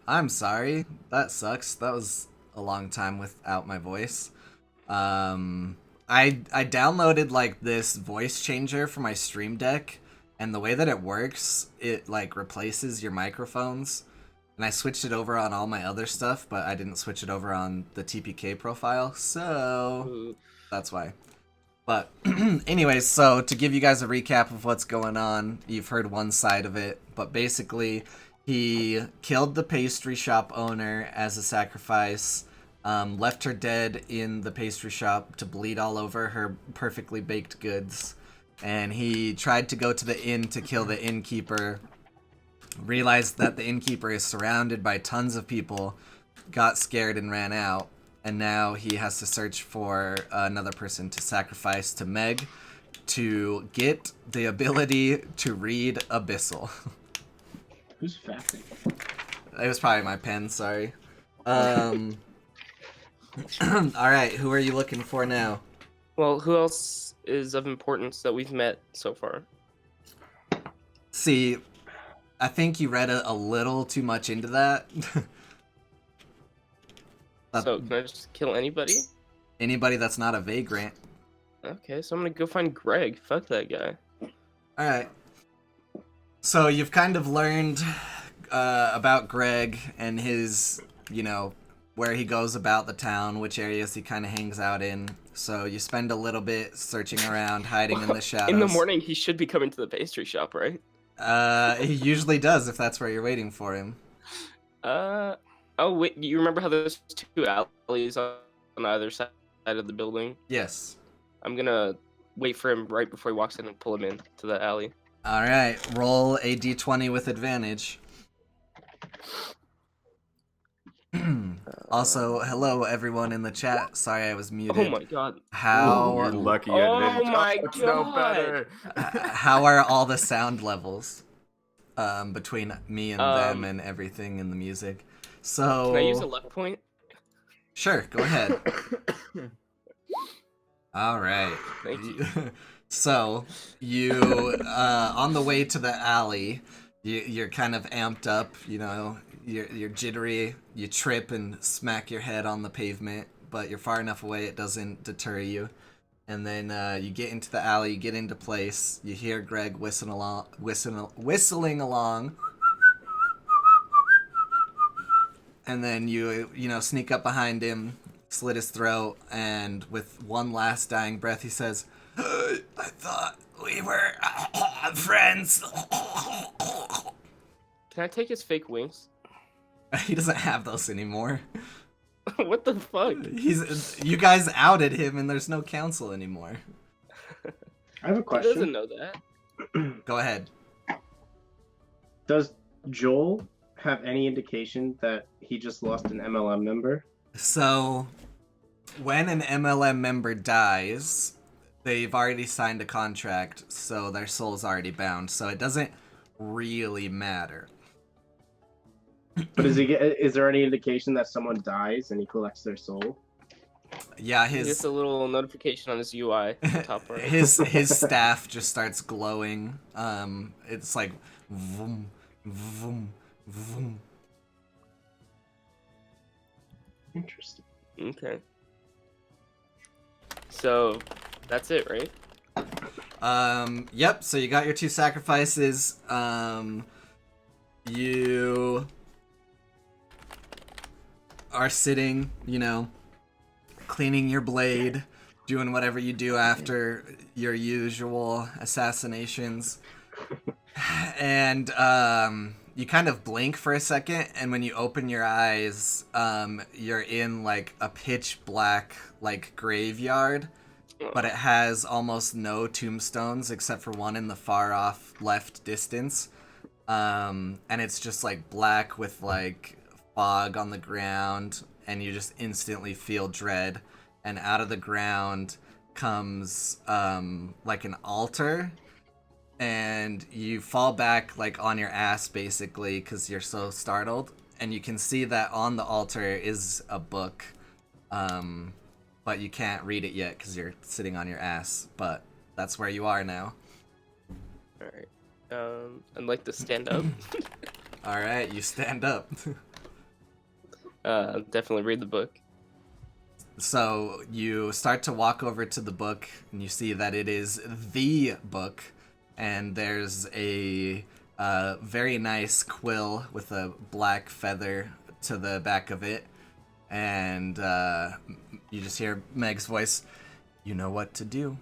I'm sorry. That sucks. That was a long time without my voice. I downloaded like this voice changer for my Stream Deck, and the way that it works, it like replaces your microphones. And I switched it over on all my other stuff, but I didn't switch it over on the TPK profile, so Ooh. that's why. But anyways, so to give you guys a recap of what's going on, you've heard one side of it, but basically he killed the pastry shop owner as a sacrifice, left her dead in the pastry shop to bleed all over her perfectly baked goods, and he tried to go to the inn to kill the innkeeper, realized that the innkeeper is surrounded by tons of people, got scared and ran out, and now he has to search for another person to sacrifice to Meg to get the ability to read Abyssal. Who's fapping? It was probably my pen, sorry. Alright, who are you looking for now? Well, who else is of importance that we've met so far? See, I think you read a little too much into that. So, can I just kill anybody? Anybody that's not a vagrant. Okay, so I'm gonna go find Greg. Fuck that guy. Alright. So you've kind of learned about Greg and his, where he goes about the town, which areas he kind of hangs out in. So you spend a little bit searching around, hiding in the shadows. In the morning, he should be coming to the pastry shop, right? He usually does if that's where you're waiting for him. Oh, wait, you remember how there's two alleys on either side of the building? Yes. I'm gonna wait for him right before he walks in and pull him in to the alley. Alright, roll a d20 with advantage. Also, hello everyone in the chat. Sorry I was muted. Oh my god. How You're lucky. Oh my It's god. no better. how are all the sound levels between me and them and everything in the music? So Can I use a luck point? Sure, go ahead. All right. Thank you. So you on the way to the alley, you're kind of amped up. You're jittery. You trip and smack your head on the pavement, but you're far enough away it doesn't deter you. And then you get into the alley, you get into place. You hear Greg whistling along. And then you sneak up behind him, slit his throat, and with one last dying breath, he says, "I thought we were friends." Can I take his fake wings? He doesn't have those anymore. What the fuck? You guys outed him, and there's no council anymore. I have a He question. doesn't know that. Go ahead. Does Joel have any indication that he just lost an MLM member? So, when an MLM member dies, they've already signed a contract, so their soul's already bound, so it doesn't really matter. But is there any indication that someone dies and he collects their soul? Yeah, He gets a little notification on his UI, top right. his staff just starts glowing. It's like vroom, vroom, vroom. Interesting. Okay. So, that's it, right? Yep, so you got your two sacrifices. You are sitting, cleaning your blade, doing whatever you do after your usual assassinations. And you kind of blink for a second, and when you open your eyes, you're in like a pitch black like graveyard, but it has almost no tombstones except for one in the far off left distance. And it's just like black with like fog on the ground, and you just instantly feel dread. And out of the ground comes like an altar, and you fall back like on your ass basically because you're so startled. And you can see that on the altar is a book, but you can't read it yet because you're sitting on your ass. But that's where you are now. Alright. I'd like to stand up. All right, you stand up. definitely read the book. So you start to walk over to the book, and you see that it is the book, and there's a very nice quill with a black feather to the back of it, and you just hear Meg's voice. You know what to do.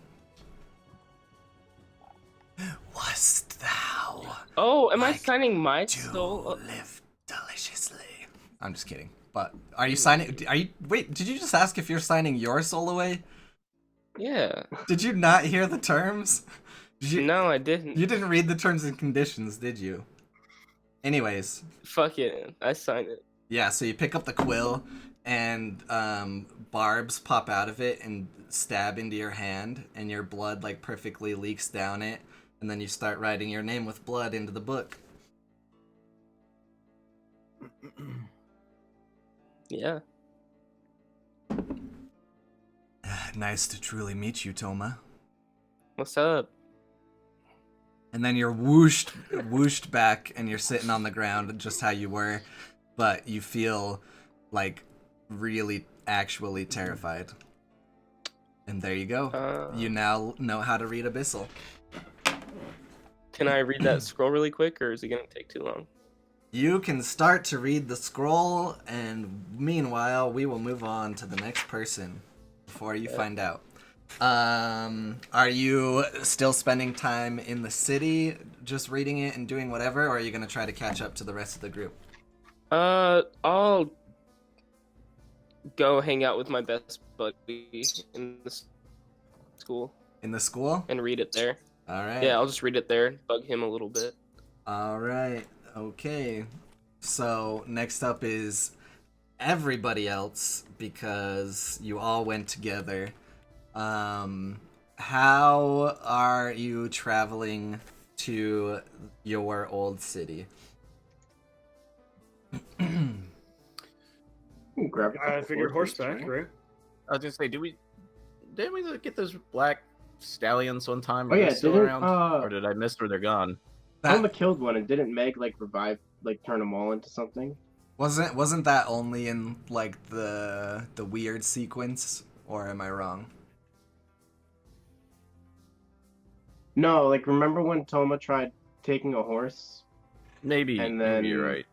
Wast thou? Oh, am I like signing my to soul? live deliciously? I'm just kidding. But are you signing? Wait? Did you just ask if you're signing your soul away? Yeah. Did you not hear the terms? No, I didn't. You didn't read the terms and conditions, did you? Anyways. Fuck it. I signed it. Yeah, so you pick up the quill, and barbs pop out of it and stab into your hand, and your blood like perfectly leaks down it, and then you start writing your name with blood into the book. Yeah. Nice to truly meet you, Toma. What's up? And then you're whooshed back, and you're sitting on the ground just how you were, but you feel like really actually terrified. And there you go. You now know how to read Abyssal. Can I read that scroll really quick, or is it gonna take too long? You can start to read the scroll, and meanwhile, we will move on to the next person before you find out. Are you still spending time in the city, just reading it and doing whatever, or are you going to try to catch up to the rest of the group? I'll go hang out with my best buddy in the school. In the school? And read it there. Alright. Yeah, I'll just read it there, bug him a little bit. Alright, okay. So, next up is everybody else, because you all went together. How are you traveling to your old city? Grab it. I figured horseback, right? I was gonna say, didn't we get those black stallions one time? Oh Are they yeah, still didn't around? Or did I miss where they're gone? Thelma killed one, and didn't Meg like revive, like turn them all into something? Wasn't that only in like the weird sequence, or am I wrong? No, like remember when Toma tried taking a horse, Maybe. And then- Maybe you're right.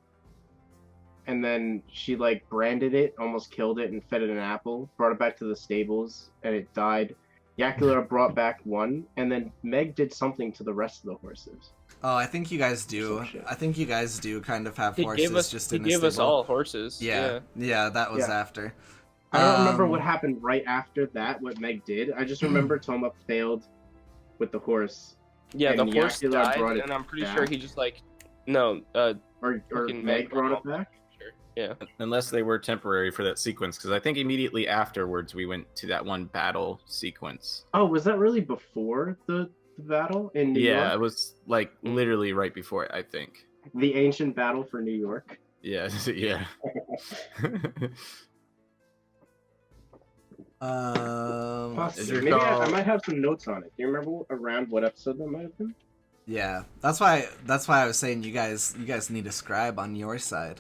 and then she like branded it, almost killed it, and fed it an apple, brought it back to the stables, and it died. Yakula brought back one, and then Meg did something to the rest of the horses. Oh, I think you guys do. Some shit. I think you guys do kind of have He horses gave us, just he in a gave us stable. all horses. Yeah, that was Yeah. after. I don't remember what Um, happened right after that, what Meg did. I just remember Toma failed with the horse. Yeah, the And horse Yakula died, brought it and I'm pretty back. sure he just like, no, Or Fucking Meg brought it brought back? Sure. Yeah. Unless they were temporary for that sequence, because I think immediately afterwards we went to that one battle sequence. Oh, was that really before the battle in New Yeah, it York? was like literally right before it, I think. The ancient battle for New York? Yeah, yeah. Possibly. your Maybe I call- might have some notes on it. Do you remember around what episode that might have been? Yeah, that's why I was saying you guys need a scribe on your side.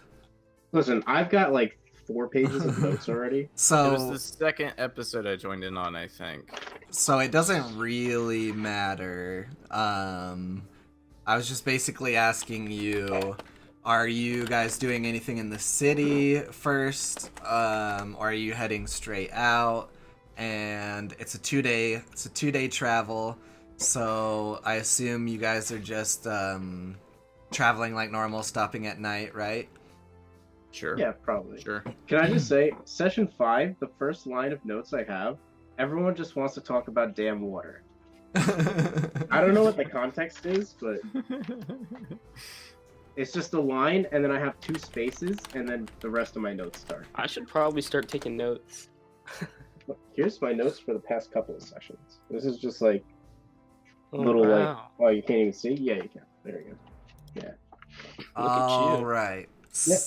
Listen, I've got like 4 pages of notes already. It was So the second episode I joined in on, I think. so it doesn't really matter. I was just basically asking you, are you guys doing anything in the city first, or are you heading straight out? And it's a 2-day travel, so I assume you guys are just traveling like normal, stopping at night, right? Sure. Yeah, probably. Sure. Can I just say, session 5, the first line of notes I have, everyone just wants to talk about damn water. I don't know what the context is, but it's just a line, and then I have 2 spaces, and then the rest of my notes start. I should probably start taking notes. Here's my notes for the past couple of sessions. This is just like Oh, little wow. like, oh, you can't even see? Yeah, you can. There you go. Look at All you. right. Yep.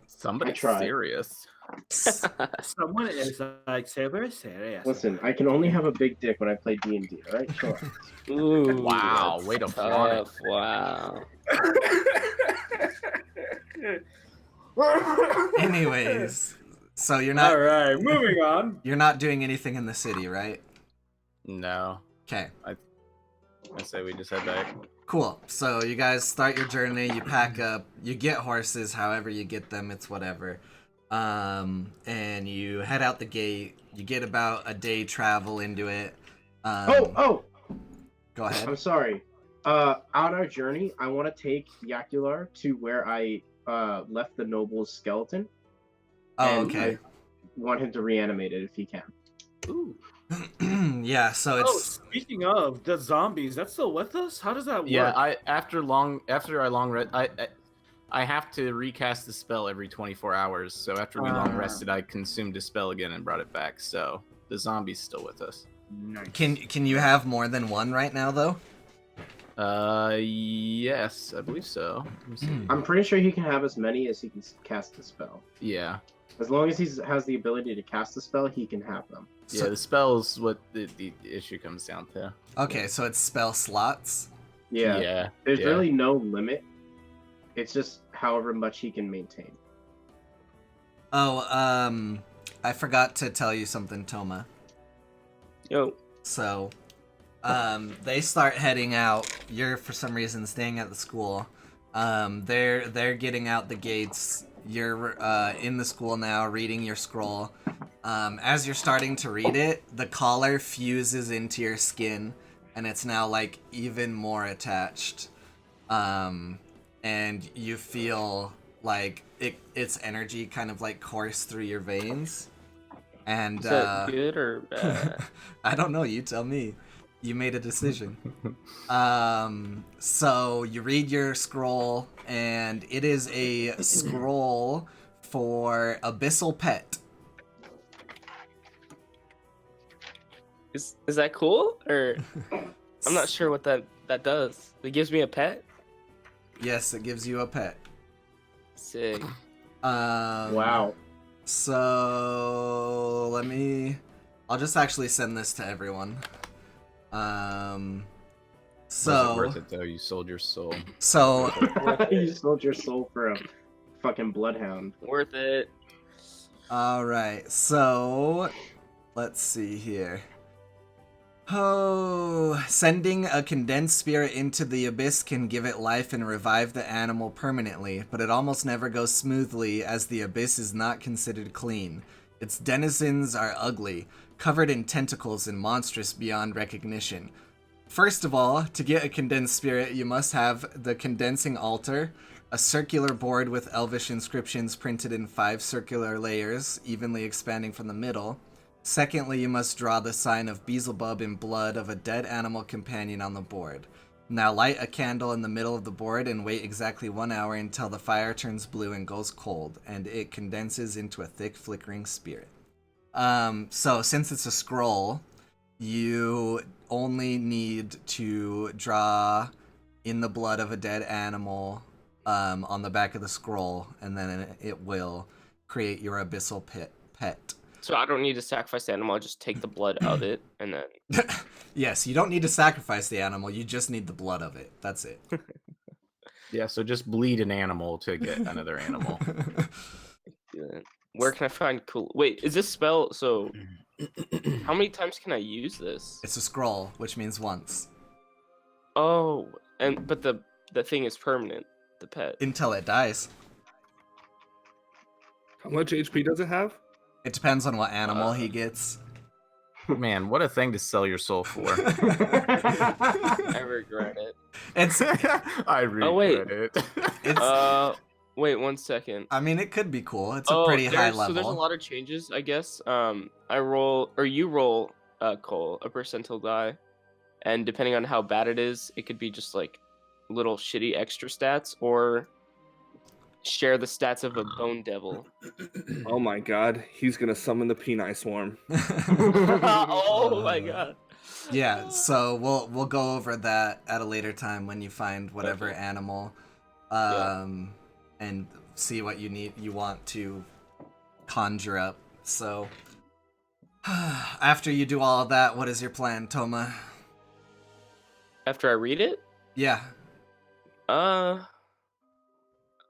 Somebody I tried. serious. Someone is like super serious. Listen, I can only have a big dick when I play D&D, alright? Sure. Ooh, Wow, that's way to flaunt it. tough. Wow. Anyways, so you're All not right, moving on. you're not doing anything in the city, right? No, Okay. I say we just head back. Cool. So you guys start your journey, you pack up, you get horses, however you get them, it's whatever. And you head out the gate. You get about a day travel into it. Oh, Go ahead. I'm sorry. On our journey, I want to take Yakular to where I left the noble's skeleton. Oh, and okay. I want him to reanimate it if he can. Ooh. Yeah, so Oh, it's speaking of the zombies, that's still with us. How does that work? Yeah, after I long read, I have to recast the spell every 24 hours. So after we long rested, I consumed a spell again and brought it back. So the zombie's still with us. Nice. can you have more than one right now though? Yes, I believe so. Let me see. I'm pretty sure he can have as many as he can cast the spell. Yeah. As long as he has the ability to cast the spell, he can have them. Yeah, the spell's what the issue comes down to. Okay, so it's spell slots. Yeah. There's yeah. really no limit. It's just however much he can maintain. Oh, I forgot to tell you something, Toma. Yo. So, they start heading out. You're for some reason staying at the school. They're getting out the gates. You're in the school now, reading your scroll. As you're starting to read it, the collar fuses into your skin, and it's now like even more attached. And you feel like its energy kind of like course through your veins. And Is that good or bad? I don't know, you tell me. You made a decision. So you read your scroll, and it is a scroll for Abyssal Pet. Is that cool? Or I'm not sure what that does. It gives me a pet? Yes, it gives you a pet. Sick. Wow. So I'll just actually send this to everyone. Was it So worth it though? You sold your soul. so You sold your soul for a fucking bloodhound. Worth it. all right. So let's see here. Oh, sending a condensed spirit into the abyss can give it life and revive the animal permanently, but it almost never goes smoothly as the abyss is not considered clean. Its denizens are ugly, covered in tentacles and monstrous beyond recognition. First of all, to get a condensed spirit, you must have the condensing altar, a circular board with elvish inscriptions printed in 5 circular layers, evenly expanding from the middle. Secondly, you must draw the sign of Beelzebub in blood of a dead animal companion on the board. Now light a candle in the middle of the board and wait exactly 1 hour until the fire turns blue and goes cold, and it condenses into a thick, flickering spirit. So since it's a scroll, you only need to draw in the blood of a dead animal on the back of the scroll, and then it will create your abyssal pet. So I don't need to sacrifice the animal, I just take the blood of it and then Yes, you don't need to sacrifice the animal, you just need the blood of it. That's it. Yeah, so just bleed an animal to get another animal. do that. Where can I find cool wait, is this spell so how many times can I use this? It's a scroll, which means once. Oh, but the thing is permanent, the pet. Until it dies. How much HP does it have? It depends on what animal he gets. Man, what a thing to sell your soul for. I regret it. It's I regret wait. it. it's Wait 1 second. I mean, it could be cool. It's a pretty high level. So there's a lot of changes, I guess. I roll, or you roll, Cole, a percentile die, and depending on how bad it is, it could be just like little shitty extra stats, or share the stats of a bone devil. Oh my god, he's gonna summon the Peni Swarm. Oh my god. Yeah, so we'll go over that at a later time when you find whatever Okay. animal, and see what you want to conjure up. So after you do all of that, what is your plan, Toma? After I read it? Yeah.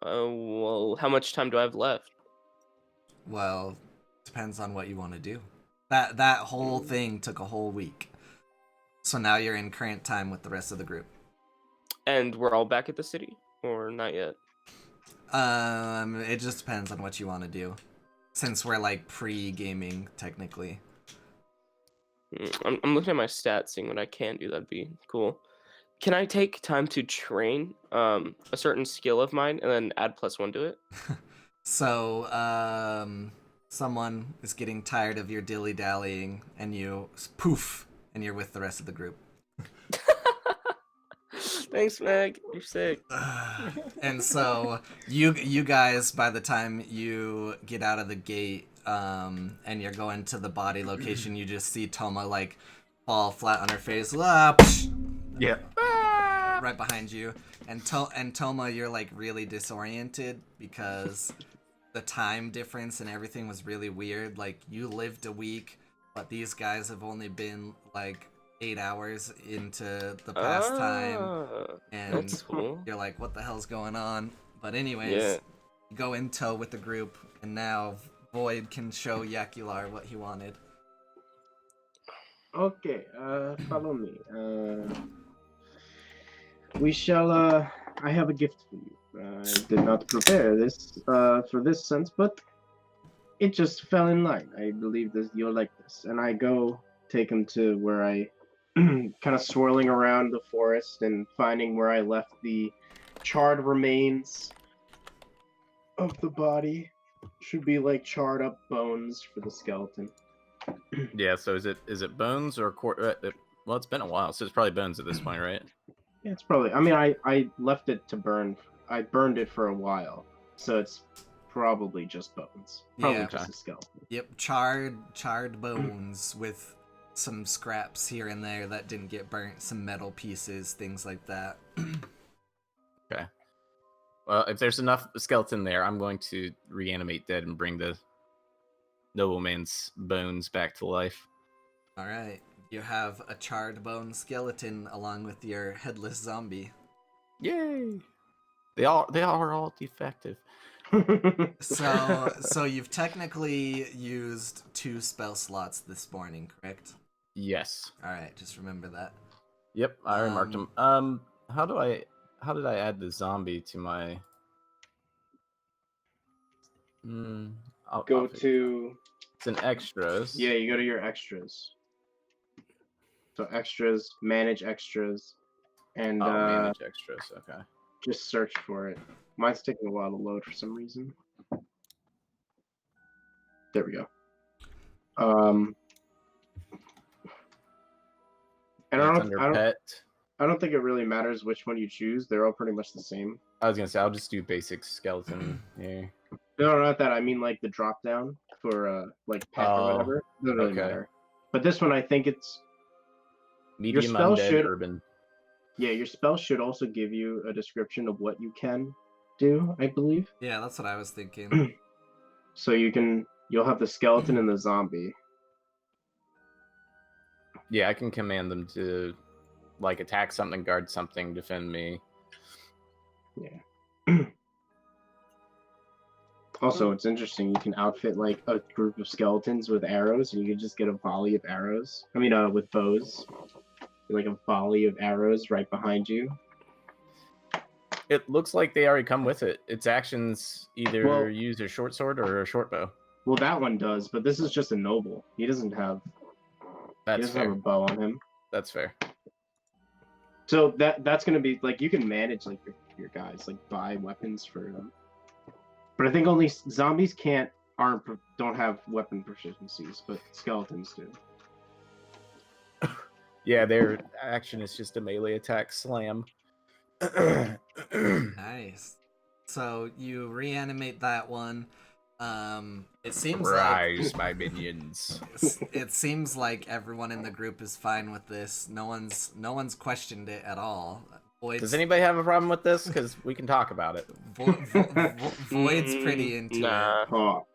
Well, how much time do I have left? Well, depends on what you want to do. That whole thing took a whole week. So now you're in current time with the rest of the group. And we're all back at the city, or not yet? It just depends on what you want to do. Since we're like pre-gaming technically. I'm looking at my stats, seeing what I can do. That'd be cool. Can I take time to train a certain skill of mine and then add +1 to it? So, someone is getting tired of your dilly-dallying, and you poof, and you're with the rest of the group. Thanks, Meg. You're sick. And so you guys, by the time you get out of the gate, and you're going to the body location, you just see Toma like fall flat on her face. Yeah. Right behind you, and Toma, you're like really disoriented because the time difference and everything was really weird. Like, you lived a week, but these guys have only been like 8 hours into the past time, and that's cool. you're like, what the hell's going on? But anyways, Yeah. you go in tow with the group, and now Void can show Yakular what he wanted. Okay, follow me. We shall, I have a gift for you. I did not prepare this, for this sense, but it just fell in line. I believe that you'll like this. And I go take him to where I, kind of swirling around the forest and finding where I left the charred remains of the body. Should be like charred up bones for the skeleton. Yeah. So is it bones or well, it's been a while, so it's probably bones at this point, right? Yeah, it's probably. I mean, I left it to burn. I burned it for a while, so it's probably just bones. Probably Yeah. just a skeleton. Yep, charred bones with some scraps here and there that didn't get burnt, some metal pieces, things like that. Okay. Well, if there's enough skeleton there, I'm going to reanimate dead and bring the nobleman's bones back to life. All right, you have a charred bone skeleton along with your headless zombie. Yay! They are all defective. So you've technically used 2 spell slots this morning, correct? Yes. All right, just remember that. Yep, I already marked them. How did I add the zombie to my? Go to. It's in extras. Yeah, you go to your extras. So extras, manage extras, and Manage extras. Okay. just search for it. Mine's taking a while to load for some reason. There we go. And It's under pet. I don't think it really matters which one you choose. They're all pretty much the same. I was gonna say I'll just do basic skeleton here. No, not that. I mean like the drop down for like pet or whatever. Doesn't really okay. matter. But this one, I think it's Medium spell undead should- urban. yeah. Your spell should also give you a description of what you can do. I believe. Yeah, that's what I was thinking. So you'll have the skeleton and the zombie. Yeah, I can command them to like attack something, guard something, defend me. Yeah. Also, it's interesting. You can outfit like a group of skeletons with arrows, and you can just get a volley of arrows. I mean, with bows, like a volley of arrows right behind you. It looks like they already come with it. Its actions either Well- use a short sword or a short bow. Well, that one does, but this is just a noble. He doesn't have. He That's doesn't have fair. a bow on him. That's fair. So that's gonna be like you can manage like your guys like buy weapons for them. But I think only zombies don't have weapon proficiencies, but skeletons do. Yeah, their action is just a melee attack slam. Nice. So you reanimate that one. It seems Rise, my minions. it seems like everyone in the group is fine with this. No one's questioned it at all. Does anybody have a problem with this? Because we can talk about it. Void's pretty into Nah. Oh,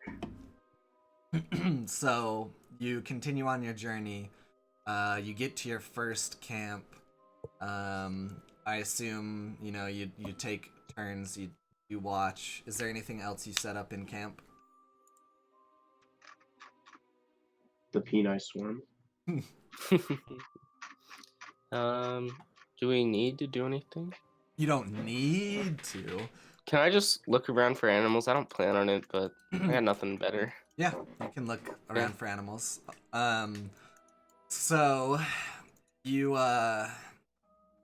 it. So you continue on your journey. You get to your first camp. I assume you take turns. You You watch. Is there anything else you set up in camp? The Peni Swarm. Do we need to do anything? You don't need to. Can I just look around for animals? I don't plan on it, but I got nothing better. Yeah, you can look around for animals. So you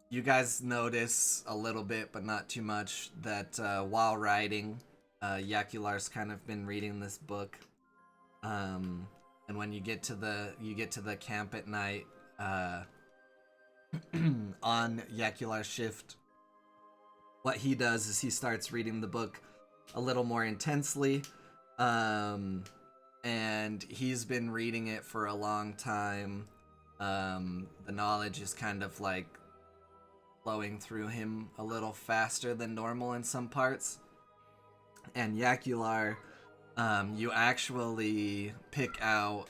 you guys notice a little bit, but not too much, that while riding, Yakular's kind of been reading this book. And when you get to the camp at night, on Yakular's shift, what he does is he starts reading the book a little more intensely. And he's been reading it for a long time. The knowledge is kind of like flowing through him a little faster than normal in some parts. And Yakular, you actually pick out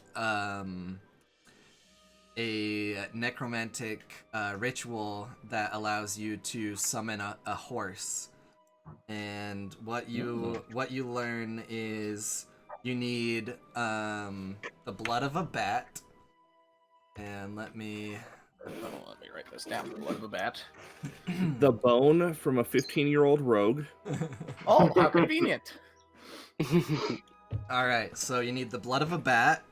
a necromantic ritual that allows you to summon a horse. And what you learn is you need the blood of a bat. And let me write this down. Blood of a bat. The bone from a 15-year-old rogue. Oh, how convenient. All right, so you need the blood of a bat.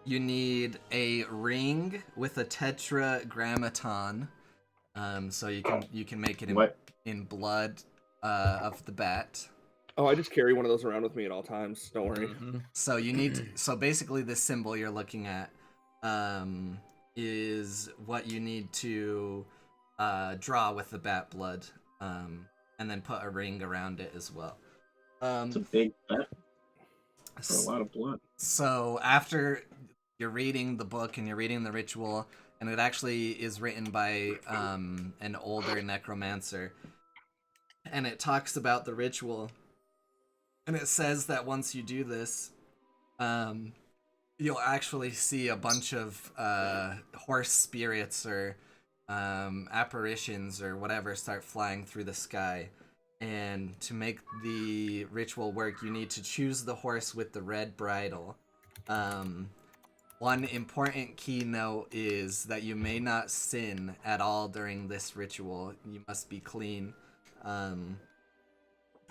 You need a ring with a tetragrammaton. So you can make it in blood of the bat. Oh, I just carry one of those around with me at all times. Don't worry. Mm-hmm. So you need to, so basically this symbol you're looking at is what you need to draw with the bat blood, and then put a ring around it as well. It's a big bet for a lot of blood. So after you're reading the book and you're reading the ritual, and it actually is written by an older necromancer, and it talks about the ritual, and it says that once you do this, you'll actually see a bunch of horse spirits or apparitions or whatever start flying through the sky. And to make the ritual work, you need to choose the horse with the red bridle. One important key note is that you may not sin at all during this ritual. You must be clean.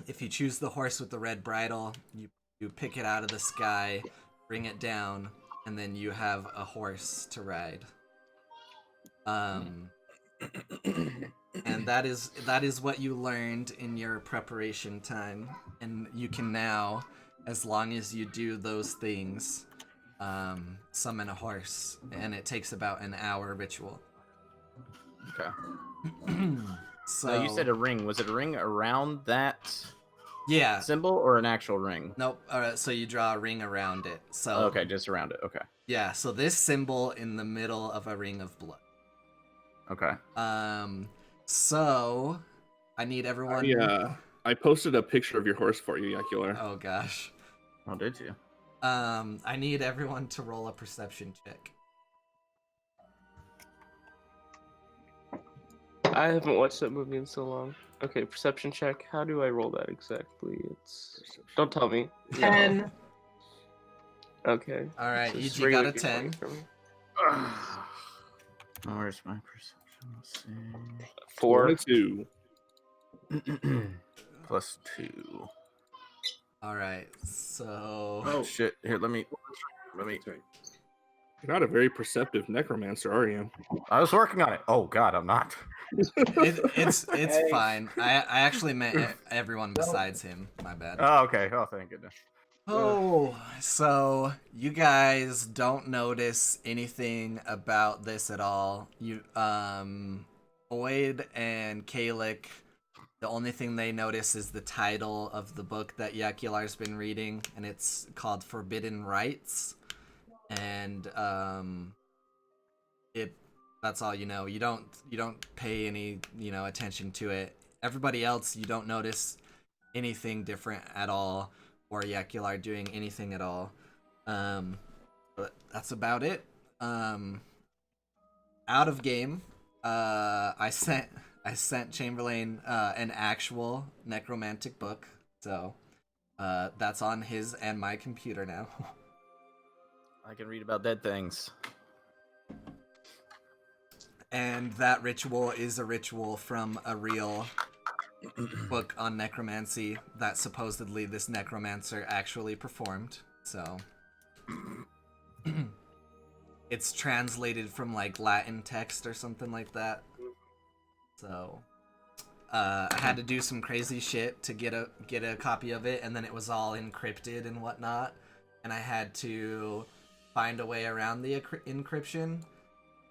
If you choose the horse with the red bridle, you pick it out of the sky, bring it down, and then you have a horse to ride. And that is what you learned in your preparation time, and you can now, as long as you do those things, summon a horse, and it takes about an hour ritual. Okay. So you said a ring. Was it a ring around that yeah. symbol or an actual ring? Nope. Alright, so you draw a ring around it. So Okay, just around it. Okay. yeah, so this symbol in the middle of a ring of blood. Okay. So I need everyone. Yeah, I posted a picture of your horse for you, Yakular. Oh gosh. Oh, did you? I need everyone to roll a perception check. I haven't watched that movie in so long. Okay, perception check. How do I roll that exactly? Don't tell me. 10. Okay. All right, So it's EG got a regular D20 10. for me. Where's my perception? Let's see. 4. 2. Plus 2. All right, so Oh shit! Here, let me. You're not a very perceptive necromancer, are you? I was working on it. Oh god, I'm not. it's fine. I actually meant everyone besides him. My bad. Oh, okay. Oh, thank goodness. Oh, so you guys don't notice anything about this at all. You, Boyd and Kalik, the only thing they notice is the title of the book that Yakular's been reading, and it's called Forbidden Rites. And that's all you know. You don't pay any, attention to it. Everybody else, you don't notice anything different at all, or Yakular doing anything at all. But that's about it. Out of game, I sent Chamberlain an actual necromantic book So that's on his and my computer now. I can read about dead things. And that ritual is a ritual from a real book on necromancy that supposedly this necromancer actually performed. So it's translated from like Latin text or something like that. So I had to do some crazy shit to get a copy of it, and then it was all encrypted and whatnot, and I had to find a way around the encryption,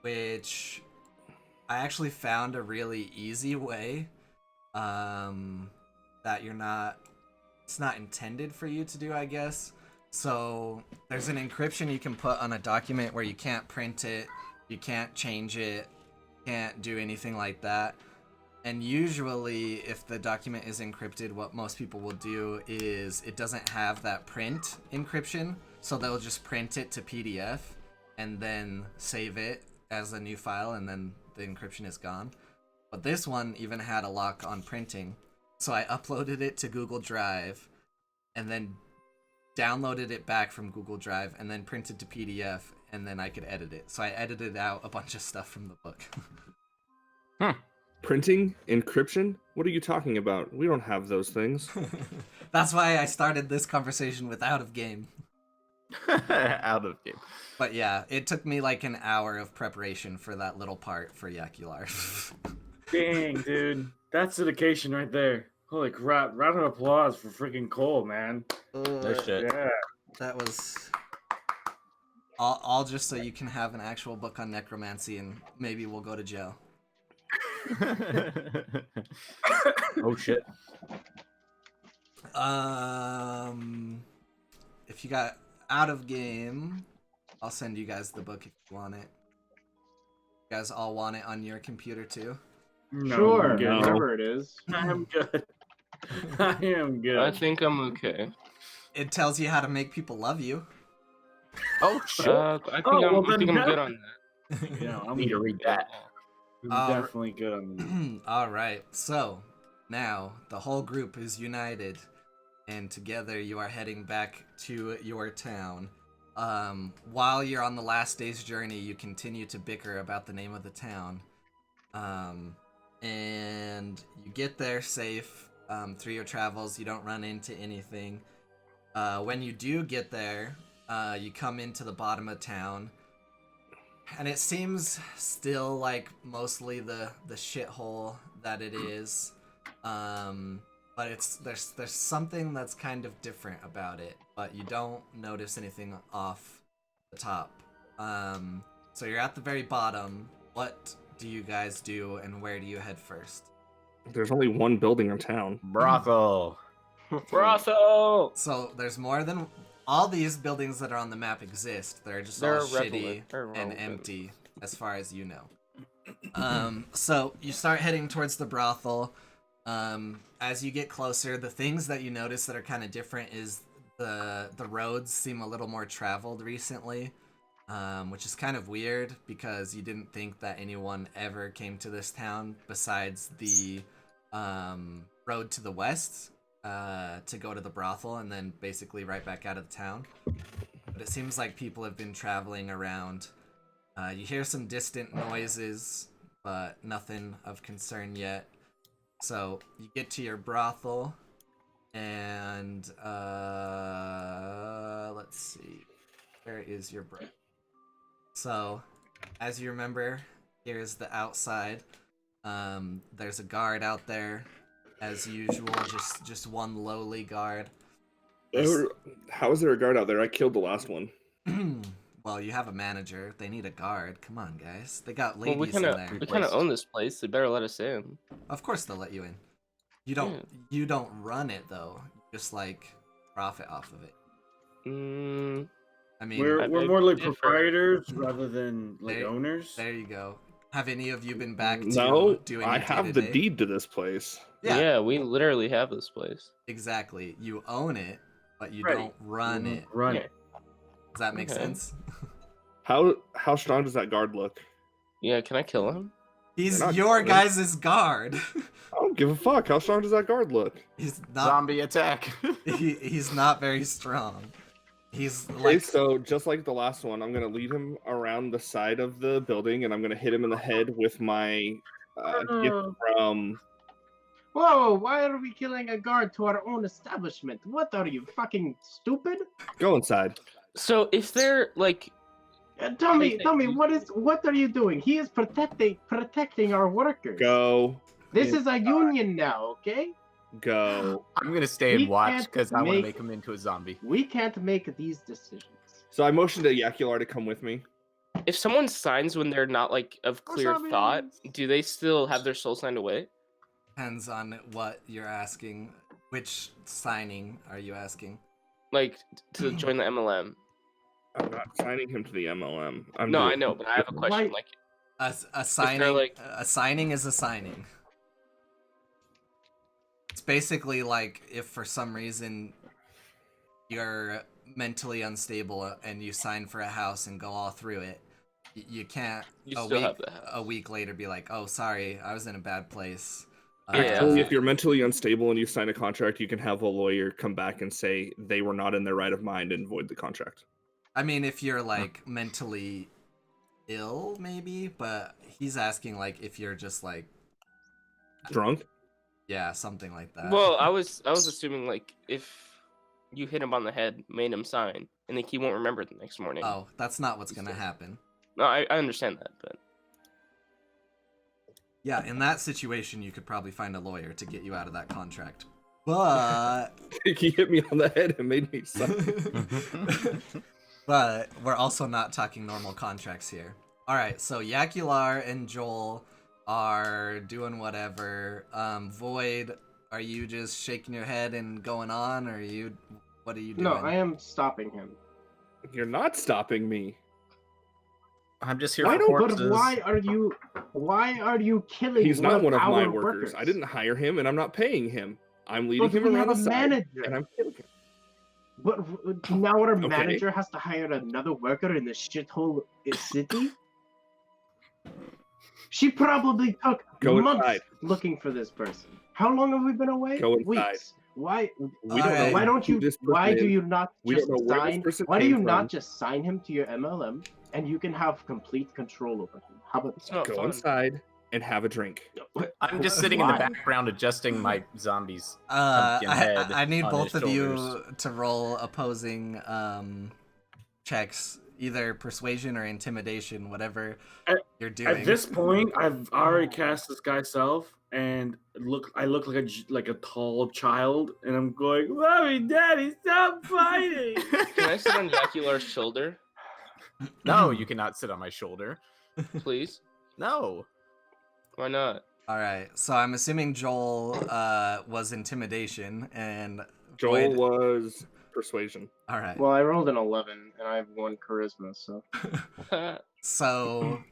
which I actually found a really easy way that it's not intended for you to do, I guess. So there's an encryption you can put on a document where you can't print it, you can't change it, can't do anything like that. And usually if the document is encrypted, what most people will do is it doesn't have that print encryption, so they'll just print it to PDF and then save it as a new file, and then the encryption is gone. But this one even had a lock on printing, so I uploaded it to Google Drive and then downloaded it back from Google Drive and then printed to PDF, and then I could edit it. So I edited out a bunch of stuff from the book. Printing? Encryption? What are you talking about? We don't have those things. That's why I started this conversation with out of game. Out of game. But yeah, it took me like an hour of preparation for that little part for Yakular. Dang, dude. That's dedication right there. Holy crap. Round of applause for freaking Cole, man. No shit. Yeah. That was all just so you can have an actual book on necromancy, and maybe we'll go to jail. Oh shit. If you got out of game, I'll send you guys the book if you want it. You guys all want it on your computer too? No, Sure, I'm good. whatever it is. I'm good. I am good. I think I'm okay. It tells you how to make people love you. Oh shit. I think I'm good on that. Yeah, I I'm need to read that. definitely good on that. Alright, so now the whole group is united, and together you are heading back to your town. While you're on the last day's journey, you continue to bicker about the name of the town. And you get there safe through your travels. You don't run into anything. When you do get there, you come into the bottom of town, and it seems still like mostly the shithole that it is. But there's something that's kind of different about it, but you don't notice anything off the top. So you're at the very bottom. What do you guys do, and where do you head first? There's only one building in town. Brothel. Brothel! So there's more than all these buildings that are on the map exist. They're just all shitty and empty, as far as you know. So you start heading towards the brothel. As you get closer, the things that you notice that are kind of different is the roads seem a little more traveled recently, which is kind of weird because you didn't think that anyone ever came to this town besides the road to the west to go to the brothel and then basically right back out of the town. But it seems like people have been traveling around. You hear some distant noises, but nothing of concern yet. So you get to your brothel, and let's see, where is your brothel? So, as you remember, here's the outside. There's a guard out there, as usual, just one lowly guard. How is there a guard out there? I killed the last one. Well, you have a manager. They need a guard. Come on, guys. They got ladies Well, in there. we kind of own this place. They better let us in. Of course they'll let you in. You don't run it though. You just like profit off of it. I mean, We're I more like differ. proprietors rather than like owners. There you go. Have any of you been back to No, doing I your have the day-to-day? deed to this place. Yeah, we literally have this place. Exactly. You own it, but you Right. don't run it. Run Yeah. it. Does that make Okay. sense? How strong does that guard look? Yeah, can I kill him? He's They're not your guarding. guys' guard. I don't give a fuck. How strong does that guard look? He's not. Zombie attack. He's not very strong. He's Okay, like so just like the last one, I'm gonna lead him around the side of the building, and I'm gonna hit him in the head with my gift from. Whoa, why are we killing a guard to our own establishment? What are you, fucking stupid? Go inside. So if they're like, Tell me, Anything. what are you doing? He is protecting our workers. Go. This is a union now, okay? Go. I'm gonna stay We and watch can't because I want to make- make him into a zombie. We can't make these decisions. So I motioned to Yakular to come with me. if someone signs when they're not like of clear thought, do they still have their soul signed away? depends on what you're asking. Which signing are you asking? Like to join the MLM? I'm not signing him to the MLM. No, I know, but I have a question. Why- Like, A signing. like- A signing is a signing. It's basically like if for some reason you're mentally unstable and you sign for a house and go all through it, you can't you a still week have the house. a week later be like, oh sorry, I was in a bad place. Yeah. Actually, if you're mentally unstable and you sign a contract, you can have a lawyer come back and say they were not in their right of mind and void the contract. I mean, if you're like mentally ill, maybe, but he's asking like if you're just like, Drunk? yeah, something like that. Well, I was assuming like if you hit him on the head, made him sign, and like he won't remember the next morning. Oh, that's not what's gonna happen. No, I understand that, but Yeah, in that situation, you could probably find a lawyer to get you out of that contract. But He hit me on the head and made me sign. but we're also not talking normal contracts here. All right, so Yakular and Joel are doing whatever. Void, are you just shaking your head and going on, or what are you doing? No, I am stopping him. You're not stopping me. I'm just here Why for don't- corpses. But why are you killing He's not one of my our workers. I didn't hire him, and I'm not paying him. I'm leading But him we around have the a side, manager. and I'm killing him. But now our Okay. manager has to hire another worker in the shithole city? She probably took Go months inside. looking for this person. How long have we been away? Go inside. Weeks. Why? We All don't right. know Why don't who you? this Why person do is. you not We just don't know where this sign? person Why do came you from. not just sign him to your MLM and you can have complete control over him? How about it's not Go fun. inside and have a drink. I'm just sitting in the Why? background adjusting my zombies. I pumpkin head need on both his of you shoulders. to roll opposing checks, either persuasion or intimidation, whatever At- you're doing. At this point, I've already cast this guy self, and I look like a tall child, and I'm going, "Mommy, Daddy, stop fighting!" Can I sit on Yakular's shoulder, No, you cannot sit on my shoulder. please? No. Why not? All right, so I'm assuming Joel was intimidation, and Joel Void- was persuasion. All right. Well, I rolled an 11 and I have 1 charisma, so. So,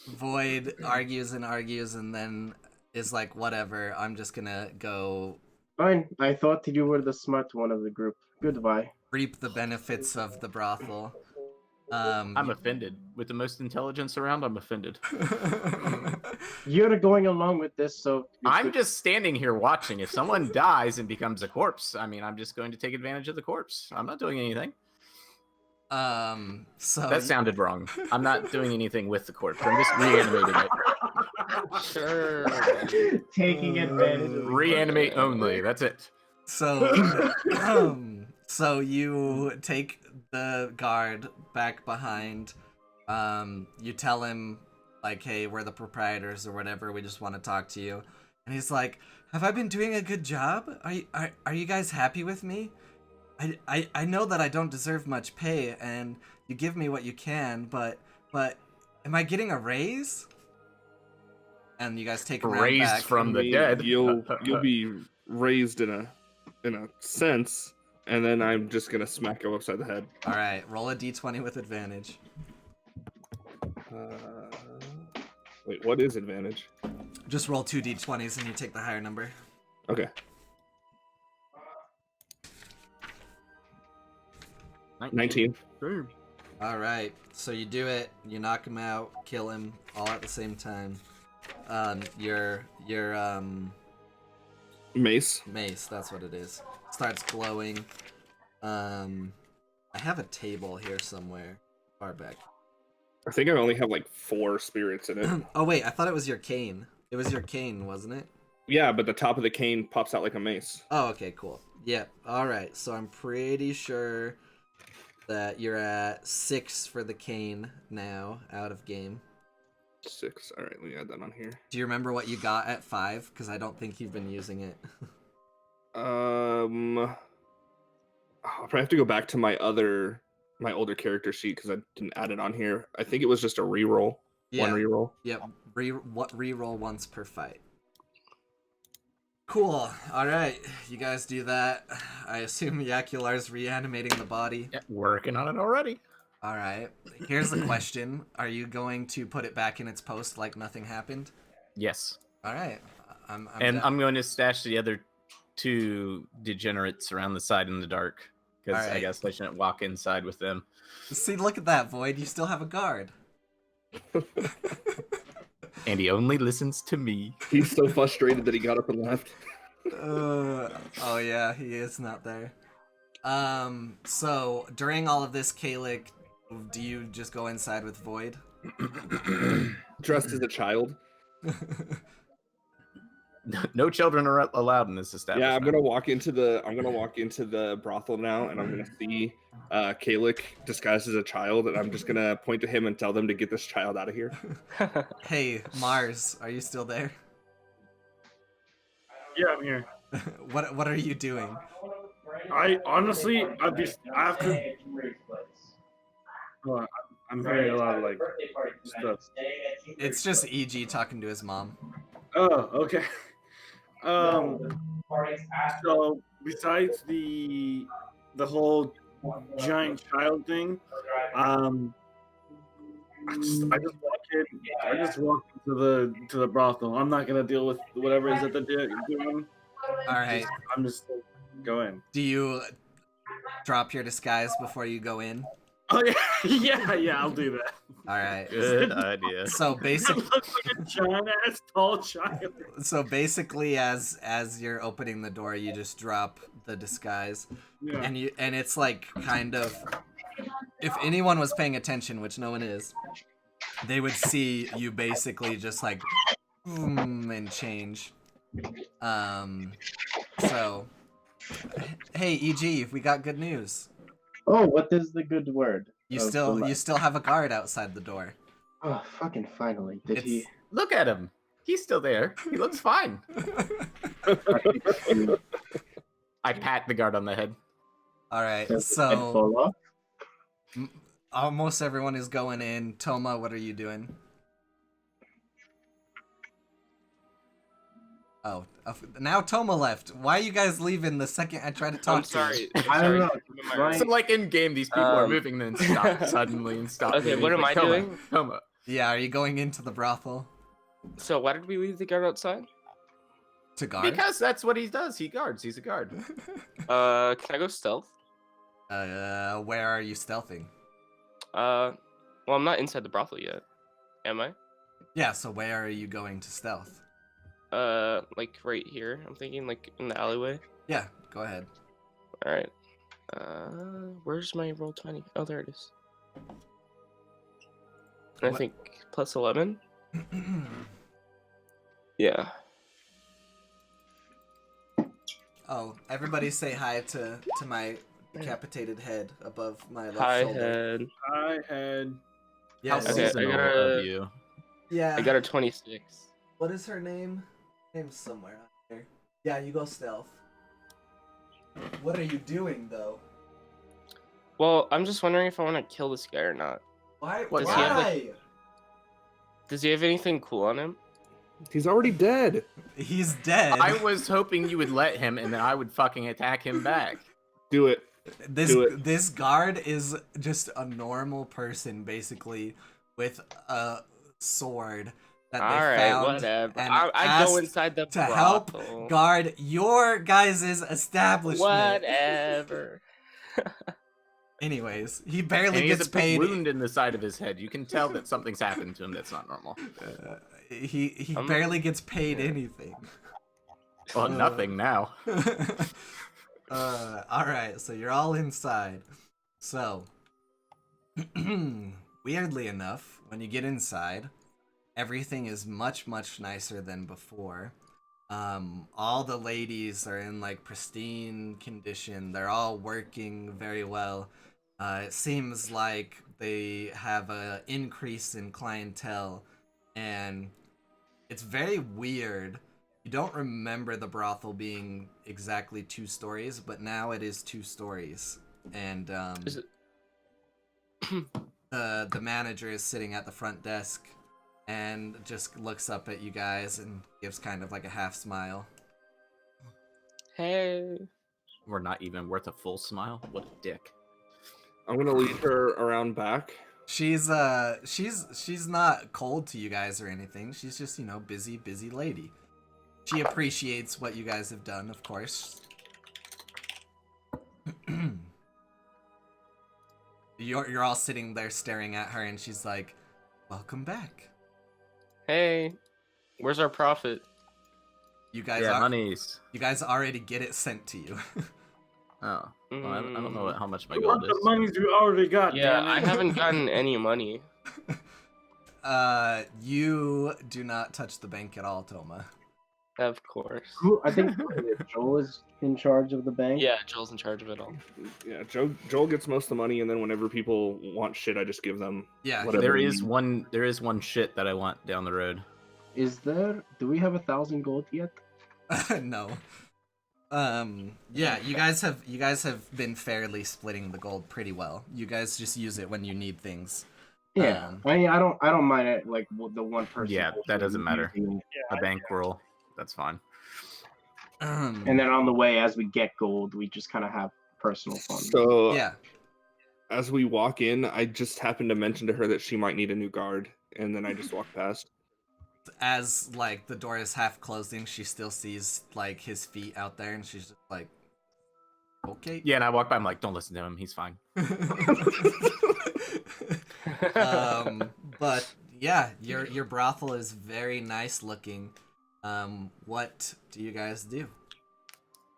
Void argues and then is like, whatever, I'm just gonna go Fine. I thought you were the smart one of the group. Goodbye. reap the benefits of the brothel. I'm offended. With the most intelligence around, I'm offended. You're going along with this, so. I'm just standing here watching. If someone dies and becomes a corpse, I mean, I'm just going to take advantage of the corpse. I'm not doing anything. So That sounded wrong. I'm not doing anything with the corpse. I'm just reanimating it. Sure. Taking advantage of the Reanimate only. That's it. So, so you take the guard back behind. You tell him, like, hey, we're the proprietors or whatever. We just want to talk to you. And he's like, have I been doing a good job? Are you guys happy with me? I know that I don't deserve much pay, and you give me what you can, but am I getting a raise? And you guys take him around Raised back. from I the mean, dead. You'll be raised in a sense, and then I'm just gonna smack him upside the head. All right, roll a d20 with advantage. Wait, what is advantage? Just roll 2 d20s and you take the higher number. Okay. 19. All right, so you do it. You knock him out, kill him, all at the same time. Your Mace. mace, that's what it is, starts glowing. I have a table here somewhere, far back. I think I only have like 4 spirits in it. Oh wait, I thought it was your cane. It was your cane, wasn't it? Yeah, but the top of the cane pops out like a mace. Oh, okay, cool. Yep. All right, so I'm pretty sure that you're at 6 for the cane now, out of game. 6. All right, let me add that on here. Do you remember what you got at 5? Because I don't think you've been using it. I'll probably have to go back to my older character sheet because I didn't add it on here. I think it was just a reroll. Yeah. One reroll. Yep. Reroll once per fight. Cool. All right, you guys do that. I assume Yakular's reanimating the body. Yeah, working on it already. All right. Here's the question: are you going to put it back in its post like nothing happened? Yes. All right. I'm going to stash the other 2 degenerates around the side in the dark because All right. I guess I shouldn't walk inside with them. See, look at that, Void. You still have a guard. And he only listens to me. He's so frustrated that he got up and left. Oh yeah, he is not there. So during all of this, Kalik, do you just go inside with Void? Dressed as a child. No children are allowed in this establishment. Yeah, I'm gonna walk into the brothel now, and I'm gonna see Kalik disguised as a child, and I'm just gonna point to him and tell them to get this child out of here. Hey, Mars, are you still there? Yeah, I'm here. What are you doing? I honestly, after. Hold on, I'm hearing a lot of like stuff. It's just EG talking to his mom. Oh, okay. So besides the whole giant child thing, I just walk into the brothel. I'm not gonna deal with whatever it is that they're doing. All right. I'm just going. Do you drop your disguise before you go in? Oh yeah, yeah, I'll do that. All right. Good idea. So I basically, look like a giant ass tall child. as you're opening the door, you just drop the disguise, Yeah. and it's like kind of, if anyone was paying attention, which no one is, they would see you basically just like and change. So hey EG, we got good news. Oh, what is the good word? You of still the you life? still have a guard outside the door. Oh, fucking finally. Did he? Look at him. He's still there. He looks fine. I pat the guard on the head. All right, Does the head so fall off? almost everyone is going in. Toma, what are you doing? Oh, now Toma left. Why are you guys leaving the second I tried to talk I'm sorry. to you? I don't know. Right. So like in game, these people are Um, moving and then stop suddenly and stop. Okay, moving. what am I Toma, doing? Toma. Yeah, are you going into the brothel So why did we leave the guard outside? to guard? Because that's what he does. He guards. He's a guard. Can I go stealth? Where are you stealthing? Well, I'm not inside the brothel yet. Am I? Yeah, so where are you going to stealth? Like right here. I'm thinking like in the alleyway. Yeah, go ahead. All right. Where's my roll 20? Oh, there it is. And I What- think plus 11. Yeah. Oh, everybody say hi to my decapitated head above my left Hi, shoulder. head. I had. Yeah, How so- Okay, I seasonal gotta- of you. yeah. I got a 26. What is her name? Name's somewhere out there. Yeah, you go stealth. What are you doing though? Well, I'm just wondering if I want to kill this guy or not. Why? What, does he have, Why? Does he have anything cool on him? He's already dead. He's dead. I was hoping you would let him, and then I would fucking attack him back. Do it. Do it. This guard is just a normal person, basically, with a sword that they All right, found whatever. and I go asked inside the to help brothel. guard your guys' establishment. Whatever. Anyways, he And barely he has gets a big paid. wound in the side of his head. You can tell that something's happened to him that's not normal. He barely gets paid anything. Well, nothing now. All right, so you're all inside. So, weirdly enough, when you get inside, everything is much, much nicer than before. All the ladies are in like pristine condition. They're all working very well. It seems like they have a increase in clientele, and it's very weird. You don't remember the brothel being exactly 2 stories, but now it is 2 stories. And Is it... the manager is sitting at the front desk and just looks up at you guys and gives kind of like a half smile. Hey. We're not even worth a full smile. What a dick. I'm gonna lead her around back. She's not cold to you guys or anything. She's just, you know, busy lady. She appreciates what you guys have done, of course. You're all sitting there staring at her, and she's like, "Welcome back." Hey. Where's our profit? You guys monies. You guys already get it sent to you. Oh. Well, I don't know how much my We want gold the is. monies we already got. Yeah, damn it. I haven't gotten any money. You do not touch the bank at all, Toma. Of course. I think Joel is in charge of the bank. Yeah, Joel's in charge of it all. Yeah, Joel gets most of the money, and then whenever people want shit, I just give them. Yeah, whatever There they is need. one shit that I want down the road. Do we have 1,000 gold yet? no. Yeah, you guys have been fairly splitting the gold pretty well. You guys just use it when you need things. Yeah, I mean, I don't mind it. Like the one person. Yeah, that doesn't matter. using- A bankroll. That's fine. And then on the way, as we get gold, we just kind of have personal fun. So yeah, as we walk in, I just happened to mention to her that she might need a new guard, and then I just walk past. as like the door is half closing, she still sees like his feet out there, and she's just like, "Okay." Yeah, and I walk by. I'm like, don't listen to him. He's fine. But yeah, your brothel is very nice looking. What do you guys do?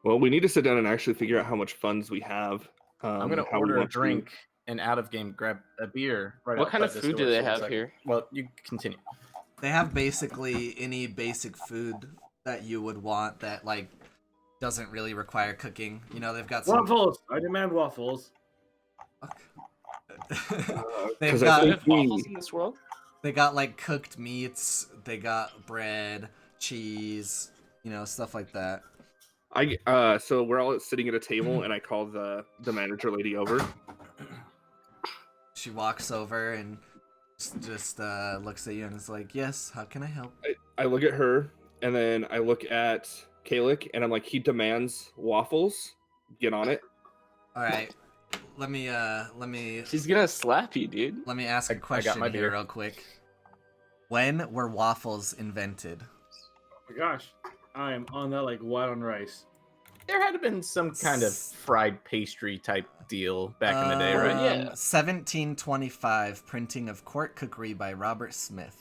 Well, we need to sit down and actually figure out how much funds we have. I'm gonna how we order a want to- drink and out of game grab a beer. Right What kind of outside this food do door, they so it's have like- here? Well, you continue. They have basically any basic food that you would want that like doesn't really require cooking. You know, they've got some. Waffles. I demand waffles. They've 'cause I got Do we think have waffles in this world? they got like cooked meats. They got bread, cheese, you know, stuff like that. So we're all sitting at a table, and I call the manager lady over. She walks over and just looks at you and is like, "Yes, how can I help?" I look at her, and then I look at Kalik, and I'm like, he demands waffles. Get on it. All right, let me She's gonna slap you, dude. ask a I got question my here beer. real quick. When were waffles invented? Oh my gosh, I am on that like white on rice. There had been some kind of fried pastry type deal back in the day, right? Yeah. 1725, printing of court cookery by Robert Smith.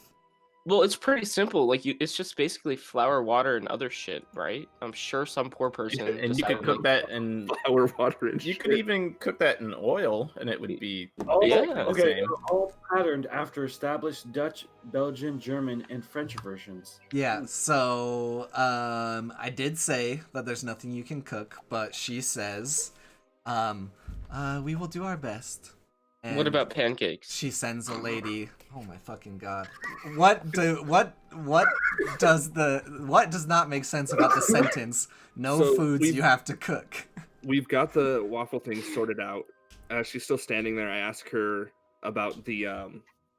Well, it's pretty simple. Like it's just basically flour, water, and other shit, right? I'm sure some poor person. And you could decided, cook like, that in. Flour, water, and You shit. could even cook that in oil, and it would be. All, Yeah. okay, Same. all patterned after established Dutch, Belgian, German, and French versions. Yeah, so I did say that there's nothing you can cook, but she says, we will do our best. And What about pancakes? she sends a lady? Oh my fucking god! What does not make sense about the sentence? No So foods we've- you have to cook. We've got the waffle thing sorted out. She's still standing there. I ask her about the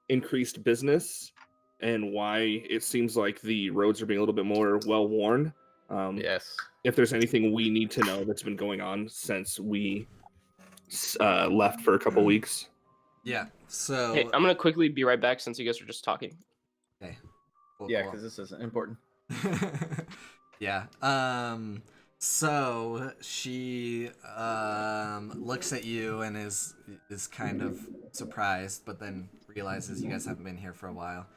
increased business and why it seems like the roads are being a little bit more well worn. Yes. If there's anything we need to know that's been going on since we left for a couple weeks. Yeah. So Hey, I'm gonna quickly be right back since you guys are just talking. okay. Cool, Yeah, cool. because this isn't important. Yeah. So she looks at you and is kind of surprised, but then realizes you guys haven't been here for a while.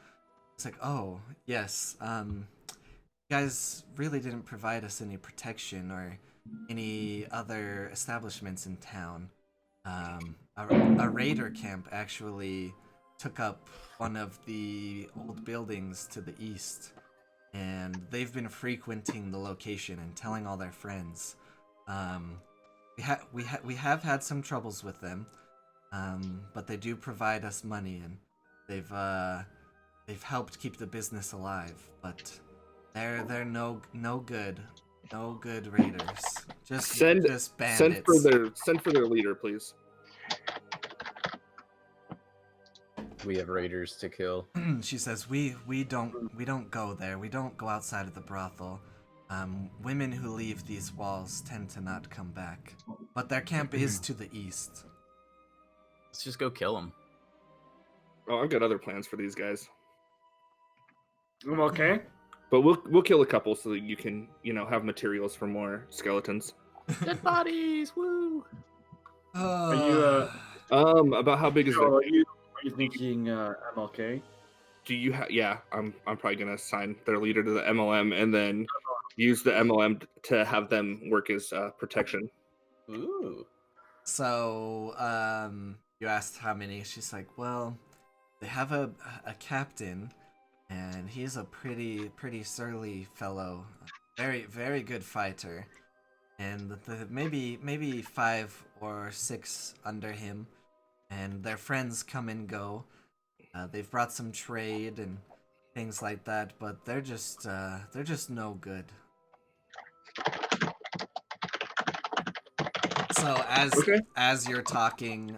It's like, oh yes, you guys really didn't provide us any protection or any other establishments in town. A raider camp actually took up one of the old buildings to the east, and they've been frequenting the location and telling all their friends. We have had some troubles with them, but they do provide us money, and they've helped keep the business alive. But they're no good raiders. Just bandits. Send for their leader, please. We have raiders to kill. She says, we don't go there. We don't go outside of the brothel. Women who leave these walls tend to not come back. But their camp is to the east. Let's just go kill them. Oh, I've got other plans for these guys. I'm okay. But we'll kill a couple so that you can, have materials for more skeletons. Dead bodies, woo! Are you about how big is are it? you thinking MLK? Do you have? Yeah, I'm probably gonna assign their leader to the MLM and then use the MLM to have them work as protection. Ooh. So, you asked how many. She's like, well, they have a captain, and he's a pretty surly fellow, very good fighter, and maybe 5 or 6 under him, and their friends come and go. They've brought some trade and things like that, but they're just no good. So as you're talking,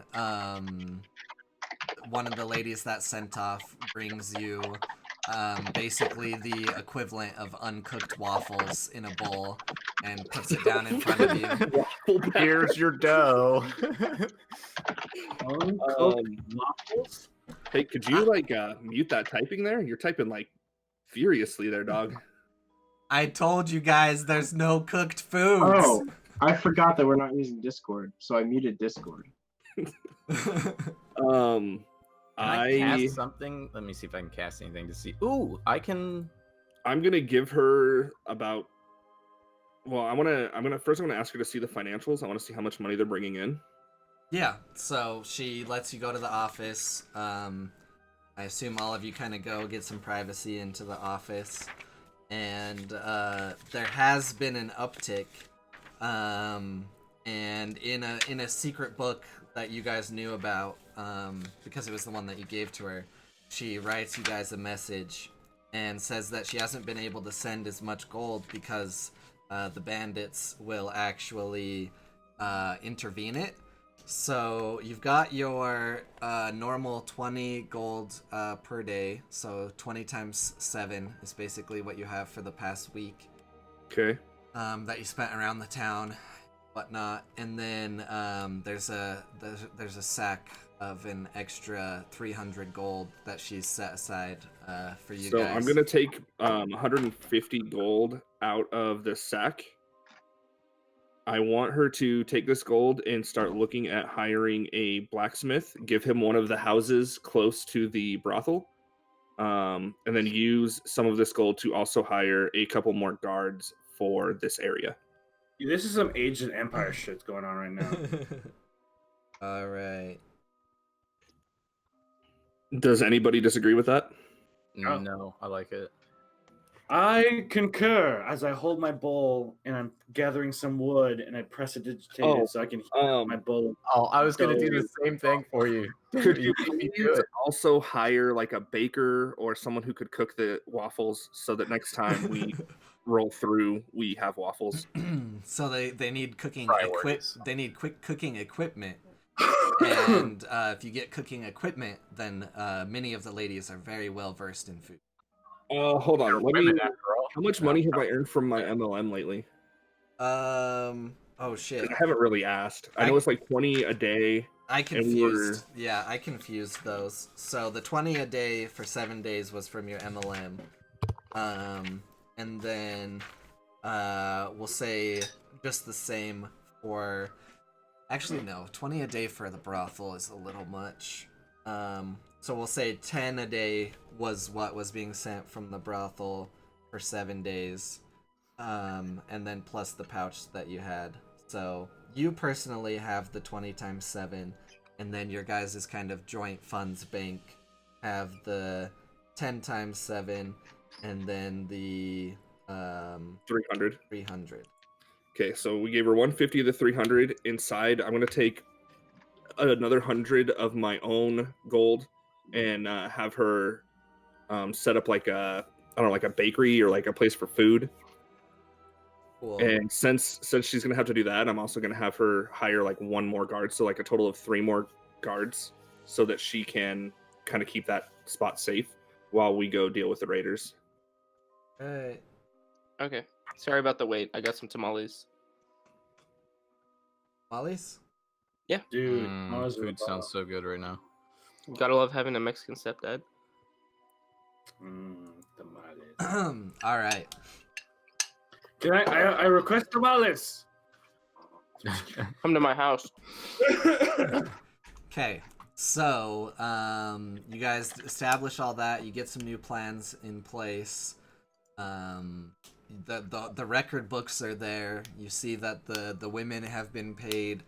one of the ladies that sent off brings you basically the equivalent of uncooked waffles in a bowl and puts it down in front of you. Here's your dough. Waffles? Hey, could you mute that typing there? You're typing furiously there, dog. I told you guys there's no cooked foods. Oh, I forgot that we're not using Discord, so I muted Discord. Can I cast something? Let me see if I can cast anything to see. Ooh, I can. I'm gonna give her about. Well, I'm gonna ask her to see the financials. I want to see how much money they're bringing in. Yeah, so she lets you go to the office. I assume all of you kind of go get some privacy into the office, and there has been an uptick. And in a secret book that you guys knew about, because it was the one that you gave to her, she writes you guys a message and says that she hasn't been able to send as much gold because the bandits will actually intervene it. So you've got your normal 20 gold per day, so 20 times 7 is basically what you have for the past week. Okay. That you spent around the town, whatnot, and then there's a sack of an extra 300 gold that she's set aside for you guys. So I'm gonna take 150 gold out of the sack. I want her to take this gold and start looking at hiring a blacksmith, give him one of the houses close to the brothel, and then use some of this gold to also hire a couple more guards for this area. This is some Age of Empire shit going on right now. All right. Does anybody disagree with that? No, I like it. I concur as I hold my bowl and I'm gathering some wood and I press it digitated so I can heat my bowl. Oh, I was going to do the same thing for you. Could you also hire a baker or someone who could cook the waffles so that next time we roll through, we have waffles? So they need cooking They need quick cooking equipment. And if you get cooking equipment, then many of the ladies are very well versed in food. Hold on. How much money have I earned from my MLM lately? Oh shit. I haven't really asked. I know it's 20 a day. I confused. Yeah, I confused those. So the 20 a day for 7 days was from your MLM. And then we'll say just the same for. Actually, no. 20 a day for the brothel is a little much. So we'll say 10 a day was what was being sent from the brothel for 7 days. And then plus the pouch that you had. So you personally have the 20 times 7, and then your guys' kind of joint funds bank have the 10 times 7, and then the 300. 300. Okay, so we gave her 150 of the 300. Inside, I'm gonna take another 100 of my own gold and have her set up like a, I don't know, like a bakery or like a place for food. Cool. And since she's gonna have to do that, I'm also gonna have her hire like one more guard, so like a total of 3 more guards, so that she can kind of keep that spot safe while we go deal with the raiders. Alright. Okay. Sorry about the wait. I got some tamales. Molly's? Dude, Food sounds so good right now. Gotta love having a Mexican stepdad. Tamales. Alright. Can I request tamales? Come to my house. Okay. So, you guys establish all that. You get some new plans in place. The record books are there. You see that the women have been paid,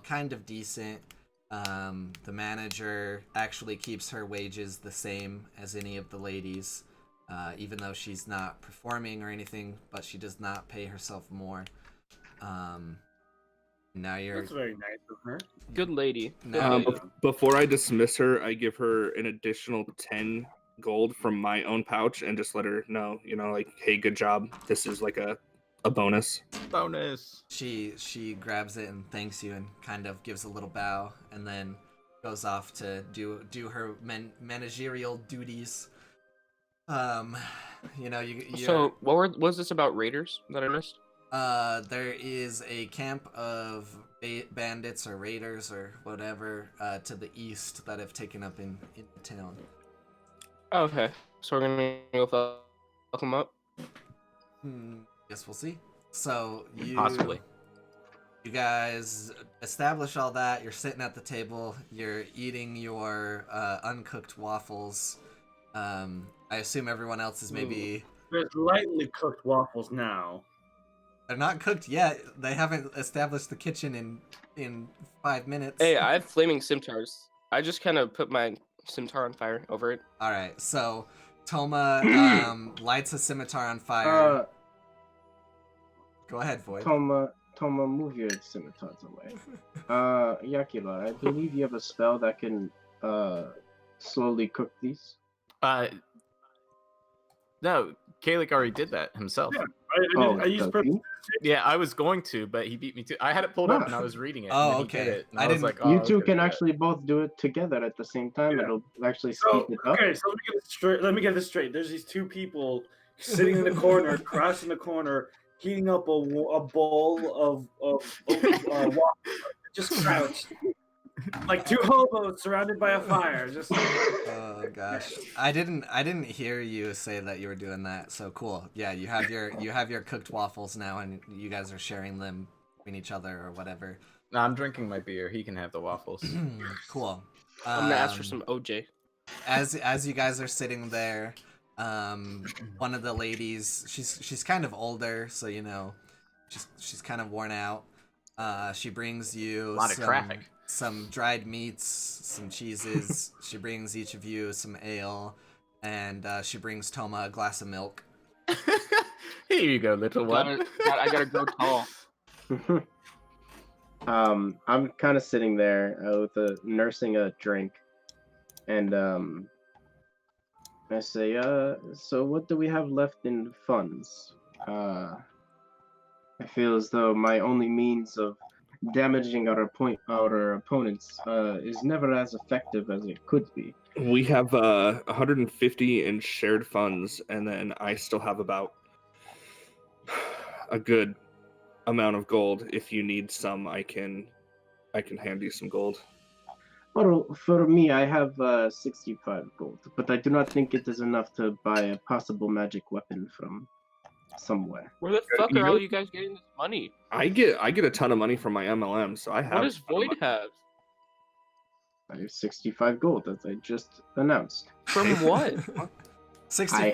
kind of decent. The manager actually keeps her wages the same as any of the ladies, even though she's not performing or anything, but she does not pay herself more. Now you're That's very nice of her. Good lady. now, Before I dismiss her, I give her an additional 10 gold from my own pouch and just let her know, like, hey, good job. This is like a bonus. Bonus. she grabs it and thanks you and kind of gives a little bow and then goes off to do her managerial duties. So, what was this about raiders that I missed? There is a camp of bandits or raiders or whatever to the east that have taken up in the town. Oh, okay. So we're gonna go fuck them up? Guess we'll see. So Possibly. you guys establish all that. You're sitting at the table. You're eating your uncooked waffles. I assume everyone else is maybe... There's lightly cooked waffles now. They're not cooked yet. They haven't established the kitchen in 5 minutes. Hey, I have flaming scimitars. I just kind of put my scimitar on fire over it. All right, so Toma lights a scimitar on fire. Go ahead, Void. Toma, move your scimitars away. Yakila, I believe you have a spell that can slowly cook these. No, Kalik already did that himself. Yeah. Oh, I used does he? Yeah, I was going to, but he beat me to. I had it pulled up and I was reading it. Oh, and then okay. He did it, and I I was didn't- like, oh, You two okay, can yeah. actually both do it together at the same time. Yeah. It'll actually So, speed it up. okay, so let me get this straight. There's these two people sitting in the corner, crouched in the corner, heating up a bowl of water, just crouched. Like two hobos surrounded by a fire. Just Oh gosh, I didn't hear you say that you were doing that. So cool. Yeah, you have your cooked waffles now, and you guys are sharing them between each other or whatever. No, I'm drinking my beer. He can have the waffles. Cool. I'm gonna ask for some OJ. As you guys are sitting there, one of the ladies, she's kind of older, so she's kind of worn out. She brings you A lot of traffic. Some dried meats, some cheeses. She brings each of you some ale, and she brings Toma a glass of milk. Here you go, little one. I gotta grow tall. I'm kind of sitting there nursing a drink, and I say, so what do we have left in funds? I feel as though my only means of damaging our opponents is never as effective as it could be. We have 150 in shared funds, and then I still have about a good amount of gold. If you need some, I can hand you some gold. Well, for me, I have 65 gold, but I do not think it is enough to buy a possible magic weapon from. somewhere. Where the fuck You are know- all you guys getting this money? I get a ton of money from my MLM, so I have. What does a ton of Void money. have? I have 65 gold, as I just announced. From what? 60.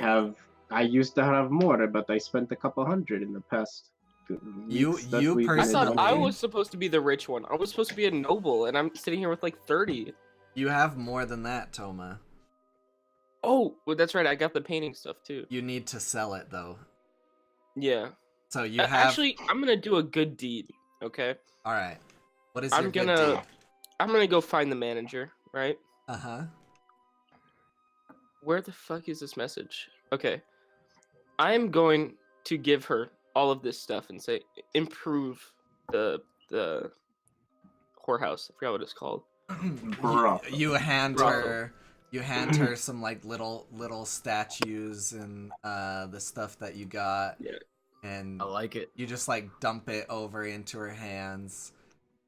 I used to have more, but I spent a couple hundred in the past weeks that you we've been I thought I personally- was supposed to be the rich one. I was supposed to be a noble, and I'm sitting here with like 30. You have more than that, Toma. Oh, well, that's right. I got the painting stuff too. You need to sell it though. Yeah. So you have. Actually, I'm gonna do a good deed. Okay. All right. What is I'm your good gonna- deed? I'm gonna go find the manager. Right. Uh huh. Where the fuck is this message? Okay. I'm going to give her all of this stuff and say improve the whorehouse. I forgot what it's called. You hand Brothel. her. You hand her some like little statues and the stuff that you got. Yeah. And I like it. you just like dump it over into her hands,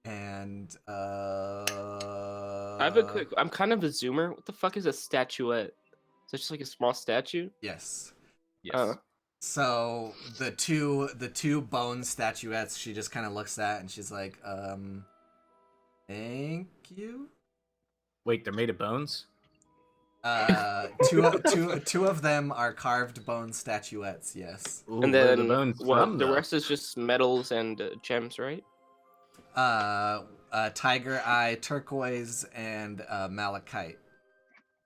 and I have a quick. I'm kind of a zoomer. What the fuck is a statuette? Is that just like a small statue? Yes. Yes. So the two bone statuettes, she just kind of looks at and she's like, thank you. Wait, they're made of bones? Two of them are carved bone statuettes. Yes. Ooh, And where are then the bones what? from, The though? rest is just metals and gems, right? Tiger eye, turquoise, and malachite.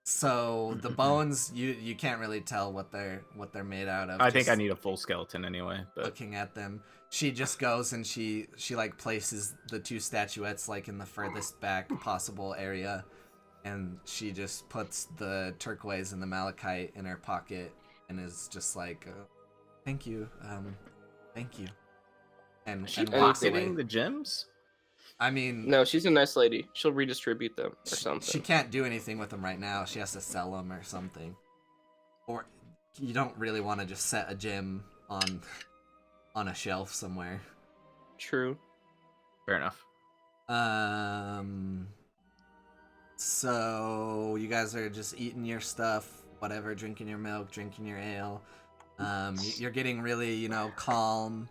So the bones, you can't really tell what they're made out of. I think I just need a full skeleton anyway. But looking at them. She just goes and she like places the two statuettes like in the furthest back possible area, and she just puts the turquoise and the malachite in her pocket and is just like, thank you, thank you. And she and walks pocketing away. the gems? I mean, No, she's a nice lady. She'll redistribute them or something. she can't do anything with them right now. She has to sell them or something. Or you don't really want to just set a gem on a shelf somewhere. True. Fair enough. So you guys are just eating your stuff, whatever, drinking your milk, drinking your ale. You're getting really, calm,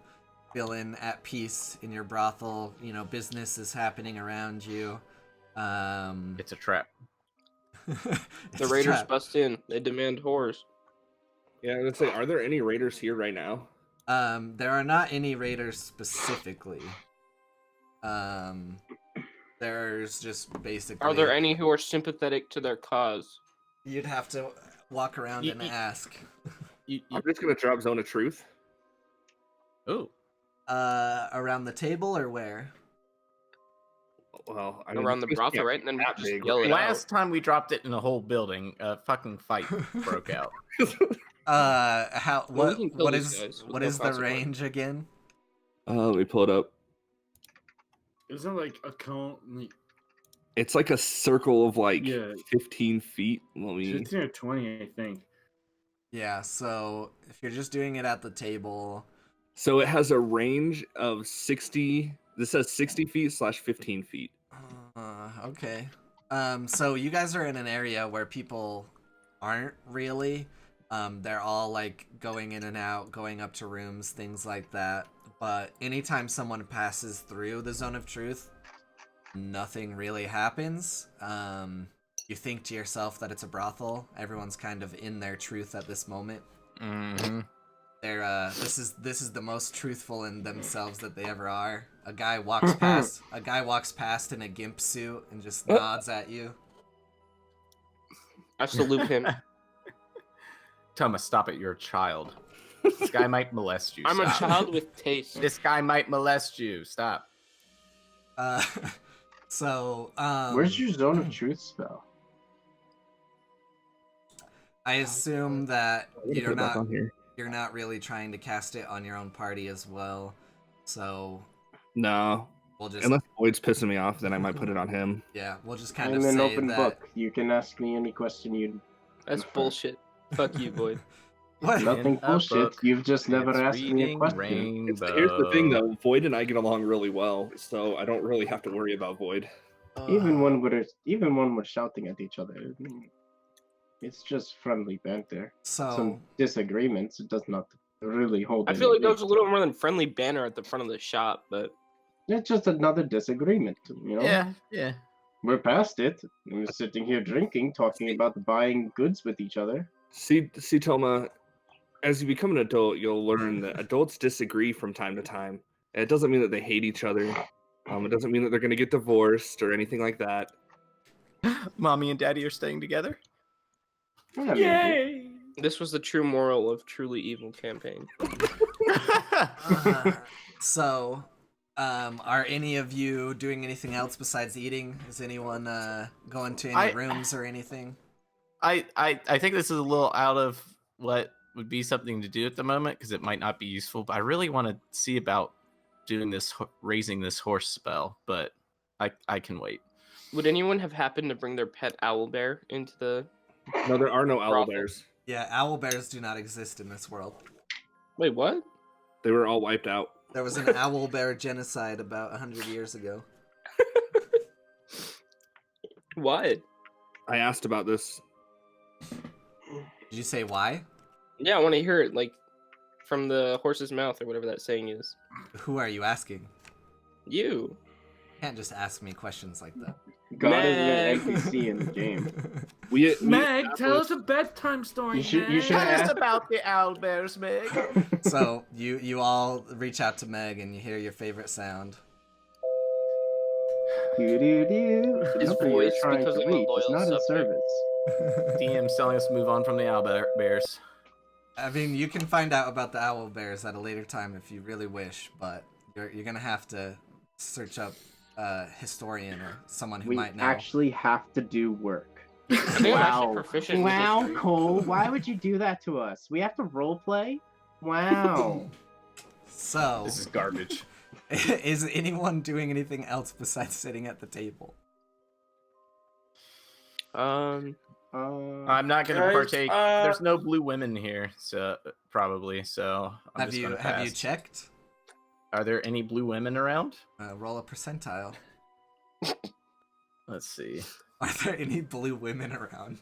feeling at peace in your brothel. Business is happening around you. It's a trap. The raiders bust in. They demand whores. Yeah, I would say, are there any raiders here right now? There are not any raiders specifically. There's just basically. Are there any who are sympathetic to their cause? You'd have to walk around and ask. I'm just gonna drop Zone of Truth. Ooh. Around the table or where? Well, Around the this brothel, can't right? And then we that just big. yell it Last time we dropped it in a whole building, a fucking fight broke out. How? Well, we What? can kill What these is? guys with What no is the consequence. range again? Let me pull it up. Isn't it like a cone? Like, It's like a circle of like Yeah. 15 feet. Let me. 15 or 20, I think. Yeah. So if you're just doing it at the table, So it has a range of 60. This says 60 feet / 15 feet. okay. So you guys are in an area where people aren't really. They're all like going in and out, going up to rooms, things like that. But anytime someone passes through the zone of truth, nothing really happens. You think to yourself that it's a brothel. Everyone's kind of in their truth at this moment. Mm-hmm. They're this is the most truthful in themselves that they ever are. A guy walks past in a gimp suit and just nods at you. I salute him. Thomas, stop it. You're a child. This guy might molest you. I'm a Stop. child with taste. This guy might molest you. Stop. So Where's your zone of truth spell? I assume that I'm gonna put it back on here. you're not really trying to cast it on your own party as well. So No, we'll just unless Void's pissing me off, then I might put it on him. we'll just kind I'm of an say open that. book. You can ask me any question you. That's bullshit. Fuck you, Void. What? Nothing a bullshit. book, You've just never It's asked me a reading question. Rainbow. Here's the thing, though. Void and I get along really well, so I don't really have to worry about Void. Even when we're shouting at each other, I mean, it's just friendly banter. So Some disagreements. It does not really holding I feel like it there was a little more than friendly banner at the front of the shop, but It's just another disagreement, you know? Yeah. We're past it. We're sitting here drinking, talking about buying goods with each other. See, Toma, as you become an adult, you'll learn that adults disagree from time to time. And it doesn't mean that they hate each other. It doesn't mean that they're going to get divorced or anything like that. Mommy and Daddy are staying together. Yeah, maybe. this was the true moral of Truly Evil campaign. So, are any of you doing anything else besides eating? Is anyone going to any rooms or anything? I think this is a little out of what would be something to do at the moment because it might not be useful. But I really want to see about doing this, raising this horse spell. But I can wait. Would anyone have happened to bring their pet owl bear into the... No, there are no owl Brothel. bears. Yeah, owl bears do not exist in this world. Wait, what? They were all wiped out. There was an owl bear genocide about 100 years ago. What? I asked about this. Did you say why? Yeah, I want to hear it, like, from the horse's mouth or whatever that saying is. Who are you asking? You. You can't just ask me questions like that. God is Meg. an NPC in the game. We Meg, tell us a bedtime story. You should Meg. ask. about the owl bears, Meg. So you all reach out to Meg and you hear your favorite sound. Doo-doo-doo. His The number you're voice, trying because to I'm a reach is loyal not in subject. service. DM's telling us to move on from the owl bears. I mean, you can find out about the owl bears at a later time if you really wish, but you're gonna have to search up a historian or someone who We might know. actually have to do work. I think I'm actually Wow. proficient in Wow, history. Cole, why would you do that to us? We have to roleplay? Wow. So, This is garbage. is anyone doing anything else besides sitting at the table? I'm not going to Guys, partake. There's no blue women here, so probably. So I'm Have just you gonna have you pass. checked? Are there any blue women around? Roll a percentile. Let's see. Are there any blue women around?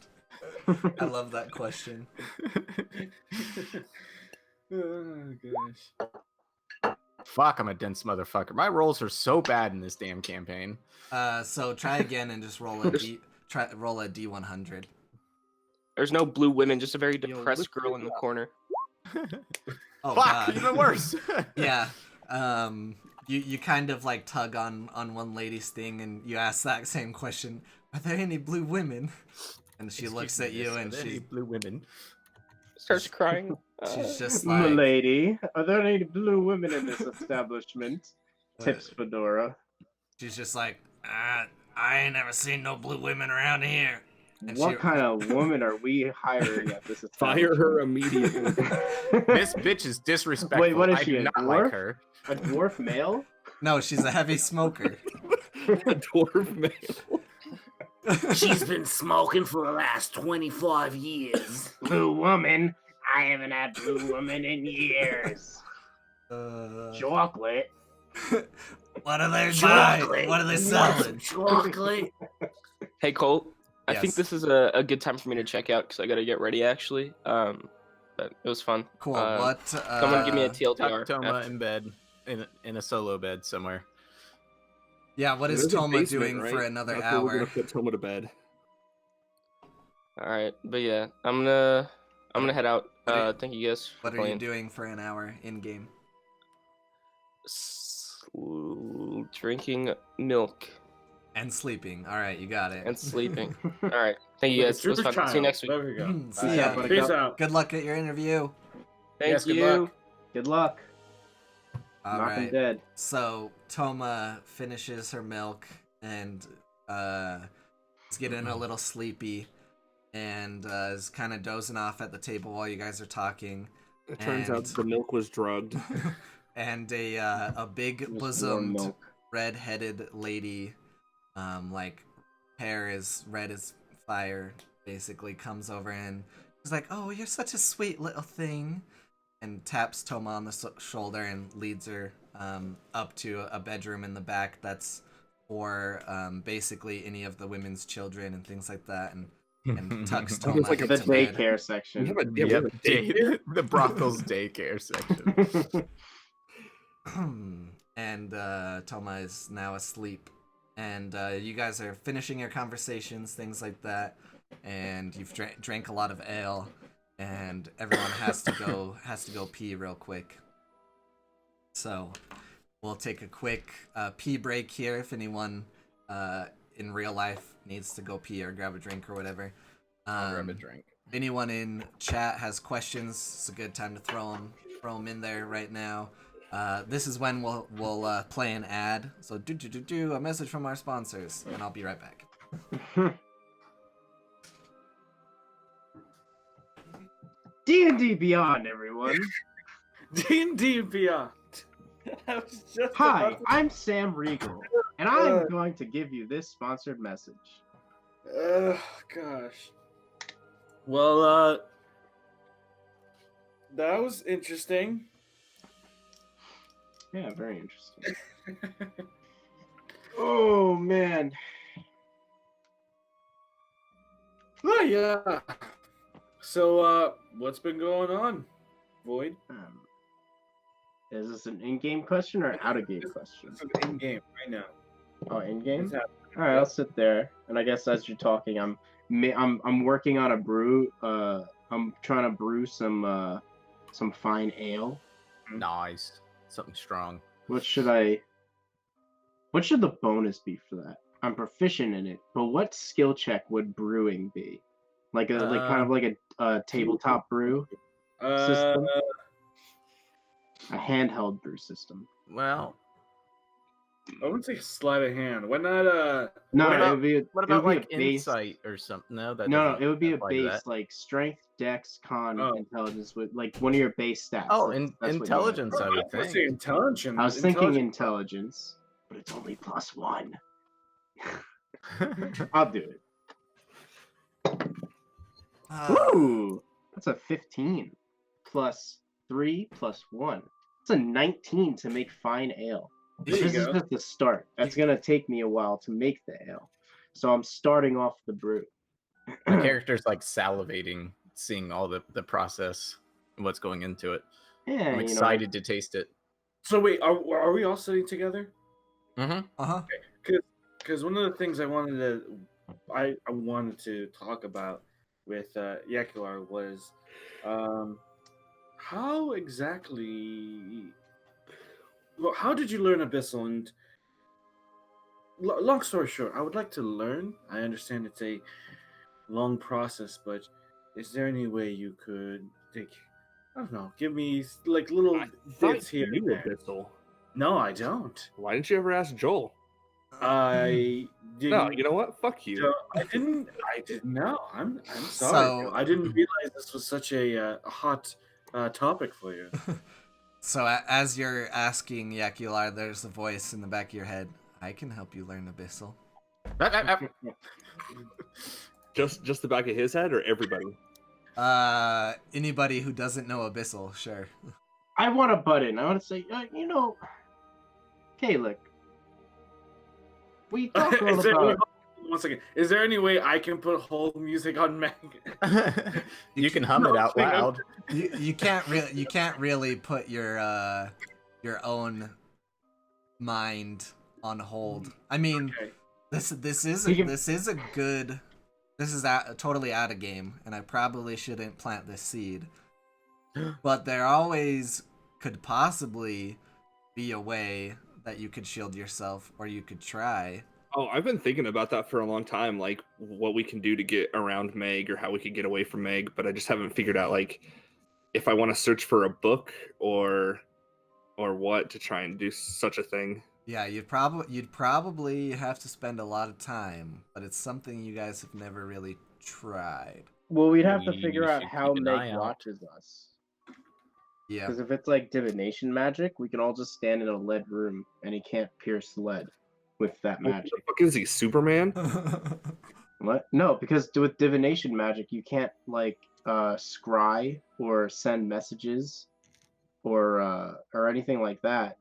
I love that question. Oh gosh. Fuck, I'm a dense motherfucker. My rolls are so bad in this damn campaign. So try again and just roll a D100. There's no blue women, just a very depressed look girl in the corner. Oh Fuck, god. even worse. Yeah. You kind of like tug on one lady's thing and you ask that same question. Are there any blue women? And she looks at you and she's she's blue women. Starts crying. she's just like Milady, are there any blue women in this establishment? Tips Fedora. she's just like I ain't never seen no blue women around here. And What she- kind of woman are we hiring at this Fire her immediately. This bitch is disrespectful. Wait, what is I she, do a not dwarf? like her. A dwarf male? No, she's a heavy smoker. A dwarf male. She's been smoking for the last 25 years. Blue woman? I haven't had blue woman in years. Chocolate? What are they Chocolate. buying? What are they Want selling? some chocolate? Hey, Colt. I think Yes. this is a good time for me to check out because I got to get ready, actually. But it was fun. Cool. Someone What? give me a Tuck TLDR. Toma after. in bed, in a solo bed somewhere. Yeah. What is There's a Toma basement, doing for right? another That's where we're hour? gonna put Toma to bed. All right, but yeah, I'm gonna head out. What are- Thank you guys. For What are you playing. doing for an hour in game? Drinking milk And sleeping. All right, you got it. and sleeping. All right, thank you guys. It was Super fun. See you child. next week. There we go. See ya. Buttercup. Peace out. Good luck at your interview. Thank Yes, good you. luck. Good luck. All Knock him right. dead. So Toma finishes her milk and is getting a little sleepy and is kind of dozing off at the table while you guys are talking. It turns out And- the milk was drugged. And a big Just warm bosomed milk. red-headed lady, like hair is red as fire, basically comes over and she's like, "Oh, you're such a sweet little thing," and taps Toma on the shoulder and leads her up to a bedroom in the back that's for basically any of the women's children and things like that. And and tucks Oh, there's Toma like a The into bed. daycare We section. have a, yeah, we have a daycare? The brothel's daycare section. And Toma is now asleep. And you guys are finishing your conversations, things like that. And you've drank a lot of ale, and everyone has to go pee real quick. So we'll take a quick pee break here if anyone in real life needs to go pee or grab a drink or whatever. I'll grab a drink. Anyone in chat has questions, it's a good time to throw them in there right now. This is when we'll play an ad. So do a message from our sponsors, and I'll be right back. D&D Beyond, everyone. D&D Beyond. I was just Hi, about to- I'm Sam Regal, and I'm going to give you this sponsored message. Gosh. Well, that was interesting. Yeah, very interesting. Oh, man. Oh, yeah. So, what's been going on, Void? Is this an in-game question or an out-of-game question? It's an in-game right now. Oh, in-game? What's happening? All right, I'll sit there. And I guess as you're talking, I'm working on a brew. I'm trying to brew some fine ale. Nice. Something strong. What should the bonus be for that? I'm proficient in it, but what skill check would brewing be? Like kind of like a tabletop brew system, a handheld brew system. Well, I wouldn't say sleight of hand. Why not? No, What it about- would be what it about would be like a base. insight or something? No, that No, doesn't it would be a apply to base that. like strength, dex, con, Oh. intelligence with like one of your base stats. Oh, That's what you intelligence, have. I I would was gonna think. say intelligence. I was thinking intelligence, but it's only +1. I'll do it. Woo! That's a 15 plus 3 plus 1. It's a 19 to make fine ale. There you This is go. just the start. That's gonna take me a while to make the ale. So I'm starting off the brew. My character's like salivating, seeing all the process and what's going into it. Yeah, I'm excited to taste it. So wait, are we all sitting together? Mm-hmm. Because one of the things I wanted to talk about with Yakular was how exactly. Well, how did you learn Abyssal? And long story short, I would like to learn. I understand it's a long process, but is there any way you could I don't know, give me like little bits here You and there? Abyssal. No, I don't. Why didn't you ever ask Joel? I didn't. No, you know what? Fuck you. So, I didn't know. I'm sorry. So- I didn't realize this was such a hot topic for you. So as you're asking Yakular, there's a voice in the back of your head. I can help you learn Abyssal. Just the back of his head or everybody? Anybody who doesn't know Abyssal, sure. I want to butt in. I want to say, Kalik, we talked all Is there about. one second. Is there any way I can put hold music on Meg? You can hum it out loud. You can't really put your own mind on hold. I mean, Okay. this is totally out of game, and I probably shouldn't plant this seed. But there always could possibly be a way that you could shield yourself, or you could try. Oh, I've been thinking about that for a long time, like what we can do to get around Meg or how we could get away from Meg, but I just haven't figured out like if I want to search for a book or what to try and do such a thing. Yeah, you'd probably have to spend a lot of time, but it's something you guys have never really tried. Well, we'd have to We figure out should how keep an eye Meg out. watches us. Yeah. Because if it's like divination magic, we can all just stand in a lead room, and he can't pierce lead with that What magic. the fuck is he, Superman? What? No, because with divination magic, you can't like scry or send messages or anything like that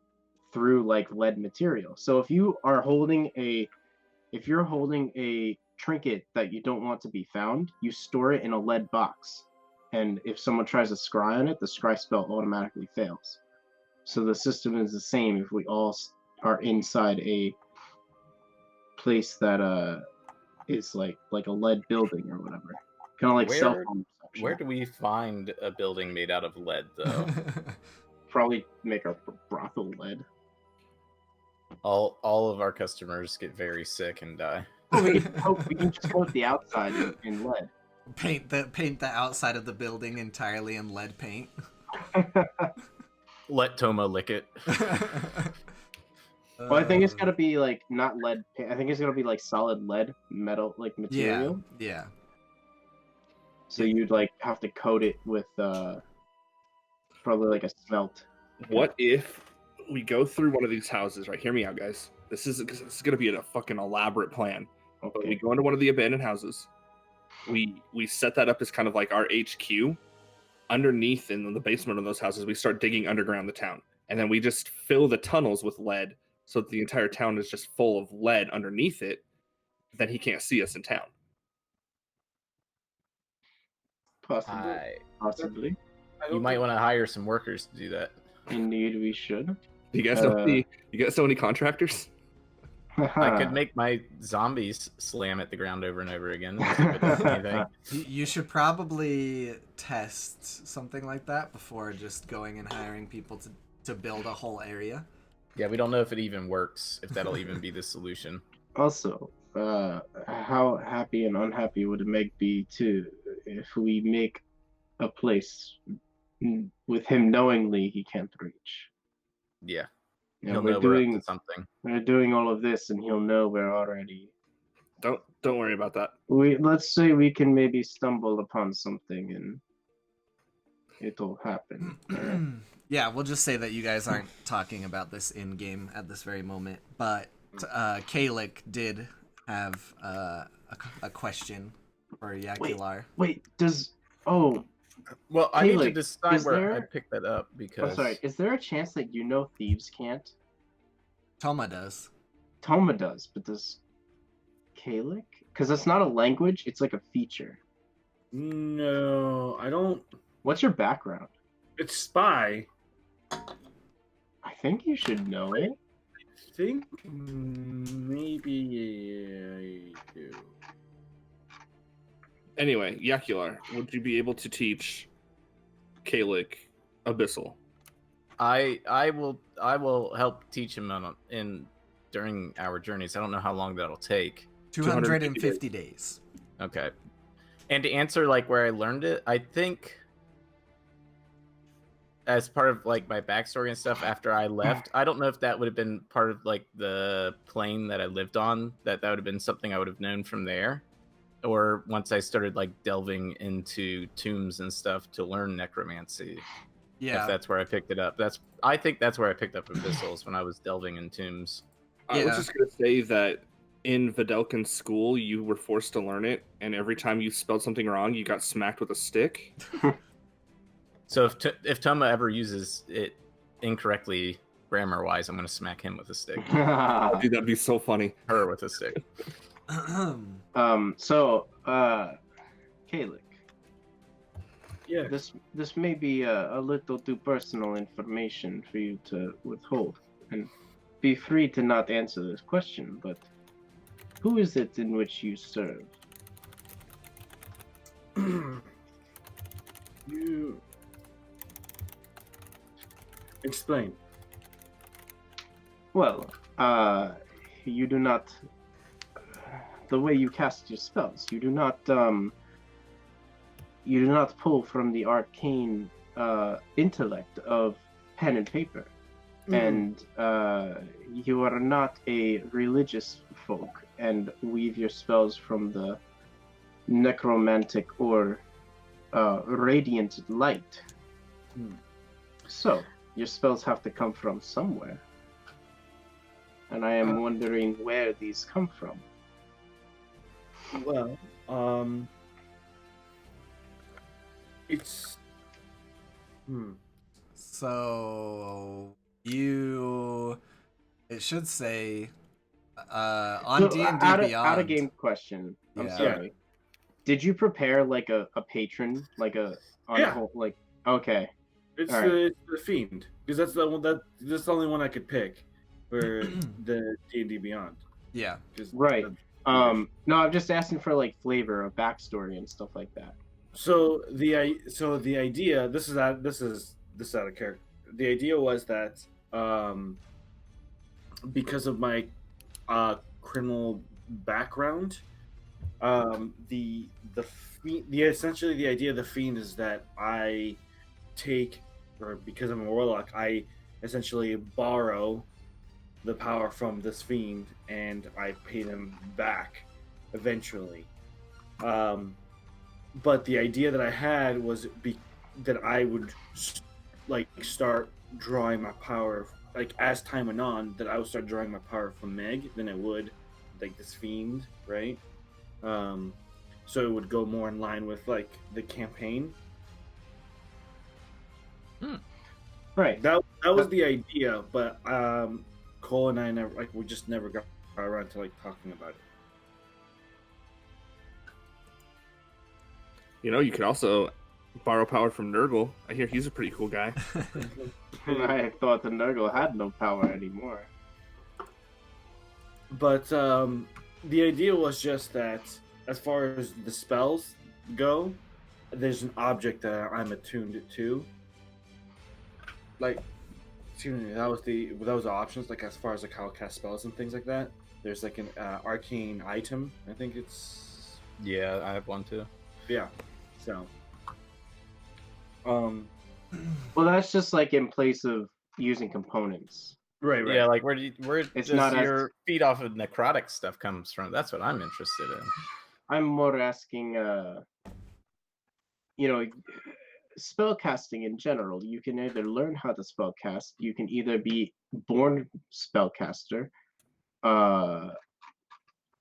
through like lead material. So if you're holding a trinket that you don't want to be found, you store it in a lead box. And if someone tries to scry on it, the scry spell automatically fails. So the system is the same if we all are inside a place that is like a lead building or whatever. Kind of like cell phone reception. Where do we find a building made out of lead, though? Probably make our brothel lead. All of our customers get very sick and die. We can just coat the outside in lead. Paint the outside of the building entirely in lead paint. Let Toma lick it. Well, I think it's gotta be like not lead paint. I think it's gonna be like solid lead metal, like material. Yeah. So you'd like have to coat it with probably like a smelt. What if we go through one of these houses? Right, hear me out, guys. This is gonna be a fucking elaborate plan. But we go into one of the abandoned houses. We set that up as kind of like our HQ. Underneath in the basement of those houses, we start digging underground the town, and then we just fill the tunnels with lead, so that the entire town is just full of lead underneath it. Then he can't see us in town. Possibly. You might want to hire some workers to do that. Indeed, we should. You guys know any contractors? I could make my zombies slam at the ground over and over again. And see if it does anything. You should probably test something like that before just going and hiring people to build a whole area. Yeah, we don't know if it even works, if that'll even be the solution. Also, how happy and unhappy would Meg be too if we make a place with him knowingly he can't reach? Yeah. Yeah, He'll we're know doing we're up to something. We're doing all of this, and he'll know we're already. Don't worry about that. Let's say we can maybe stumble upon something, and it'll happen. Right? Yeah, we'll just say that you guys aren't talking about this in game at this very moment, but Kalik did have a question for Yakular. Wait, Well, I need to Kalik, decide where I picked that up because. I'm sorry. Is there a chance that thieves can't? Toma does. Toma does, but does Kalik? Because it's not a language; it's like a feature. No, I don't. What's your background? It's spy. I think you should know it. I think maybe I do. Anyway, Yakular, would you be able to teach Kalik Abyssal? I will help teach him during our journeys. I don't know how long that'll take. 250 days. Okay. And to answer like where I learned it, I think as part of like my backstory and stuff after I left, I don't know if that would have been part of like the plane that I lived on, that would have been something I would have known from there. Or once I started like delving into tombs and stuff to learn necromancy. Yeah. If that's where I picked it up. I think that's where I picked up Abyssals when I was delving in tombs. I was just gonna say that in Videlkin's school you were forced to learn it, and every time you spelled something wrong you got smacked with a stick. So if Toma ever uses it incorrectly grammar wise, I'm gonna smack him with a stick. Dude, that'd be so funny. Her with a stick. Kalik. Yeah. This may be a little too personal information for you to withhold, and be free to not answer this question, but who is it in which you serve? You explain. Well, you do not. The way you cast your spells, you do not pull from the arcane intellect of pen and paper, and you are not a religious folk and weave your spells from the necromantic or radiant light. So your spells have to come from somewhere, and I am wondering where these come from. Well, it's. So it should say on D&D Beyond. Out of game question. I'm Yeah. sorry. Did you prepare like a patron, like a on Yeah. whole, like okay? It's All right. it's the fiend because that's the one that's the only one I could pick for the D&D Beyond. Yeah. 'Cause Right. that's- No, I'm just asking for like flavor, a backstory, and stuff like that. So the idea this is out of character. The idea was that because of my criminal background, the essentially the idea of the fiend is that I take, or because I'm a warlock, I essentially borrow the power from this fiend and I pay them back eventually. But the idea that I had was that I would start drawing my power, like as time went on, that I would start drawing my power from Meg than I would like this fiend, right? So it would go more in line with like the campaign. Right. That was the idea, but Cole and I we just never got around to like talking about it. You know, you could also borrow power from Nurgle. I hear he's a pretty cool guy. I thought the Nurgle had no power anymore. But the idea was just that as far as the spells go, there's an object that I'm attuned to. Like, excuse me, that was the options. Like as far as like how to cast spells and things like that. There's like an arcane item. I think it's Yeah, I have one too. yeah. So, Well, that's just like in place of using components. right. Yeah, like where It's does not as- your feed off of necrotic stuff comes from? That's what I'm interested in. I'm more asking, spell casting in general. You can either learn how to spell cast, you can either be born spellcaster,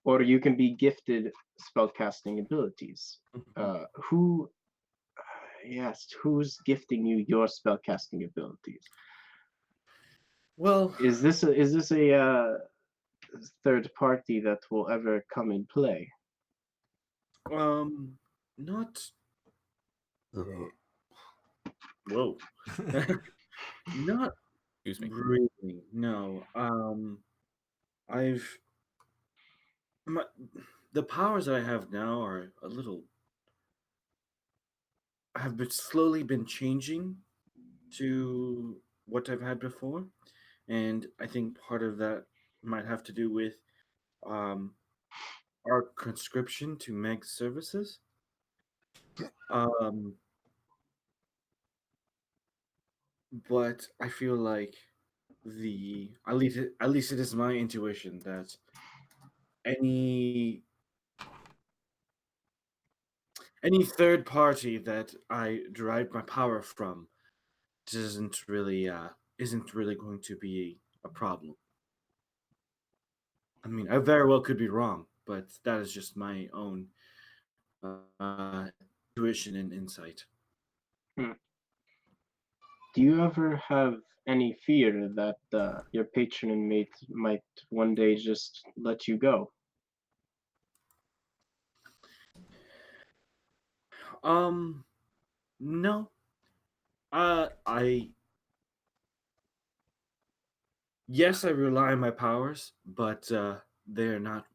or you can be gifted spellcasting abilities. Who's gifting you your spellcasting abilities? Well, Is this a third party that will ever come in play? not. Whoa. Not Excuse me. really. No. The powers that I have now are a little have been slowly been changing to what I've had before, and I think part of that might have to do with our conscription to Meg's services. But I feel like at least it is my intuition that any third party that I derive my power from isn't really going to be a problem. I mean, I very well could be wrong, but that is just my own intuition and insight. Do you ever have any fear that your patron and mate might one day just let you go? No. Yes, I rely on my powers, but they're not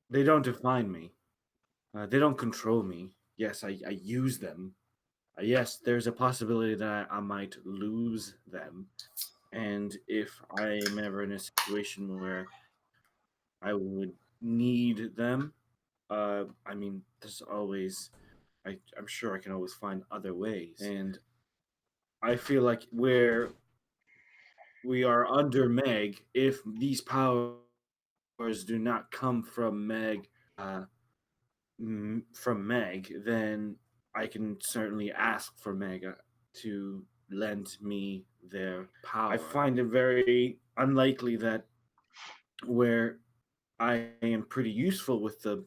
they don't define me. They don't control me. Yes, I use them. Yes, there's a possibility that I might lose them. And if I'm ever in a situation where I would need them, I mean, there's always, I'm sure I can always find other ways. And I feel like where we are under Meg, if these powers do not come from Meg, then I can certainly ask for Meg to lend me their power. I find it very unlikely that where I am pretty useful with the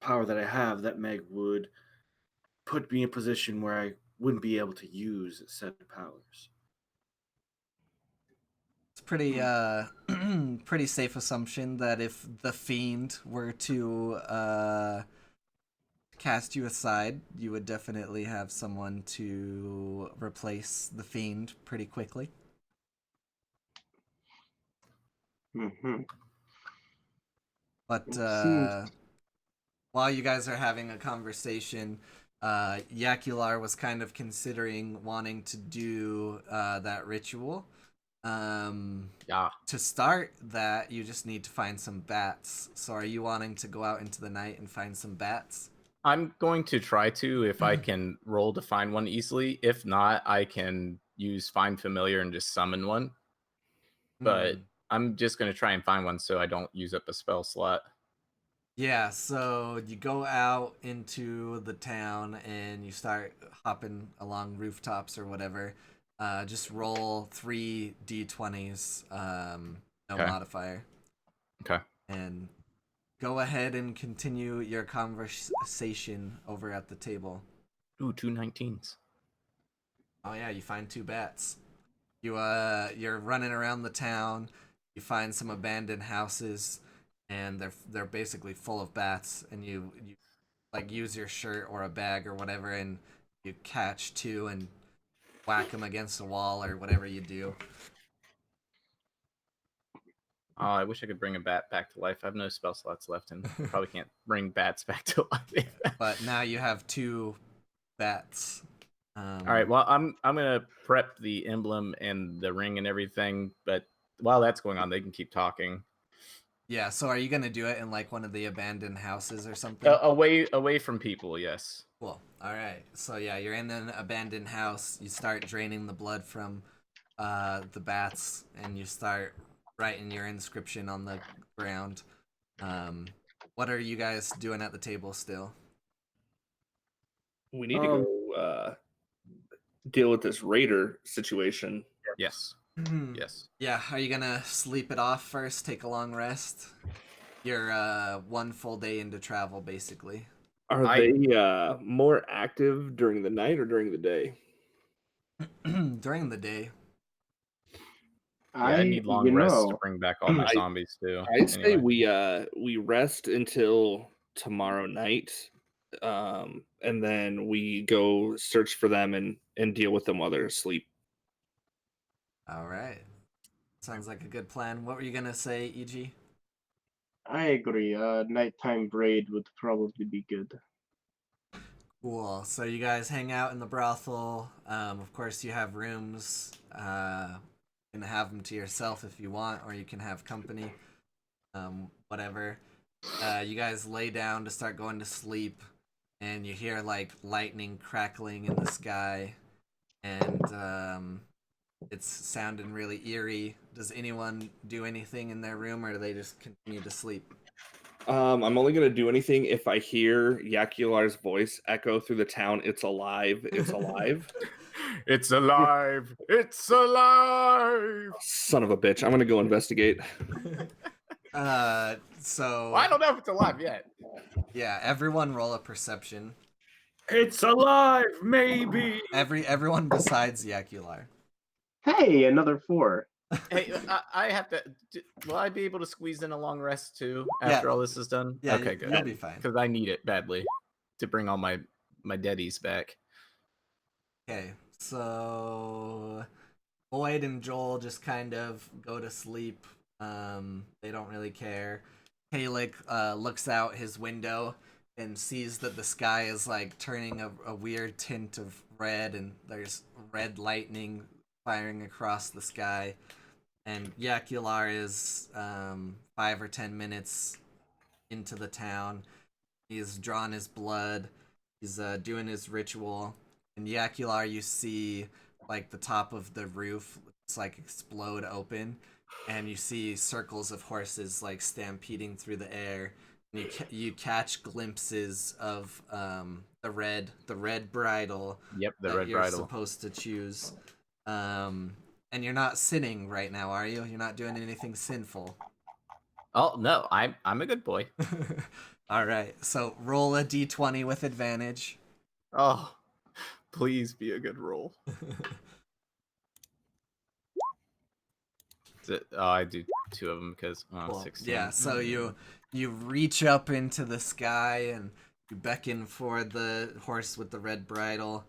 power that I have, that Meg would put me in a position where I wouldn't be able to use said powers. pretty pretty safe assumption that if the fiend were to cast you aside, you would definitely have someone to replace the fiend pretty quickly. Mm-hmm. But Seems- while you guys are having a conversation, Yakular was kind of considering wanting to do that ritual. Yeah. To start that, you just need to find some bats. So are you wanting to go out into the night and find some bats? I'm going to try to if I can roll to find one easily. If not, I can use Find Familiar and just summon one. But I'm just going to try and find one so I don't use up a spell slot. Yeah, so you go out into the town and you start hopping along rooftops or whatever. Just roll 3 d20s, no Okay. modifier. Okay. And go ahead and continue your conversation over at the table. Ooh, 2 19s. Oh yeah, you find 2 bats. You're running around the town. You find some abandoned houses, and they're basically full of bats. And you like use your shirt or a bag or whatever, and you catch 2 and whack them against the wall or whatever you do. Oh, I wish I could bring a bat back to life. I have no spell slots left, and probably can't bring bats back to life. But now you have 2 bats. All right. Well, I'm gonna prep the emblem and the ring and everything. But while that's going on, they can keep talking. Yeah. So are you gonna do it in like one of the abandoned houses or something? Away from people. Yes. Cool. All right. So yeah, you're in an abandoned house. You start draining the blood from the bats, and you start writing your inscription on the ground. What are you guys doing at the table still? We need to go deal with this raider situation. Yes. Yes. Yeah. Are you gonna sleep it off first? Take a long rest. You're 1 full day into travel, basically. Are they more active during the night or during the day? During the day. Yeah, I need long rests to bring back all my zombies too. I'd say we rest until tomorrow night, and then we go search for them and deal with them while they're asleep. All right. Sounds like a good plan. What were you gonna say, EG? I agree. Nighttime raid would probably be good. Cool. So you guys hang out in the brothel. Of course, you have rooms. You can have them to yourself if you want, or you can have company. Whatever. You guys lay down to start going to sleep, and you hear like lightning crackling in the sky, and it's sounding really eerie. Does anyone do anything in their room, or do they just continue to sleep? I'm only gonna do anything if I hear Yakular's voice echo through the town. It's alive! It's alive! It's alive! It's alive! Son of a bitch! I'm gonna go investigate. So Well, I don't know if it's alive yet. yeah, everyone roll a perception. It's alive, maybe. Everyone besides Yakular. Hey, another 4. Hey, I have to. Will I be able to squeeze in a long rest too after all this is done? Yeah, okay, good. You'll be fine. Because I need it badly to bring all my daddies back. Okay, so Boyd and Joel just kind of go to sleep. They don't really care. Kalik looks out his window and sees that the sky is like turning a weird tint of red, and there's red lightning firing across the sky. And Yakular is 5 or 10 minutes into the town. He's drawn his blood. He's doing his ritual. And Yakular, you see like the top of the roof it's like explode open, and you see circles of horses like stampeding through the air. And you catch glimpses of the red bridle. Yep, the red you're bridle. Supposed to choose. And you're not sinning right now, are you? You're not doing anything sinful. Oh no, I'm a good boy. All right, so roll a d20 with advantage. Oh, please be a good roll. Oh, I do 2 of them because Cool. 16. Yeah, so you reach up into the sky and you beckon for the horse with the red bridle,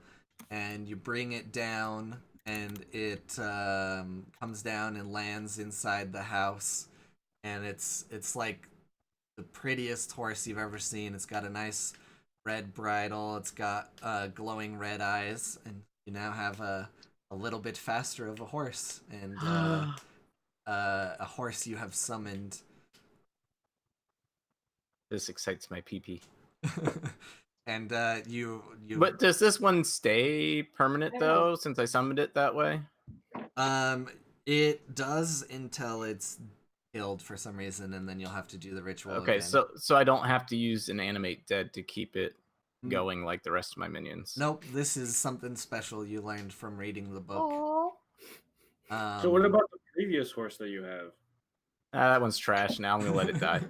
and you bring it down, and it comes down and lands inside the house, and it's like the prettiest horse you've ever seen. It's got a nice red bridle. It's got glowing red eyes, and you now have a little bit faster of a horse, and a horse you have summoned. This excites my PP. And you But does this one stay permanent though, since I summoned it that way? it does until it's killed for some reason, and then you'll have to do the ritual Okay, again. so I don't have to use an animate dead to keep it going like the rest of my minions. Nope, this is something special you learned from reading the book. So what about the previous horse that you have? That one's trash. Now I'm gonna let it die.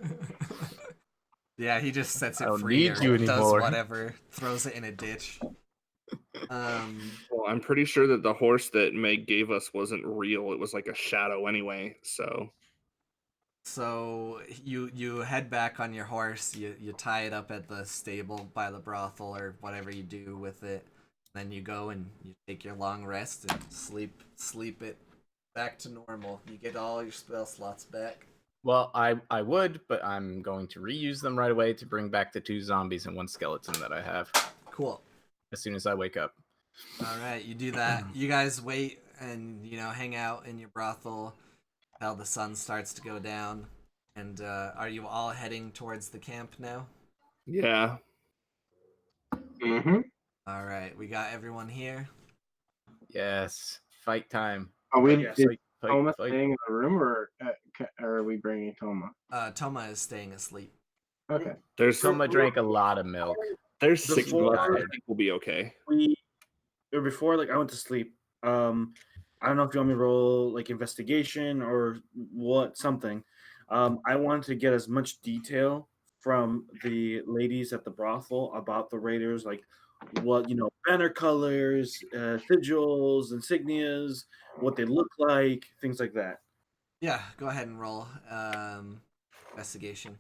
Yeah, he just sets I it don't free need or you does anymore. whatever, throws it in a ditch. Well, I'm pretty sure that the horse that Meg gave us wasn't real. It was like a shadow anyway. So you head back on your horse. You tie it up at the stable by the brothel or whatever you do with it. Then you go and you take your long rest and sleep it back to normal. You get all your spell slots back. Well, I would, but I'm going to reuse them right away to bring back the 2 zombies and 1 skeleton that I have Cool. as soon as I wake up. All right, you do that. You guys wait and hang out in your brothel till the sun starts to go down. And are you all heading towards the camp now? Yeah. Mm-hmm. All right, we got everyone here. Yes, fight time. Are we Yes. is Fight, Toma fight. staying in the room, or are we bringing Toma? Toma is staying asleep. Okay. There's Toma drank a lot of milk. there's 6 of us. Before- I think we'll be okay. Before I went to sleep. I don't know if you want me to roll like investigation or something. I wanted to get as much detail from the ladies at the brothel about the raiders, like what banner colors, sigils, insignias, what they look like, things like that. Yeah, go ahead and roll investigation.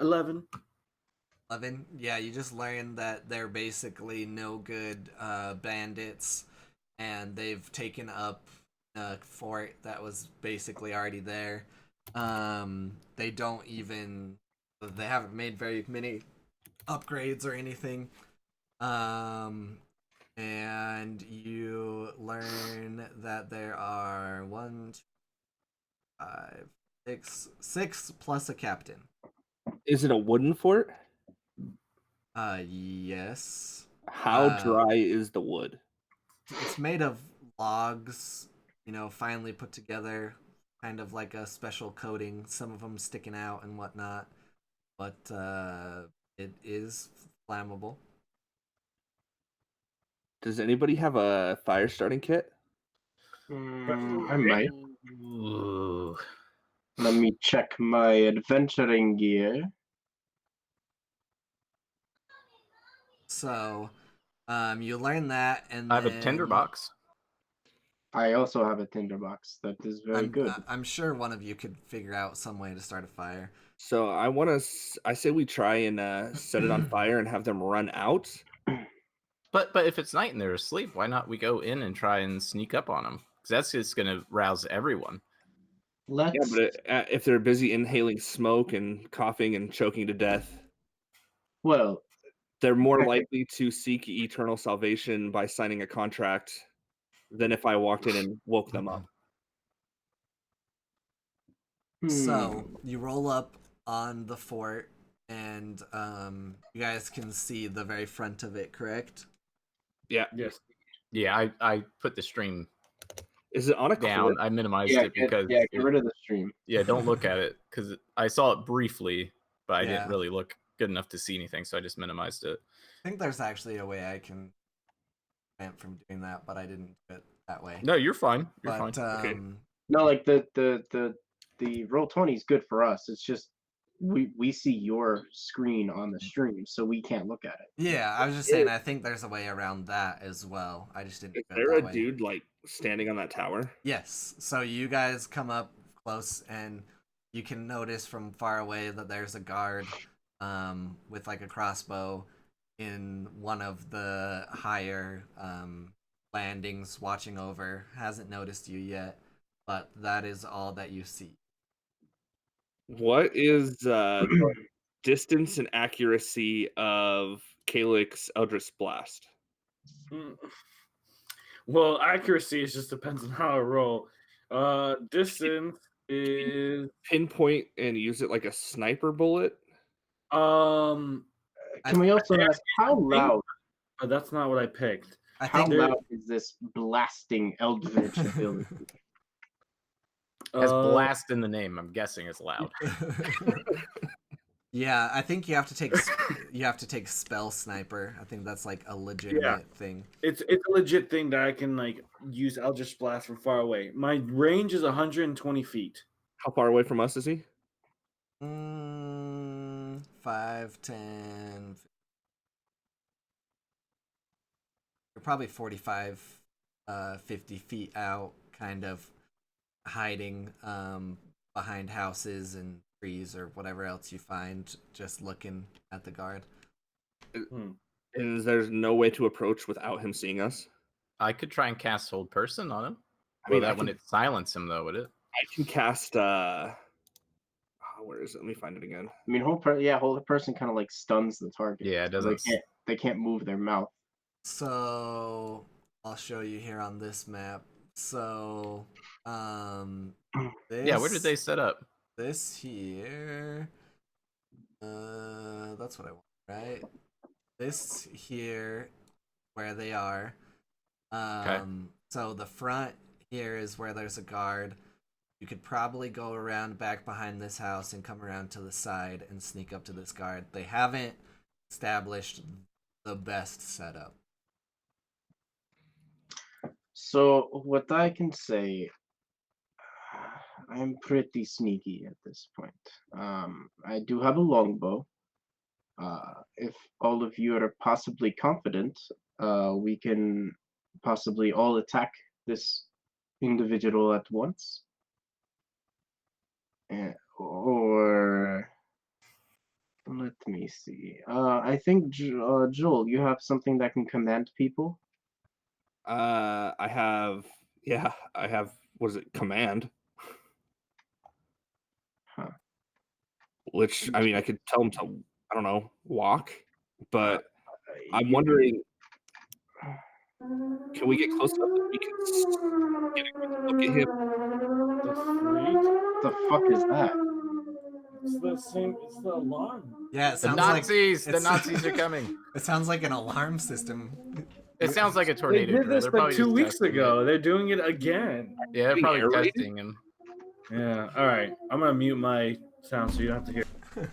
11. 11. Yeah, you just learned that they're basically no good bandits, and they've taken up a fort that was basically already there. They haven't made very many upgrades or anything. And you learn that there are 1, 2, 5, 6 plus a captain. Is it a wooden fort? Yes. How dry is the wood? It's made of logs, finely put together, kind of like a special coating, some of them sticking out and whatnot, but it is flammable. Does anybody have a fire starting kit? I might. Ooh. Let me check my adventuring gear. So, you learn that, and I have a then tinderbox. I also have a tinderbox. That is very good. I'm sure one of you could figure out some way to start a fire. So I say we try and set it on fire and have them run out. But if it's night and they're asleep, why not we go in and try and sneak up on them? Because that's just going to rouse everyone. Let's. Yeah, but if they're busy inhaling smoke and coughing and choking to death, Well, they're more likely to seek eternal salvation by signing a contract than if I walked in and woke them up. So, you roll up on the fort, and you guys can see the very front of it, correct? Yeah. Yes. Yeah, I put the stream Is it on a down. clip? I minimized yeah, it because get rid of the stream. yeah, don't look at it because I saw it briefly, but I Yeah. didn't really look good enough to see anything, so I just minimized it. I think there's actually a way I can prevent from doing that, but I didn't do it that way. No, you're fine. You're But fine. Okay. No, like the Roll20 is good for us. It's just we see your screen on the stream, so we can't look at it. Yeah, I was just saying. I think there's a way around that as well. I just didn't Is do it there that a way. dude like standing on that tower? Yes. So you guys come up close, and you can notice from far away that there's a guard, with like a crossbow, in one of the higher landings, watching over. Hasn't noticed you yet, but that is all that you see. What is distance and accuracy of Calyx Eldritch Blast? Well, accuracy just depends on how I roll. Distance is Pinpoint and use it like a sniper bullet? um, Can we also ask how loud? but that's not what I picked. I How think loud is this blasting eldritch ability? Has blast in the name. I'm guessing it's loud. Yeah, I think you have to take spell sniper. I think that's like a legitimate thing. It's a legit thing that I can like use Eldritch Blast from far away. My range is 120 feet. How far away from us is he? 5, 10. You're probably 45, 50 feet out, kind of hiding behind houses and trees or whatever else you find, just looking at the guard. And there's no way to approach without him seeing us? I could try and cast Hold Person on him. I mean, that wouldn't silence him, though, would it? I can cast where is it? Let me find it again. I mean, hold the person kind of like stuns the target. Yeah, it so doesn't. They can't move their mouth. So I'll show you here on this map. So Yeah, where did they set up? This here. That's what I want, right? This here, where they are. Okay. So the front here is where there's a guard. You could probably go around back behind this house and come around to the side and sneak up to this guard. They haven't established the best setup. So what I can say, I'm pretty sneaky at this point. I do have a longbow. If all of you are possibly confident, we can possibly all attack this individual at once. Or let me see. I think Joel, you have something that can command people. I have. What is it? Command. Huh. Which I mean, I could tell him to, I don't know, walk. But I'm wondering, can we get close enough that we can get a good look at him? The fuck is that? It's the same. It's the alarm. Yeah, it The sounds Nazis! like The Nazis are coming. It sounds like an alarm system. It sounds like a They tornado did drill. this They're like probably 2 just weeks testing ago. it. They're doing it again. Yeah, they're Being probably aerated? testing him. Yeah. All right. I'm gonna mute my sound so you don't have to hear.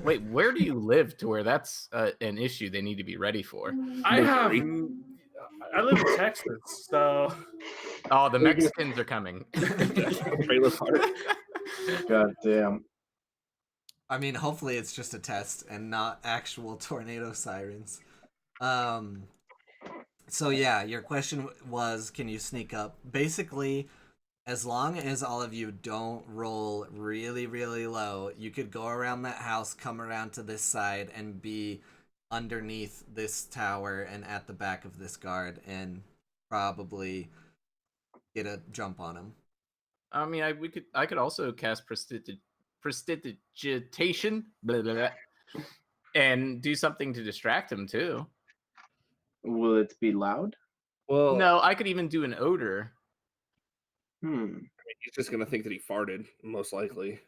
Wait, where do you live to where that's an issue they need to be ready for? I live in Texas, so. Oh, the Mexicans are coming. Trailer park. God damn. I mean, hopefully it's just a test and not actual tornado sirens. So yeah, your question was, can you sneak up? Basically, as long as all of you don't roll really, really low, you could go around that house, come around to this side, and be underneath this tower and at the back of this guard, and probably get a jump on him. I mean, I could also cast prestidigitation, blah, blah, blah, and do something to distract him too. Will it be loud? Well, No, I could even do an odor. He's just gonna think that he farted, most likely.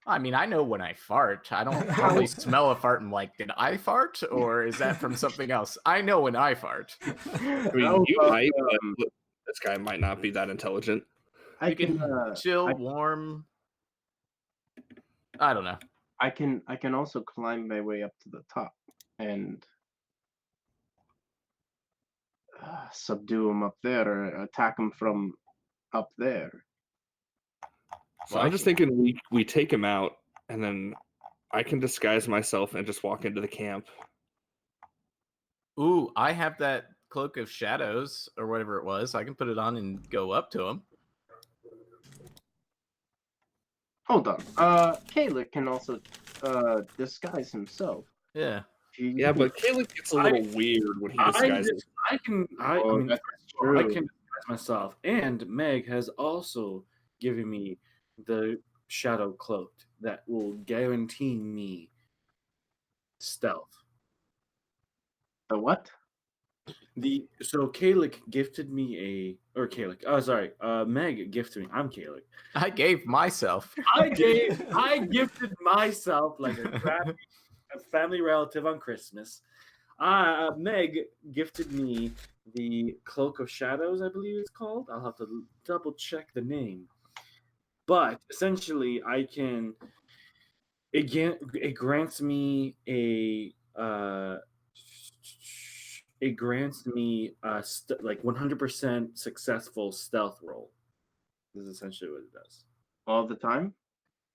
I mean, I know when I fart. I don't probably smell a fart and like, did I fart? Or is that from something else? I know when I fart. I mean, you might, but this guy might not be that intelligent. I You can can chill, warm. I don't know. I can also climb my way up to the top and subdue him up there, or attack him from up there. So I'm just thinking we take him out and then I can disguise myself and just walk into the camp. Ooh, I have that cloak of shadows or whatever it was. I can put it on and go up to him. Hold on. Caleb can also disguise himself. Yeah. Yeah, but Caleb gets a little weird when he disguises. I mean, that's I true. can disguise myself, and Meg has also given me the shadow cloak that will guarantee me stealth. The what? So Kalik gifted me Meg gifted me. I'm Kalik. I gave myself. I gifted myself like a family relative on Christmas. Meg gifted me the Cloak of Shadows, I believe it's called. I'll have to double check the name. But essentially, it grants me like 100% successful stealth roll. This is essentially what it does. All the time?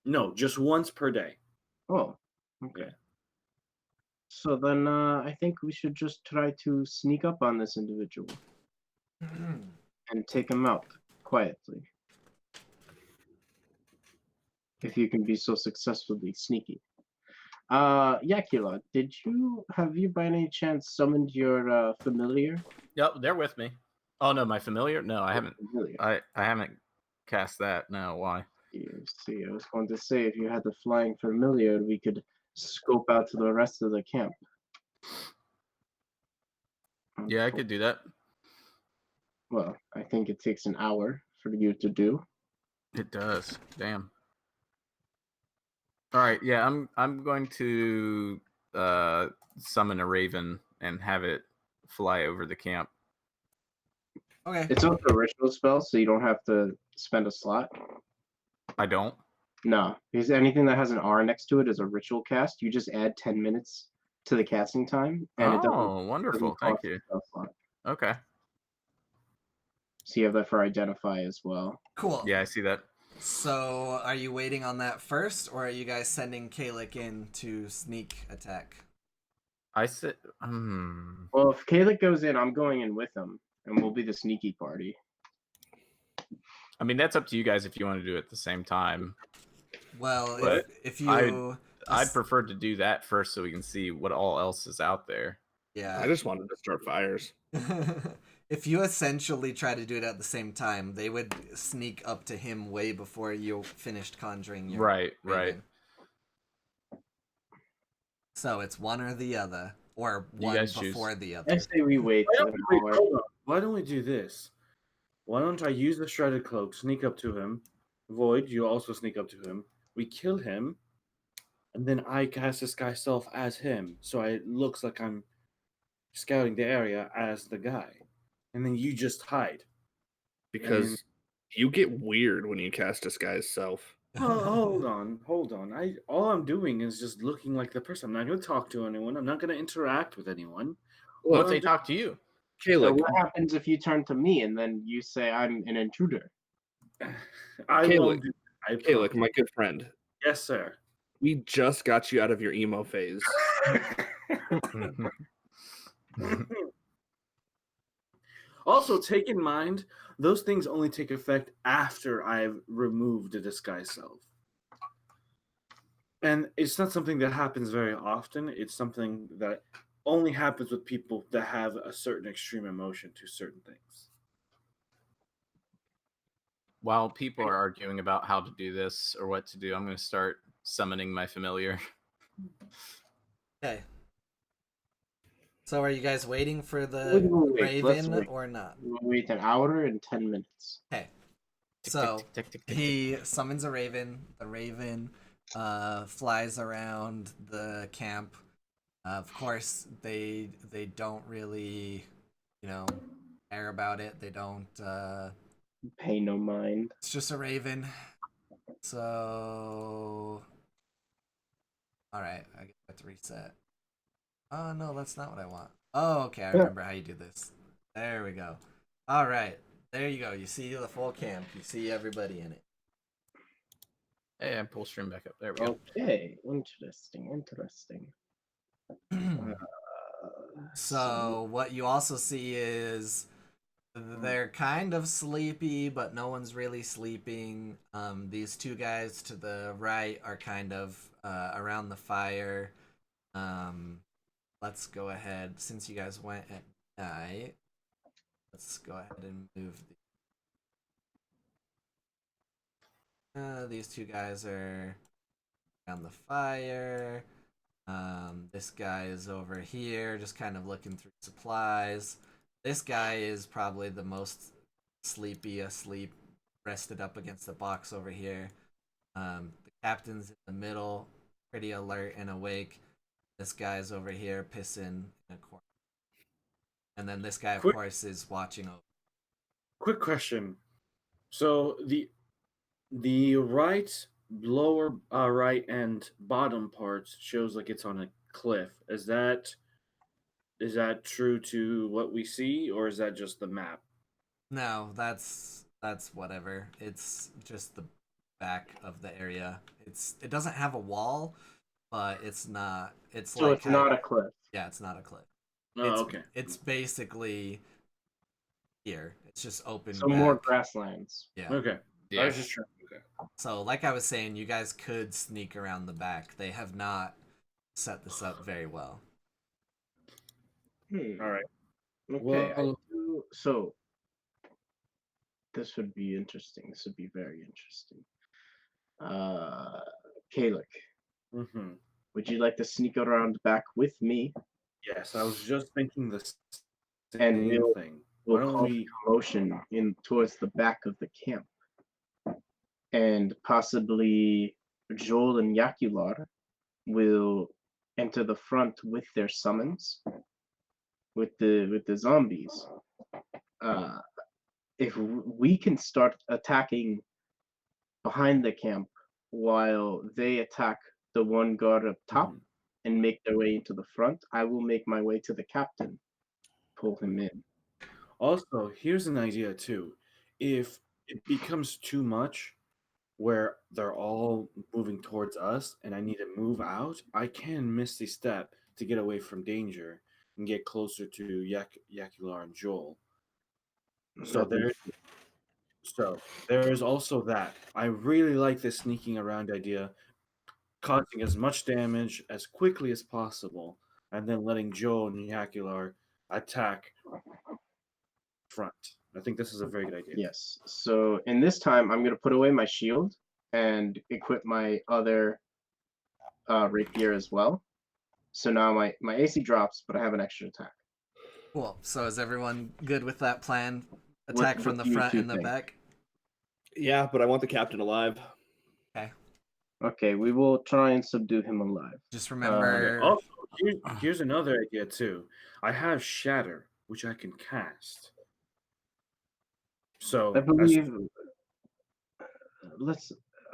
No, just once per day. Oh, okay. Yeah. So then I think we should just try to sneak up on this individual and take him out quietly. If you can be so successfully sneaky. Yakila, have you by any chance summoned your familiar? Yep, they're with me. Oh no, my familiar? No, I haven't. Familiar. I haven't cast that. No, why? You see, I was going to say if you had the flying familiar, we could scope out to the rest of the camp. Yeah, I could do that. Well, I think it takes an hour for you to do. It does. Damn. All right, yeah, I'm going to summon a raven and have it fly over the camp. Okay. It's also a ritual spell, so you don't have to spend a slot. I don't. No, because anything that has an R next to it is a ritual cast. You just add 10 minutes to the casting time, and it doesn't. Oh, wonderful! Thank cost you. a spell slot. Okay. So you have that for identify as well. Cool. Yeah, I see that. So, are you waiting on that first, or are you guys sending Kalik in to sneak attack? I said. Well, if Kalik goes in, I'm going in with him, and we'll be the sneaky party. I mean, that's up to you guys if you want to do it at the same time. Well, But if you, I'd prefer to do that first so we can see what all else is out there. yeah. I just wanted to start fires. If you essentially try to do it at the same time, they would sneak up to him way before you finished conjuring your Right. raven. So it's one or the other, or one guys choose. before the other. I say we wait Why till don't an we, hour. hold on. Why don't we do this? Why don't I use the shredded cloak, sneak up to him? Void, you also sneak up to him. We kill him, and then I cast disguise self as him, so it looks like I'm scouting the area as the guy, and then you just hide. Because you get weird when you cast disguise self. Oh, hold on. All I'm doing is just looking like the person. I'm not going to talk to anyone. I'm not going to interact with anyone. What Look, if they talk to you? So Caleb, what happens if you turn to me and then you say I'm an intruder? I Caleb, won't do that. I Caleb, promise. my good friend, Yes, sir. we just got you out of your emo phase. Also, take in mind, those things only take effect after I've removed the disguise self. And it's not something that happens very often. It's something that only happens with people that have a certain extreme emotion to certain things. While people are arguing about how to do this or what to do, I'm going to start summoning my familiar. Okay. So are you guys waiting for the Wait, let's raven wait. or not? We'll wait an hour and 10 minutes. Okay. Tick, So tick, tick, tick, tick, he summons a raven. The raven flies around the camp. Of course, they don't really, care about it. They don't. Pay no mind. It's just a raven. So, all right, I get to reset. Oh no, that's not what I want. Oh, okay, I remember how you do this. There we go. All right, there you go. You see the full camp. You see everybody in it. Hey, I pull stream back up. There we go. Okay, interesting. So what you also see is they're kind of sleepy, but no one's really sleeping. These two guys to the right are kind of around the fire. Let's go ahead, since you guys went at night, let's go ahead and move these two guys are around the fire. This guy is over here, just kind of looking through supplies. This guy is probably the most sleepy, asleep, rested up against the box over here. The captain's in the middle, pretty alert and awake. This guy's over here pissing in a corner. And then this guy, of course, is watching over. Quick question. So the right lower right and bottom parts shows like it's on a cliff. Is that true to what we see, or is that just the map? No, that's whatever. It's just the back of the area. It doesn't have a wall, but it's not. It's So like it's not a cliff. Yeah, it's not a cliff. Oh, okay. It's basically here. It's just open. So back. more grasslands. Yeah. Okay. Yeah. I was just trying. Okay. So, like I was saying, you guys could sneak around the back. They have not set this up very well. All right. Okay. Well, So this would be interesting. This would be very interesting. Kalik, would you like to sneak around back with me? yes, I was just thinking the And same thing. Why We'll don't cause we? commotion in towards the back of the camp, and possibly Joel and Yakular will enter the front with their summons, with the zombies. If we can start attacking behind the camp while they attack the one guard up top and make their way into the front, I will make my way to the captain, pull him in. Also, here's an idea too. If it becomes too much, where they're all moving towards us, and I need to move out, I can misty step to get away from danger and get closer to Yakular and Joel. So there is also that. I really like this sneaking around idea, causing as much damage as quickly as possible, and then letting Joel and Yakular attack front. I think this is a very good idea. Yes. So in this time, I'm going to put away my shield and equip my other rapier as well. So now my AC drops, but I have an extra attack. Cool. So is everyone good with that plan? Attack from the front and the back? Yeah, but I want the captain alive. Okay. Okay, we will try and subdue him alive. Just remember. Also, here's another idea too. I have Shatter, which I can cast. So I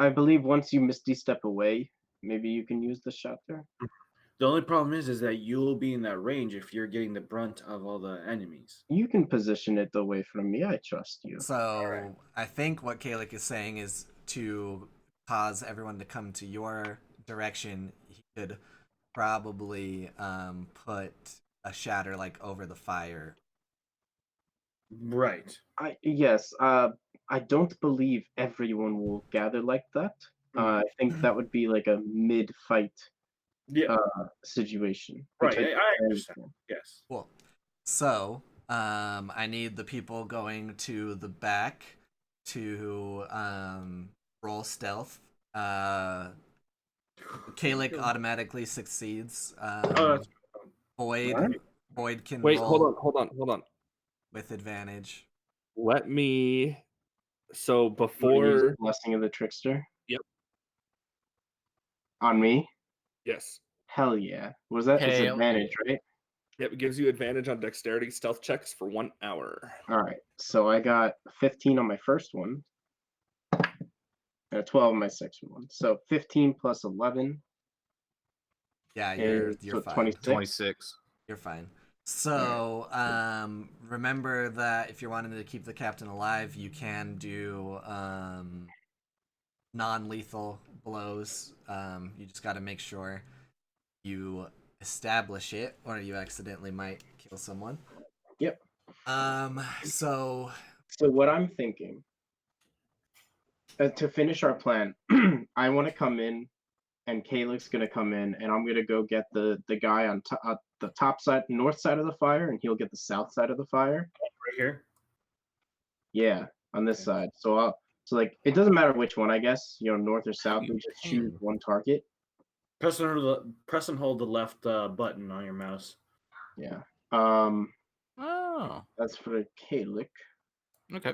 believe once you misty step away, maybe you can use the shatter. the only problem is that you'll be in that range if you're getting the brunt of all the enemies. You can position it away from me. I trust you. So I think what Kalik is saying is to cause everyone to come to your direction. He could probably put a shatter like over the fire. Right. I don't believe everyone will gather like that. I think that would be like a mid-fight situation. Right. I understand. Yes. Cool. So I need the people going to the back to roll stealth. Kalik automatically succeeds. Boyd can Wait, roll hold on. with advantage. Let me. So Use before. the blessing of the trickster. Yep. On me? Yes. Hell yeah. Was that disadvantage, right? Yep, it gives you advantage on dexterity stealth checks for 1 hour. All right. So I got 15 on my first one. And a 12 on my second one. So 15 plus 11. Yeah, you're so fine. 26. You're fine. So, remember that if you're wanting to keep the captain alive, you can do non-lethal blows. You just got to make sure you establish it, or you accidentally might kill someone. Yep. So So what I'm thinking, to finish our plan, I want to come in, and Kaylik's gonna come in, and I'm gonna go get the guy on the top side, north side of the fire, and he'll get the south side of the fire. Right here. Yeah, on this side. So like it doesn't matter which one, I guess. You know, north or south. We just choose one target. Press and hold the left button on your mouse. Yeah. Oh, That's for Kaylik. okay.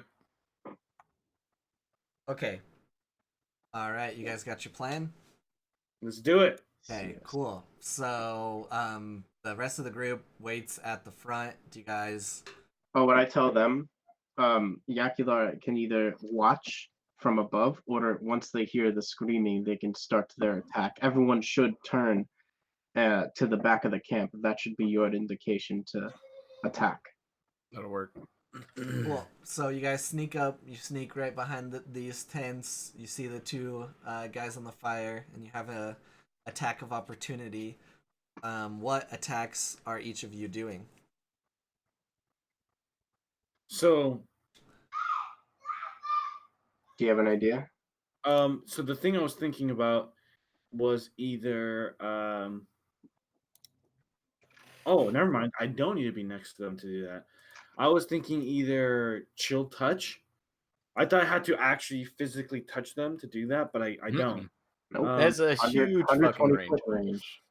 okay. All right, you guys got your plan? Let's do it. Okay, Yes. cool. So, the rest of the group waits at the front. Do you guys? Oh, what I tell them, Yakular can either watch from above, or once they hear the screaming, they can start their attack. Everyone should turn to the back of the camp. That should be your indication to attack. That'll work. Cool. So you guys sneak up. You sneak right behind these tents. You see the two guys on the fire, and you have a attack of opportunity. What attacks are each of you doing? So, Do you have an idea? so the thing I was thinking about was either oh, never mind. I don't need to be next to them to do that. I was thinking either chill touch. I thought I had to actually physically touch them to do that, but I don't. Nope. That's a 100 huge fucking 120 range. foot range.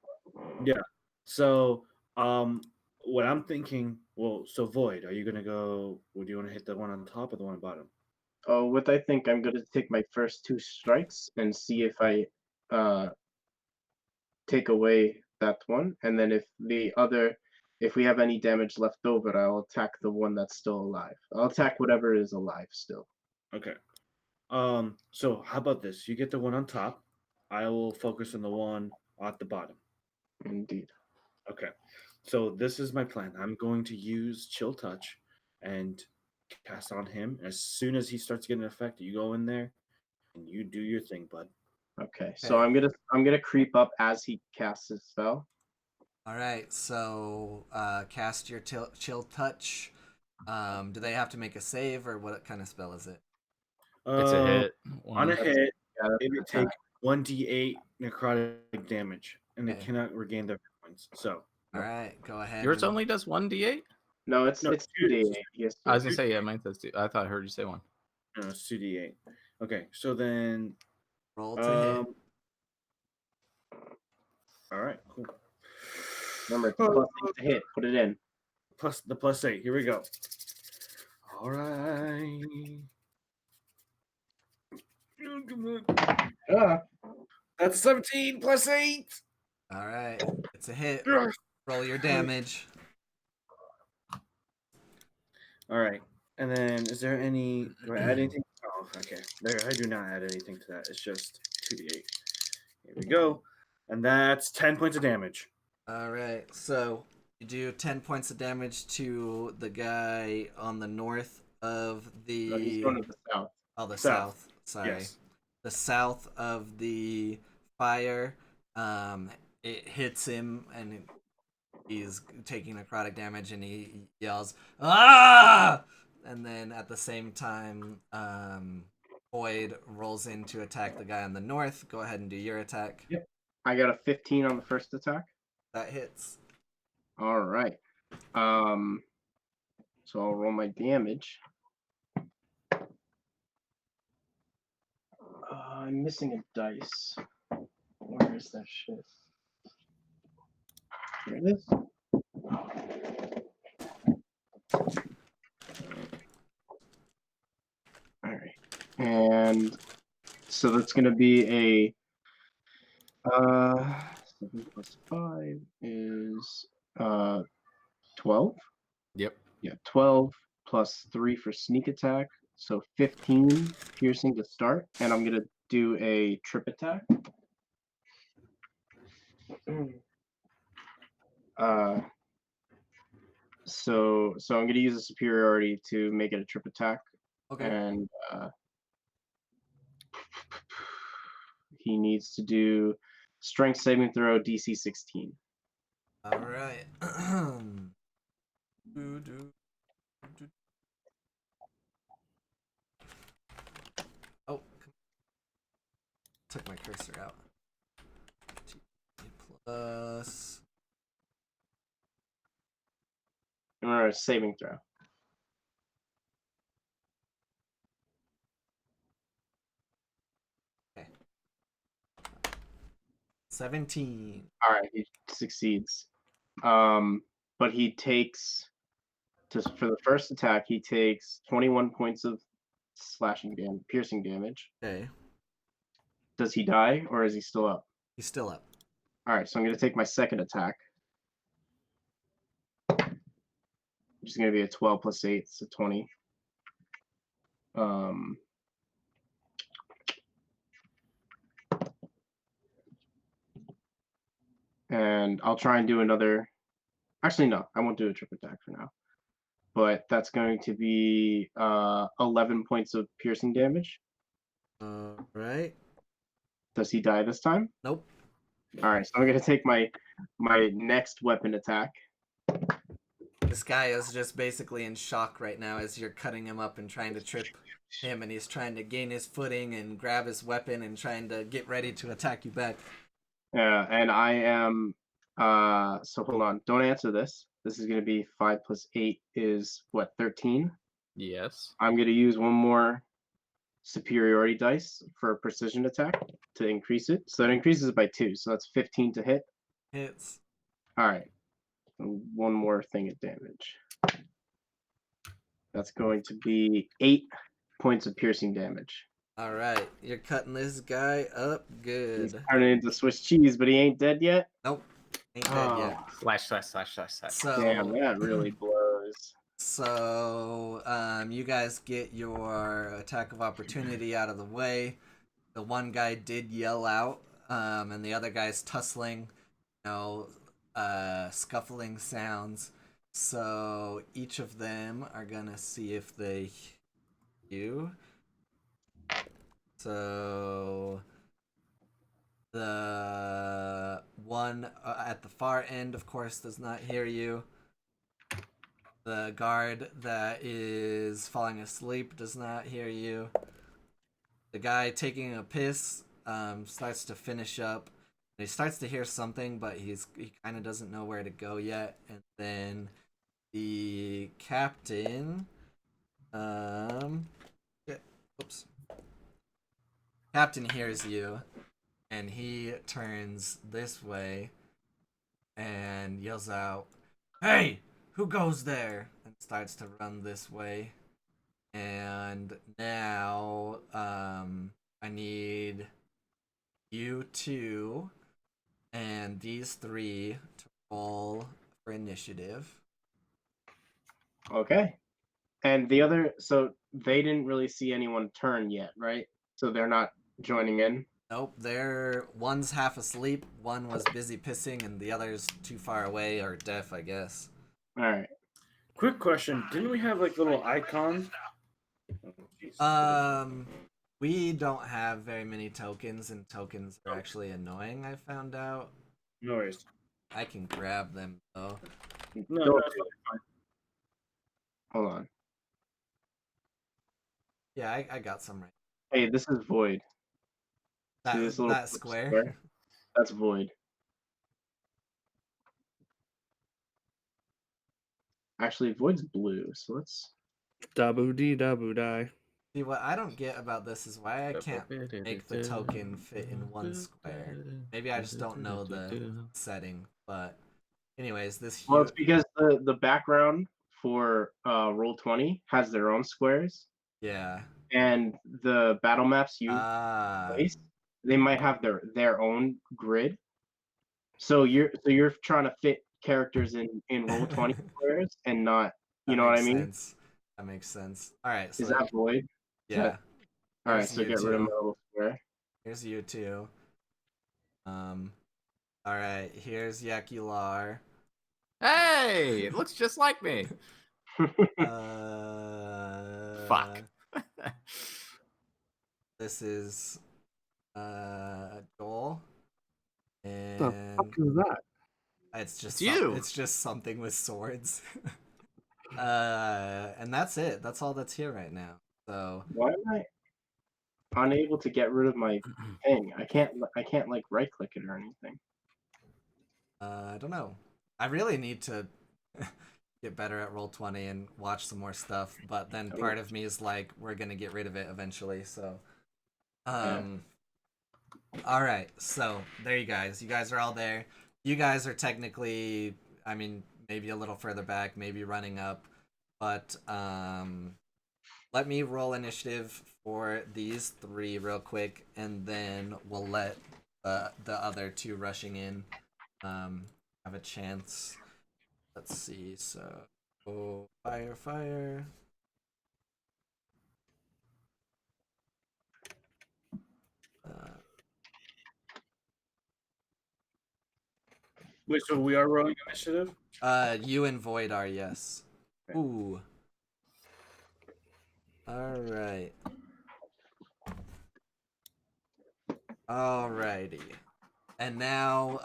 Yeah. So, what I'm thinking, well, so Void, are you gonna go? Would you want to hit the one on top or the one on bottom? Oh, what I think I'm going to take my first 2 strikes and see if I take away that one, and then if we have any damage left over, I'll attack the one that's still alive. I'll attack whatever is alive still. Okay. So how about this? You get the one on top. I will focus on the one at the bottom. Indeed. Okay. So this is my plan. I'm going to use chill touch and cast on him. As soon as he starts getting an effect, you go in there and you do your thing, bud. Okay. So I'm gonna creep up as he casts his spell. All right. So, cast your chill touch. Do they have to make a save, or what kind of spell is it? It's a hit. On a One. hit, Yeah, that's it an would take attack. 1d8 necrotic damage, and they Okay. cannot regain their points. So, All right. Go ahead. Yours only does 1d8? No, it's No, it's two. 2d8. Yes. I was gonna say, yeah, mine says 2. I thought I heard you say 1. no, it's 2d8. Okay, so then, Roll to hit. all right, cool. Remember, it's +8 to hit. Put it in. Plus the +8. Here we go. All right. Ah, That's 17 plus 8. All right. It's a hit. Roll your damage. All right. And then, is there any? Do I add anything? Oh, okay. There, I do not add anything to that. It's just 2d8. Here we go. And that's 10 points of damage. All right. So you do 10 points of damage to the guy on the north of no, he's the. going to the south. Oh, the South. south. Sorry. Yes. The south of the fire. It hits him, and he's taking necrotic damage, and he yells, "Ah!" And then at the same time, Boyd rolls in to attack the guy on the north. Go ahead and do your attack. Yep. I got a 15 on the first attack. That hits. All right. So I'll roll my damage. I'm missing a dice. Where is that shit? Here it is. All right. And so that's going to be a 7 plus 5 is 12. Yep. Yeah, 12 plus 3 for sneak attack. So 15 piercing to start. And I'm going to do a trip attack. So I'm going to use a superiority to make it a trip attack. Okay. And he needs to do strength saving throw DC 16. All right. Do, do, do. Oh, took my cursor out. Plus. Remember, saving throw. Okay. 17. All right, he succeeds. But he takes just for the first attack, he takes 21 points of piercing damage. Okay. Does he die or is he still up? He's still up. All right, so I'm going to take my second attack, which is going to be a 12 plus 8, so 20. And I'll try and do another. Actually, no, I won't do a triple attack for now. But that's going to be 11 points of piercing damage. All right. Does he die this time? Nope. All right, so I'm going to take my next weapon attack. This guy is just basically in shock right now as you're cutting him up and trying to trip him, and he's trying to gain his footing and grab his weapon and trying to get ready to attack you back. And I am. So hold on. Don't answer this. This is going to be 5 plus 8 is what, 13? Yes. I'm going to use one more superiority dice for a precision attack to increase it. So that increases it by 2. So that's 15 to hit. Hits. All right. One more thing of damage. That's going to be 8 points of piercing damage. All right. You're cutting this guy up good. He's turning into Swiss cheese, but he ain't dead yet. Nope. Ain't dead yet. Slash. So, Damn, that really blows. So, you guys get your attack of opportunity out of the way. The one guy did yell out, and the other guy's tussling, scuffling sounds. So each of them are gonna see if they you. So the one at the far end, of course, does not hear you. The guard that is falling asleep does not hear you. The guy taking a piss starts to finish up. He starts to hear something, but he kind of doesn't know where to go yet. And then the captain, captain hears you, and he turns this way and yells out, "Hey, who goes there?" and starts to run this way. And now, I need you two and these three to roll for initiative. Okay. And the other, so they didn't really see anyone turn yet, right? So they're not joining in? Nope, one's half asleep, one was busy pissing, and the other's too far away or deaf, I guess. All right. Quick question: didn't we have like little icons? We don't have very many tokens, and tokens are actually annoying, I found out. No worries. I can grab them, though. No, that's fine. Hold on. Yeah, I got some right. Hey, this is Void. See this little That square? That's Void. Actually, Void's blue, so let's... Dabu dee dabu die. See, what I don't get about this is why I can't make the token fit in one square. Maybe I just don't know the setting, but anyways, this Well, it's because the background for Roll20 has their own squares, yeah. and the battle maps you Ah, place, they might have their own grid. So you're trying to fit characters in Roll20 squares and not, you know what I mean? That makes sense. All right, so Is that Void? yeah. All right, Here's so you get rid of two. my little square. Here's you two. All right, here's Yakular. Hey, it looks just like me. Fuck. This is Joel. The fuck And is that? it's just It's you. it's just something with swords. And that's it. That's all that's here right now. So Why am I unable to get rid of my thing? I can't like right click it or anything. I don't know. I really need to get better at Roll20 and watch some more stuff, but then part of me is like, we're gonna get rid of it eventually. So, all right. So there you guys. You guys are all there. You guys are technically, I mean, maybe a little further back, maybe running up, but let me roll initiative for these three real quick, and then we'll let the other two rushing in have a chance. Let's see. So, fire, fire. Wait, so we are rolling initiative? You and Void are, yes. Ooh. All right. Alrighty. And now,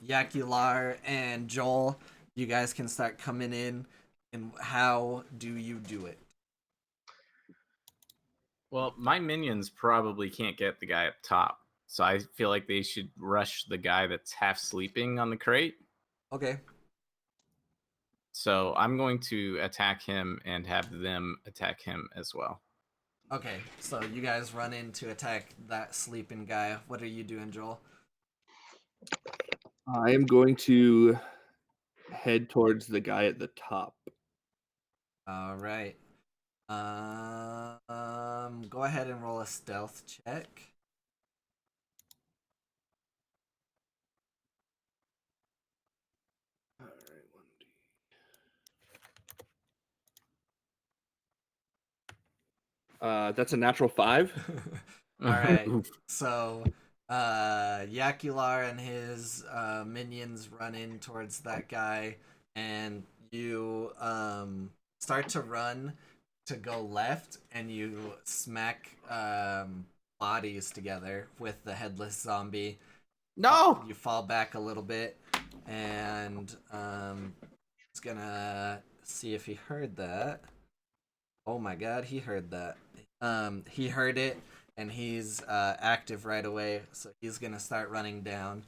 Yakular and Joel, you guys can start coming in. And how do you do it? Well, my minions probably can't get the guy up top, so I feel like they should rush the guy that's half sleeping on the crate. Okay. So I'm going to attack him and have them attack him as well. Okay, so you guys run in to attack that sleeping guy. What are you doing, Joel? I am going to head towards the guy at the top. All right. Go ahead and roll a stealth check. All right, 1D. That's a natural 5. All right. So, Yakular and his minions run in towards that guy, and you start to run to go left, and you smack bodies together with the headless zombie. No! You fall back a little bit, and it's gonna see if he heard that. Oh my god, he heard that. He heard it, and he's active right away, so he's gonna start running down.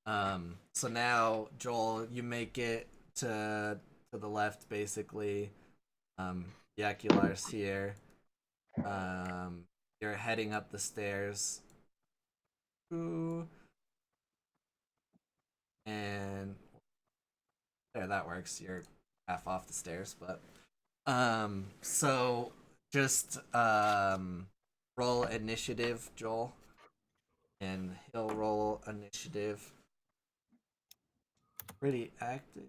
So now, Joel, you make it to the left, basically. Yakular's here. You're heading up the stairs. Ooh. And there, that works. You're half off the stairs, but so just roll initiative, Joel, and he'll roll initiative. Pretty active.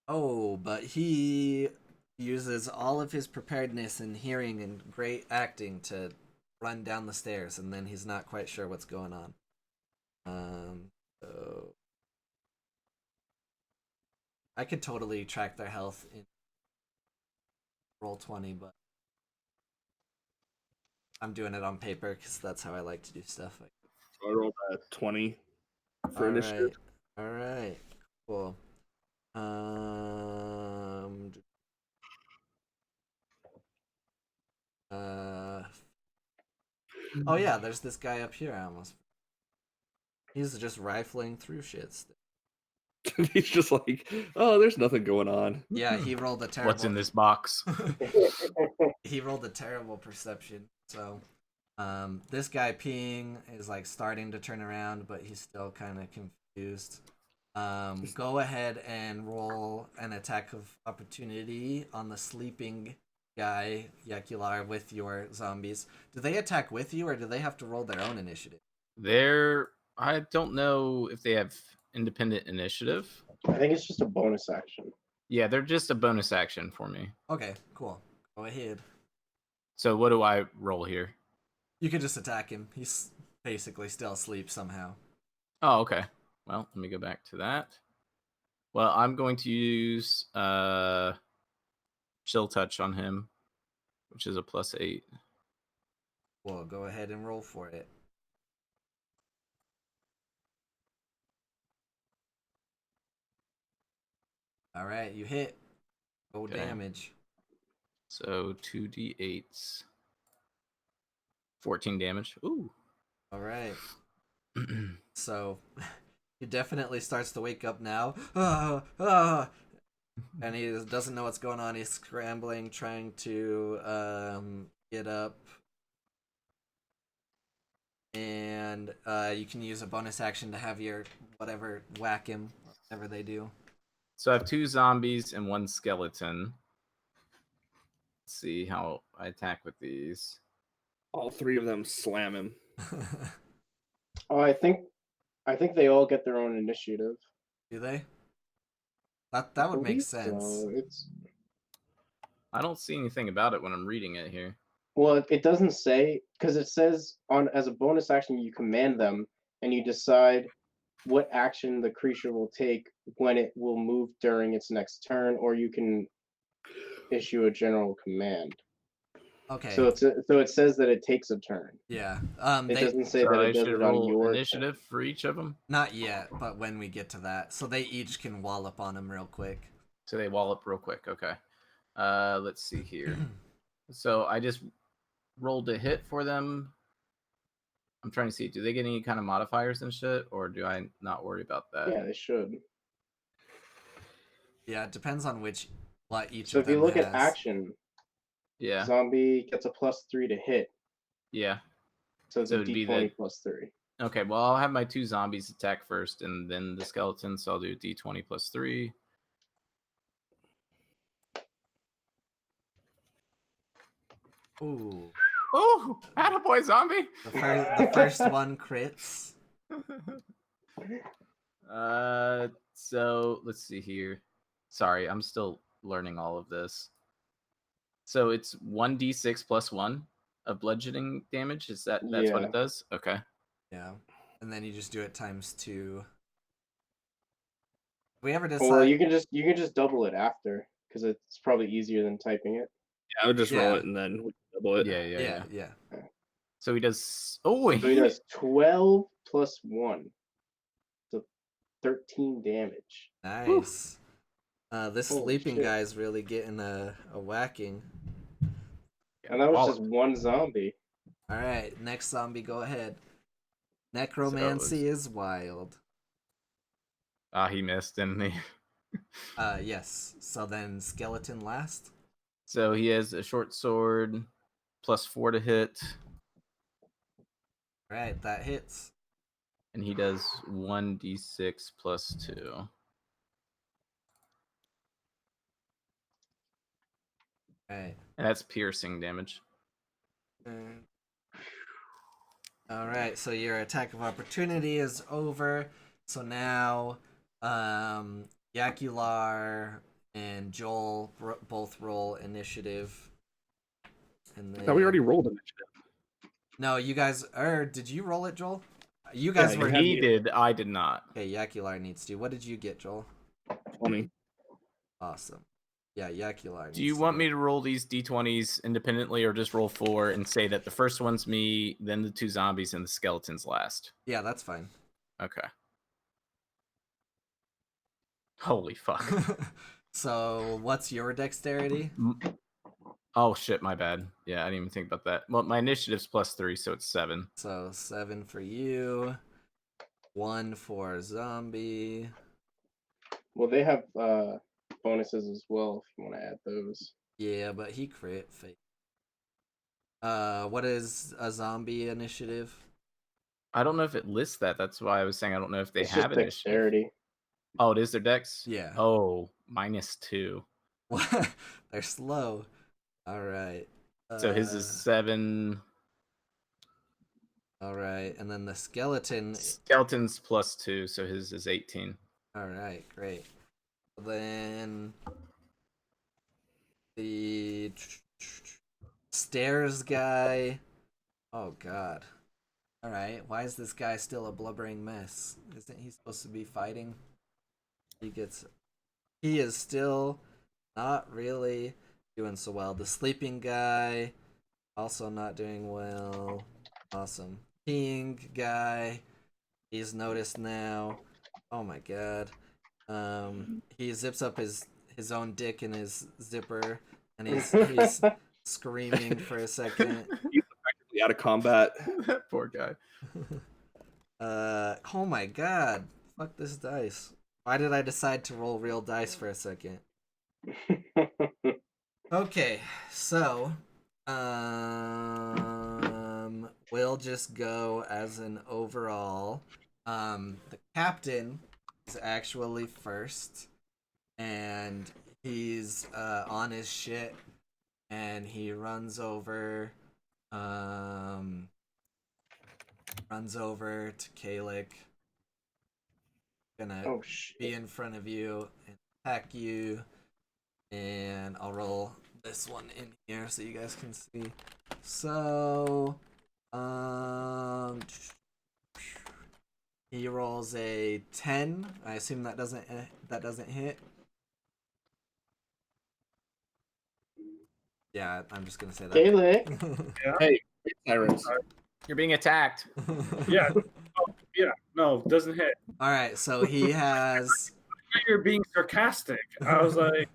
Oh, but he uses all of his preparedness and hearing and great acting to run down the stairs, and then he's not quite sure what's going on. So I could totally track their health in Roll20, but I'm doing it on paper because that's how I like to do stuff. So I rolled a 20 for All initiative. right. All right. Cool. Oh yeah, there's this guy up here. I almost. He's just rifling through shit. He's just like, oh, there's nothing going on. Yeah, he rolled a terrible. What's in this box? He rolled a terrible perception. So, this guy peeing is like starting to turn around, but he's still kind of confused. Go ahead and roll an attack of opportunity on the sleeping guy, Yakular, with your zombies. Do they attack with you, or do they have to roll their own initiative? I don't know if they have independent initiative. I think it's just a bonus action. Yeah, they're just a bonus action for me. Okay, cool. Go ahead. So what do I roll here? You can just attack him. He's basically still asleep somehow. Oh, okay. Well, let me go back to that. Well, I'm going to use chill touch on him which is a +8. Well, go ahead and roll for it. All right, you hit. Go Okay. damage. So 2d8s. 14 damage. Ooh. All right. So he definitely starts to wake up now. And he doesn't know what's going on. He's scrambling, trying to get up. And you can use a bonus action to have your whatever whack him, whatever they do. So I have 2 zombies and 1 skeleton. Let's see how I attack with these. All 3 of them slam him. Oh, I think they all get their own initiative. Do they? That would make Believe sense. so. It's I don't see anything about it when I'm reading it here. well, it doesn't say because it says on as a bonus action you command them and you decide what action the creature will take when it will move during its next turn, or you can issue a general command. Okay. So it says that it takes a turn. Yeah. It doesn't say So that I it does should it on roll your initiative turn. for each of them. Not yet, but when we get to that. So they each can wallop on him real quick. So they wall up real quick. Okay. Let's see here. So I just rolled a hit for them. I'm trying to see. Do they get any kind of modifiers and shit, or do I not worry about that? Yeah, they should. Yeah, it depends on what each So of if them you look has. at action, Yeah. zombie gets a +3 to hit. Yeah. So it's So a it'd be d20 +3. Okay, well, I'll have my 2 zombies attack first and then the skeleton, so I'll do d20 +3. Ooh. Ooh, attaboy zombie! The first one crits. So let's see here. Sorry, I'm still learning all of this. So it's 1d6 +1 of bludgeoning damage. That's what Yeah. it does? Okay. Yeah. And then you just do it ×2. We ever decide? Well, you can just double it after because it's probably easier than typing it. Yeah, I would just roll Yeah. it and then we can double it. Yeah. Yeah. So he does. Oh, So he does 12 + 1, so 13 damage. Nice. This Holy sleeping shit. guy's really getting a whacking. And that was Wallop. just one zombie. All right, next zombie, go ahead. Necromancy is wild. Ah, he missed, didn't he? Yes. So then skeleton last. So he has a short sword, +4 to hit, All right, that hits. and he does 1d6 +2. All right. And that's piercing damage. All right, so your attack of opportunity is over. So now, Yakular and Joel both roll initiative. And I then... thought we already rolled initiative. No, you guys. Did you roll it, Joel? You guys were. He did. I did not. Okay, Yakular needs to. What did you get, Joel? 20. Awesome. Yeah, Yakular. Do you want me to roll these d20s independently, or just roll 4 and say that the first one's me, then the 2 zombies, and the skeletons last? Yeah, that's fine. Okay. Holy fuck. So, what's your dexterity? Oh shit, my bad. Yeah, I didn't even think about that. Well, my initiative's +3, so it's 7. So 7 for you, 1 for zombie. Well, they have bonuses as well if you want to add those. Yeah, but he crit fake. What is a zombie initiative? I don't know if it lists that. That's why I was saying I don't know if they It's have just initiative. dexterity. Oh, it is their dex? Yeah. Oh, -2. They're slow. All right. So his is 7. All right, and then the skeleton. Skeleton's +2, so his is 18. All right, great. Then the stairs guy. Oh God. All right, why is this guy still a blubbering mess? Isn't he supposed to be fighting? He is still not really doing so well. The sleeping guy, also not doing well. Awesome. Peeing guy, he's noticed now. Oh my god. He zips up his own dick in his zipper, and he's screaming for a second. He's effectively out of combat. That poor guy. Oh my god. Fuck this dice. Why did I decide to roll real dice for a second? Okay, so we'll just go as an overall. The captain is actually first, and he's on his shit, and he runs over to Kalik. Gonna Oh shit. be in front of you and attack you, and I'll roll this one in here so you guys can see. So, he rolls a 10. I assume that doesn't hit. Yeah, I'm just gonna say that. Kaylee. Hey, sirens. You're being attacked. Yeah. Yeah. No, doesn't hit. All right, so he has. You're being sarcastic. I was like,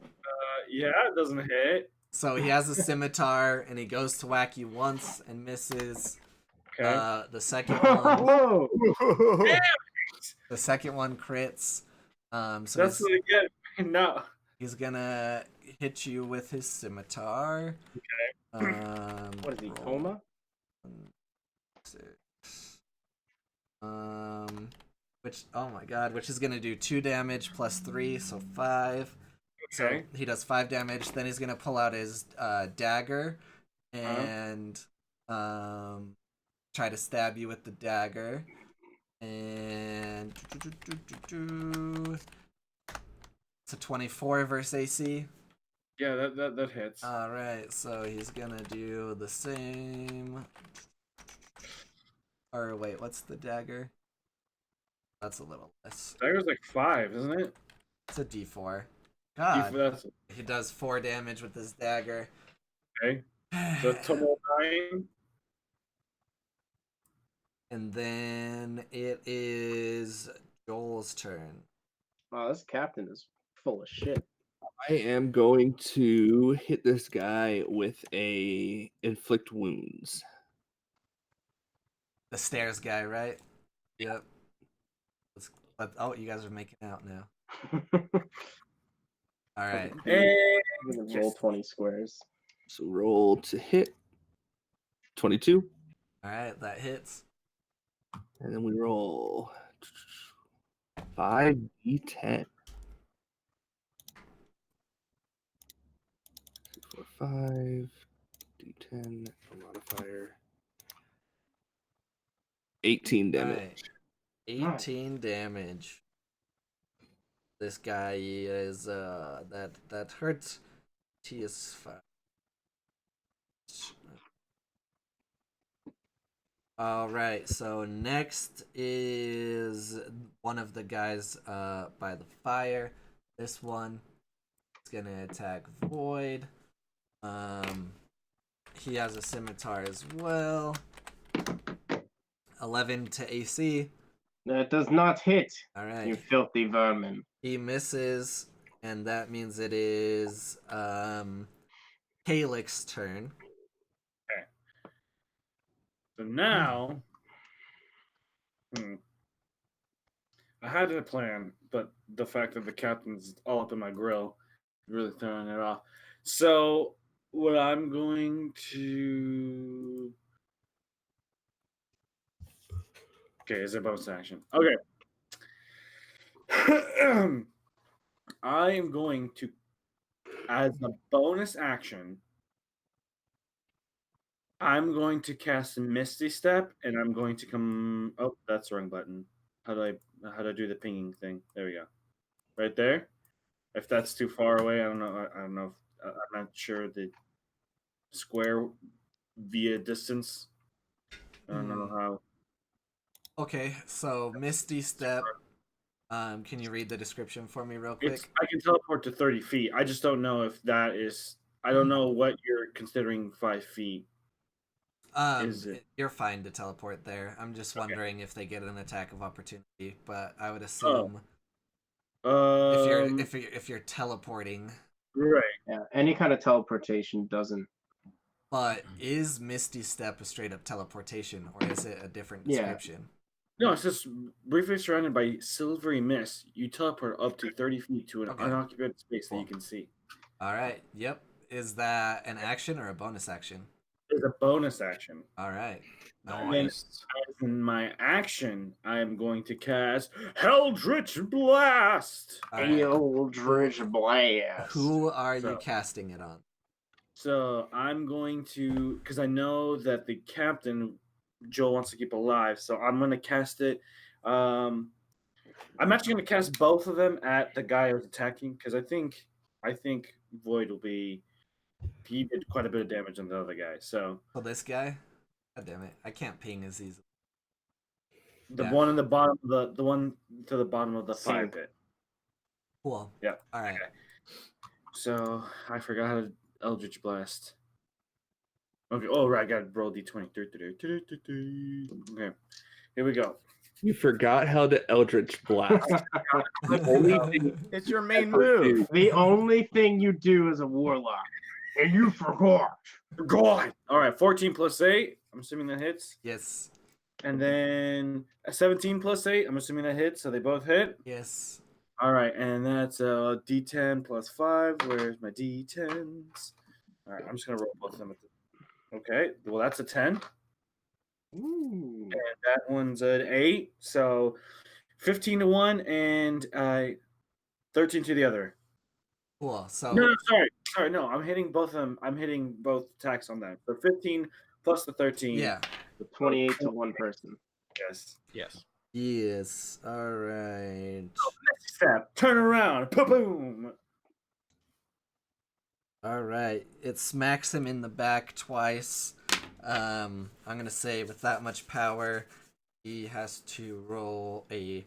yeah, it doesn't hit. So he has a scimitar, and he goes to whack you once and misses. Okay. The second one, Whoa. the second one crits. So That's what I get. No. he's gonna hit you with his scimitar. Okay. What is he, roll coma? 6. Which, oh my god, which is gonna do 2 damage plus 3, so 5. Okay. So he does 5 damage. Then he's gonna pull out his dagger and try to stab you with the dagger. And it's a 24 versus AC. Yeah, that hits. All right, so he's gonna do the same. Or wait, what's the dagger? That's a little less. Dagger's like 5, isn't it? It's a D4. God, That's he does 4 damage with his dagger. okay. So total 9. And then it is Joel's turn. Wow, this captain is full of shit. I am going to hit this guy with a inflict wounds. The stairs guy, right? Yep. Oh, you guys are making out now. All right. I'm gonna roll 20 squares. So roll to hit. 22. All right, that hits. And then we roll 5d10. 6, 4, 5. D10. Modifier. 18 damage. All right. 18 damage. This guy is that hurts. He is fine. All right, so next is one of the guys by the fire. This one is gonna attack Void. He has a scimitar as well. 11 to AC. That does not hit, All right. you filthy vermin. He misses, and that means it is Kalik's turn. So now, I had a plan, but the fact that the captain's all up in my grill is really throwing it off. So what I'm going to... Okay, is it bonus action? Okay. I am going to, as a bonus action, I'm going to cast Misty Step, and I'm going to come. Oh, that's the wrong button. How do I do the pinging thing? There we go. Right there. If that's too far away, I don't know. I don't know. I'm not sure the square via distance. I don't know how. Okay, so Misty Step. Can you read the description for me real quick? I can teleport to 30 feet. I just don't know if that is I don't know what you're considering 5 feet. Is it? You're fine to teleport there. I'm just Okay. wondering if they get an attack of opportunity, but I would Oh. assume Um. if you're teleporting. Right. Yeah, any kind of teleportation doesn't. But is Misty Step a straight up teleportation, or is it a different Yeah. description? No, it's just briefly surrounded by silvery mist. You teleport up to 30 feet to an Okay. unoccupied space that you Cool. can see. All right. Yep. Is that an action or a bonus action? It's a bonus action. All right. Nice. In my action, I am going to cast Eldritch Blast. All right. Eldritch Blast. Who are you So- casting it on? So I'm going to, because I know that the captain, Joel, wants to keep alive. So I'm going to cast it. I'm actually going to cast both of them at the guy who's attacking, because I think Void will be. He did quite a bit of damage on the other guy. So Oh, this guy? God damn it! I can't ping as easily. the Yeah. one in the bottom, the one to the bottom of the fire Sink. pit. Cool. Yeah. All right. Okay. So I forgot how to Eldritch Blast. Okay. Oh right, I got to roll d20. Okay. Here we go. You forgot how to Eldritch Blast. It's your main move. The only thing you do as a warlock, and you forgot. God. All right. 14 plus 8. I'm assuming that hits. Yes. And then a 17 plus 8. I'm assuming that hits. So they both hit. Yes. All right. And that's a d10 plus 5. Where's my d10s? All right. I'm just gonna roll both of them. Okay. Well, that's a 10. Ooh. And that one's an 8. So 15 to one and 13 to the other. Cool. So No, sorry. No, I'm hitting both of them. I'm hitting both attacks on that. So 15 plus the 13. yeah. 28 to one person. Yes. Yes. Yes. All right. Next step. Turn around. Boom. All right. It smacks him in the back twice. I'm gonna say with that much power, he has to roll a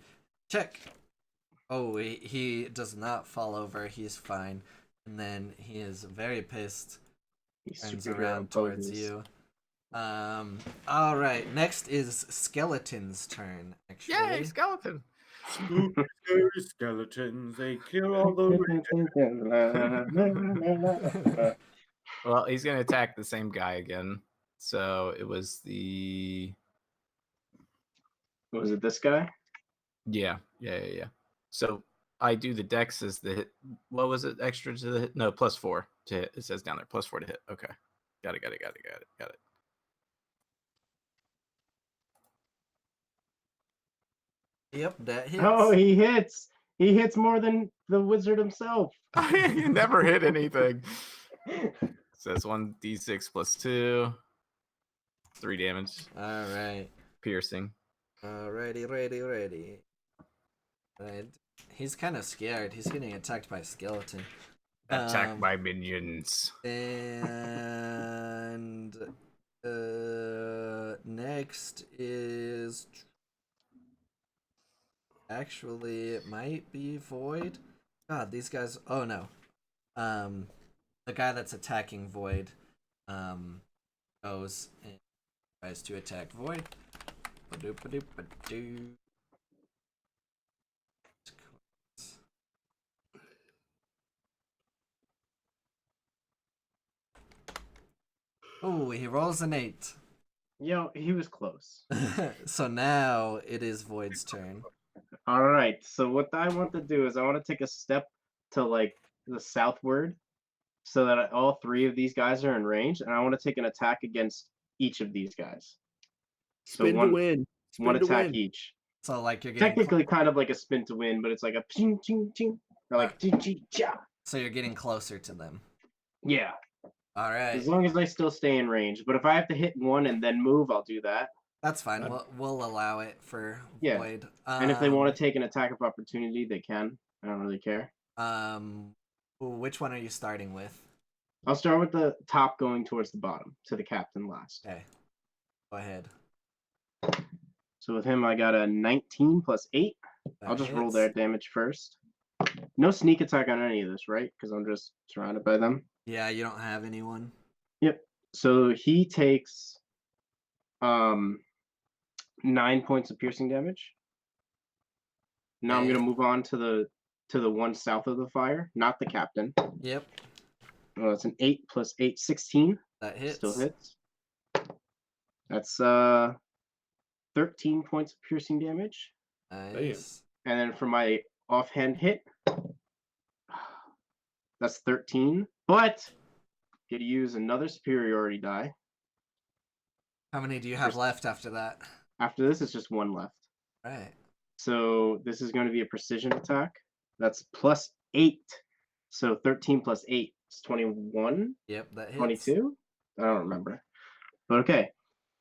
check. Oh, he does not fall over. He's fine. And then he is very pissed. These Turns superhero around towards poses. you. All right. Next is Skeleton's turn. Actually. Yay, skeleton. Spooky skeletons. They kill all the. Well, he's gonna attack the same guy again. So it was the Was it this guy? yeah. So I do the dex as the hit. What was it? Extra to the hit? No, +4 to hit. It says down there +4 to hit. Okay, got it. Yep, that hits. Oh, he hits. He hits more than the wizard himself. You never hit anything. Says 1d6 +2, 3 damage, All right. piercing. Ready. Right. He's kind of scared. He's getting attacked by a skeleton. Attack by minions. And next is actually it might be Void. God, these guys. Oh no. The guy that's attacking Void goes and tries to attack Void. Ba-doop-ba-doop-ba-doo. Oh, he rolls an 8. Yo, he was close. So now it is Void's turn. All right. So what I want to do is I want to take a step to like the southward, so that all three of these guys are in range, and I want to take an attack against each of these guys. So Spin to one win. one Spin to attack win. each. So like you're getting Technically, kind of like a spin to win, but it's like a ching ching ching, or like ching ching cha. so you're getting closer to them. Yeah. All right. As long as I still stay in range. But if I have to hit one and then move, I'll do that. That's fine. We'll allow it for Yeah. Void. And if they want to take an attack of opportunity, they can. I don't really care. Which one are you starting with? I'll start with the top going towards the bottom, to the captain last. Okay. Go ahead. So with him, I got a 19 plus 8. I'll That just roll hits. their damage first. No sneak attack on any of this, right? Because I'm just surrounded by them. Yeah, you don't have anyone. Yep. So he takes 9 points of piercing damage. Now I'm Okay. gonna move on to the one south of the fire, not the captain. Yep, Well, it's an 8 plus 8, 16. that hits. Still hits. That's 13 points of piercing damage. Nice. And then for my offhand hit, that's 13. But get to use another superiority die. How many do you have left after that? After this, it's just one left. Right. So this is going to be a precision attack. That's plus 8. So 13 plus 8 is 21. Yep, that hits. 22? I don't remember. But okay,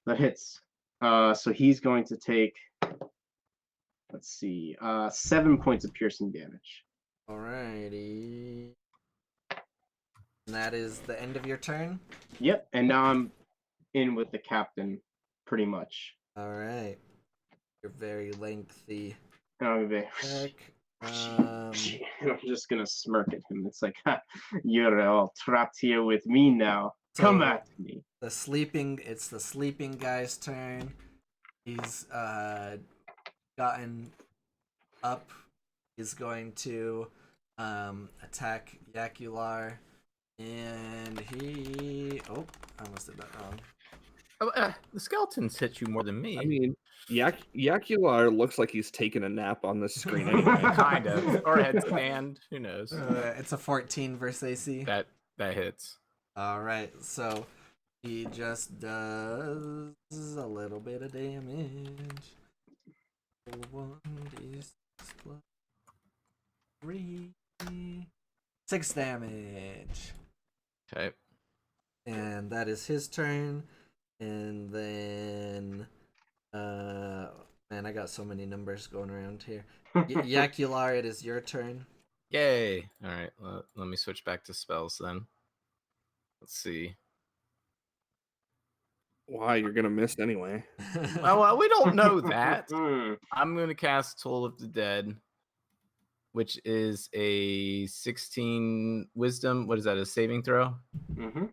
that hits. So he's going to take, let's see, 7 points of piercing damage. Alrighty. And that is the end of your turn? Yep, and now I'm in with the captain, pretty much. Alright. You're very lengthy. I'm Check. I'm just gonna smirk at him. It's like, you're all trapped here with me now. Come So, at me. It's the sleeping guy's turn. He's gotten up. He's going to attack Yakular. And he... Oh, I almost did that wrong. Oh, the skeletons hit you more than me. I mean, Yakular looks like he's taking a nap on the screen anyway. Kind of. Or headstand. Who knows? It's a 14 versus AC. That hits. Alright, so he just does a little bit of damage. 1d6 plus 3. 6 damage. Okay. And that is his turn. And then man, I got so many numbers going around here. Yakular, it is your turn. Yay. All right. Let me switch back to spells then. Let's see. Why, you're gonna miss anyway. Well, we don't know that. Hmm. I'm going to cast Toll of the Dead, which is a 16 wisdom. What is that, a saving throw? Mm-hmm.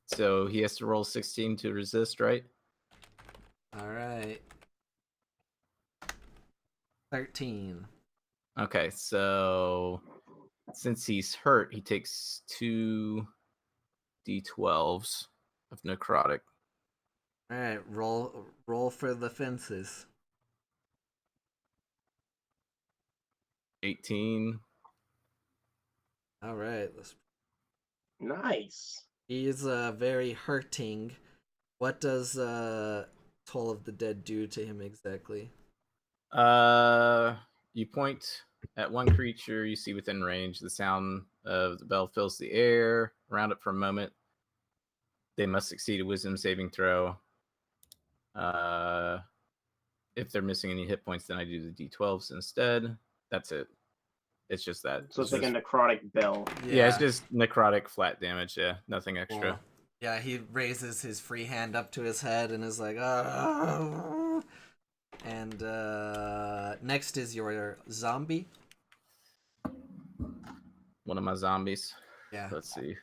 So he has to roll 16 to resist, right? Alright. 13. Okay, so since he's hurt, he takes 2 d12s of necrotic. Alright, roll for the fences. 18. Alright, Nice. he is very hurting. What does Toll of the Dead do to him exactly? You point at one creature you see within range. The sound of the bell fills the air around it for a moment. They must succeed a wisdom saving throw. If they're missing any hit points, then I do the d12s instead. That's it. It's just that. So it's like a necrotic bell. Yeah, it's just necrotic flat damage. Yeah, nothing extra. Cool. Yeah, he raises his free hand up to his head and is like, "Ah." And next is your zombie. One of my zombies. Yeah. Let's see.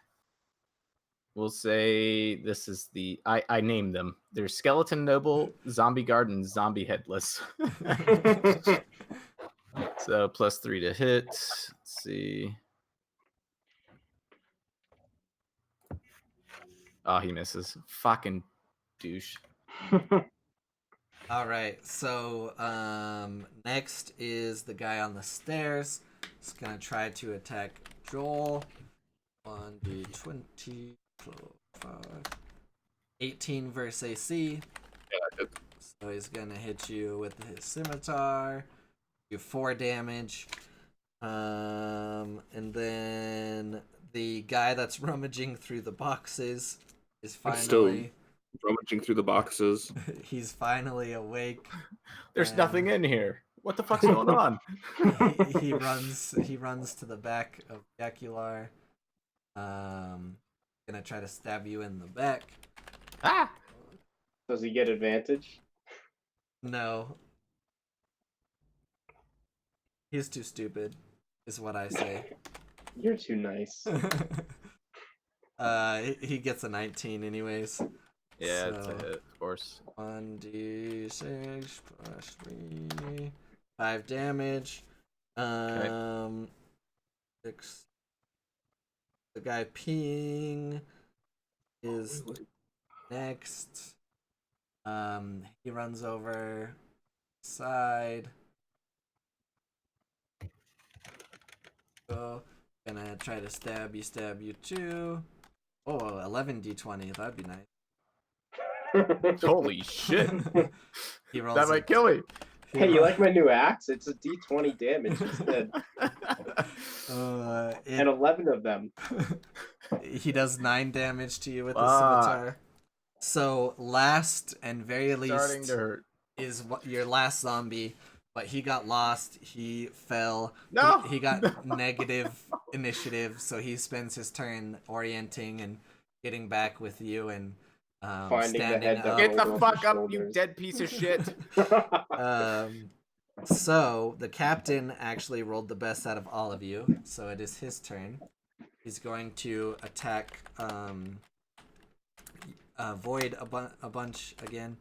We'll say this is the I named them. They're Skeleton Noble, Zombie Guard, and Zombie Headless. So +3 to hit. Let's see. Oh, he misses. Fucking douche. All right. So next is the guy on the stairs. He's gonna try to attack Joel. 1d20 5. 18 versus AC. So he's gonna hit you with his scimitar. Do 4 damage. And then the guy that's rummaging through the boxes is finally Rummaging through the boxes. he's finally awake. There's nothing in here. What the fuck's going on? He runs to the back of Yakular. Gonna try to stab you in the back. Ah! Does he get advantage? No. He's too stupid, is what I say. You're too nice. He gets a 19 anyways. Yeah, it's a So, hit, of course. 1d6 plus 3, 5 damage. Six. The guy peeing is next. He runs over side. Go. Gonna try to stab you too. Oh, 11 d20. That'd be nice. Holy shit! He rolls. That might kill me. Hey, you like my new axe? It's a D20 damage instead. And 11 of them. He does 9 damage to you with the Fuck. scimitar. So last and very Starting least to hurt. is what your last zombie, but he got lost. He fell. No! He got negative initiative, so he spends his turn orienting and getting back with you and Finding the standing head that up. Get the rolled off fuck his up, you shoulders. dead piece of shit! So the captain actually rolled the best out of all of you, so it is his turn. He's going to attack Void a bunch again.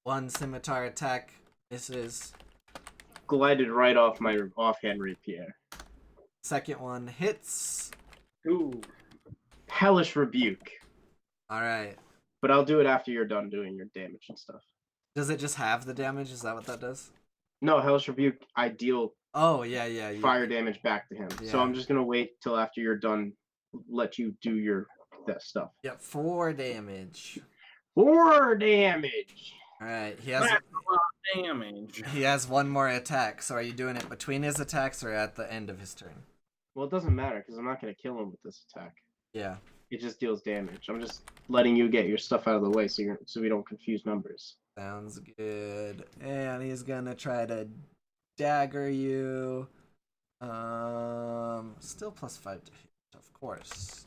One scimitar attack misses. Glided right off my offhand rapier. Second one hits. Ooh. Hellish Rebuke. All right. But I'll do it after you're done doing your damage and stuff. Does it just have the damage? Is that what that does? No, Hellish Rebuke, I deal Oh, yeah. fire damage back to him. So Yeah. I'm just going to wait till after you're done, let you do that stuff. Yep, 4 damage. 4 damage! All right. That's a lot of damage. He has one more attack. So are you doing it between his attacks or at the end of his turn? Well, it doesn't matter because I'm not going to kill him with this attack. Yeah. It just deals damage. I'm just letting you get your stuff out of the way so we don't confuse numbers. Sounds good. And he's gonna try to dagger you. Still plus 5 to hit, of course.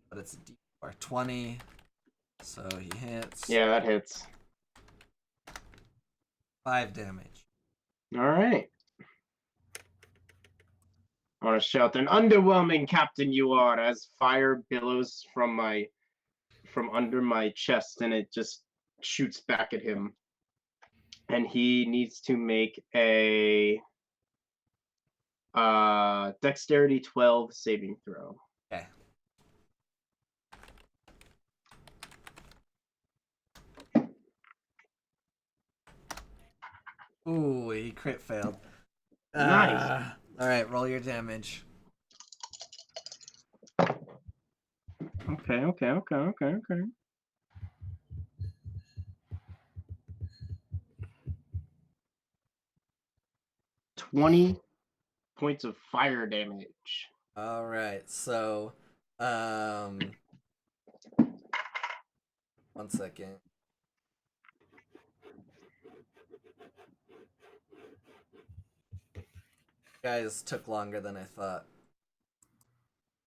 But it's a D4 20. So he hits. Yeah, that hits. 5 damage. Alright. I want to shout, an underwhelming captain you are, as fire billows from under my chest and it just shoots back at him. And he needs to make a dexterity 12 saving throw. Okay. Ooh, he crit failed. Nice. Alright, roll your damage. Okay. 20 points of fire damage. Alright, so one second. Guys took longer than I thought.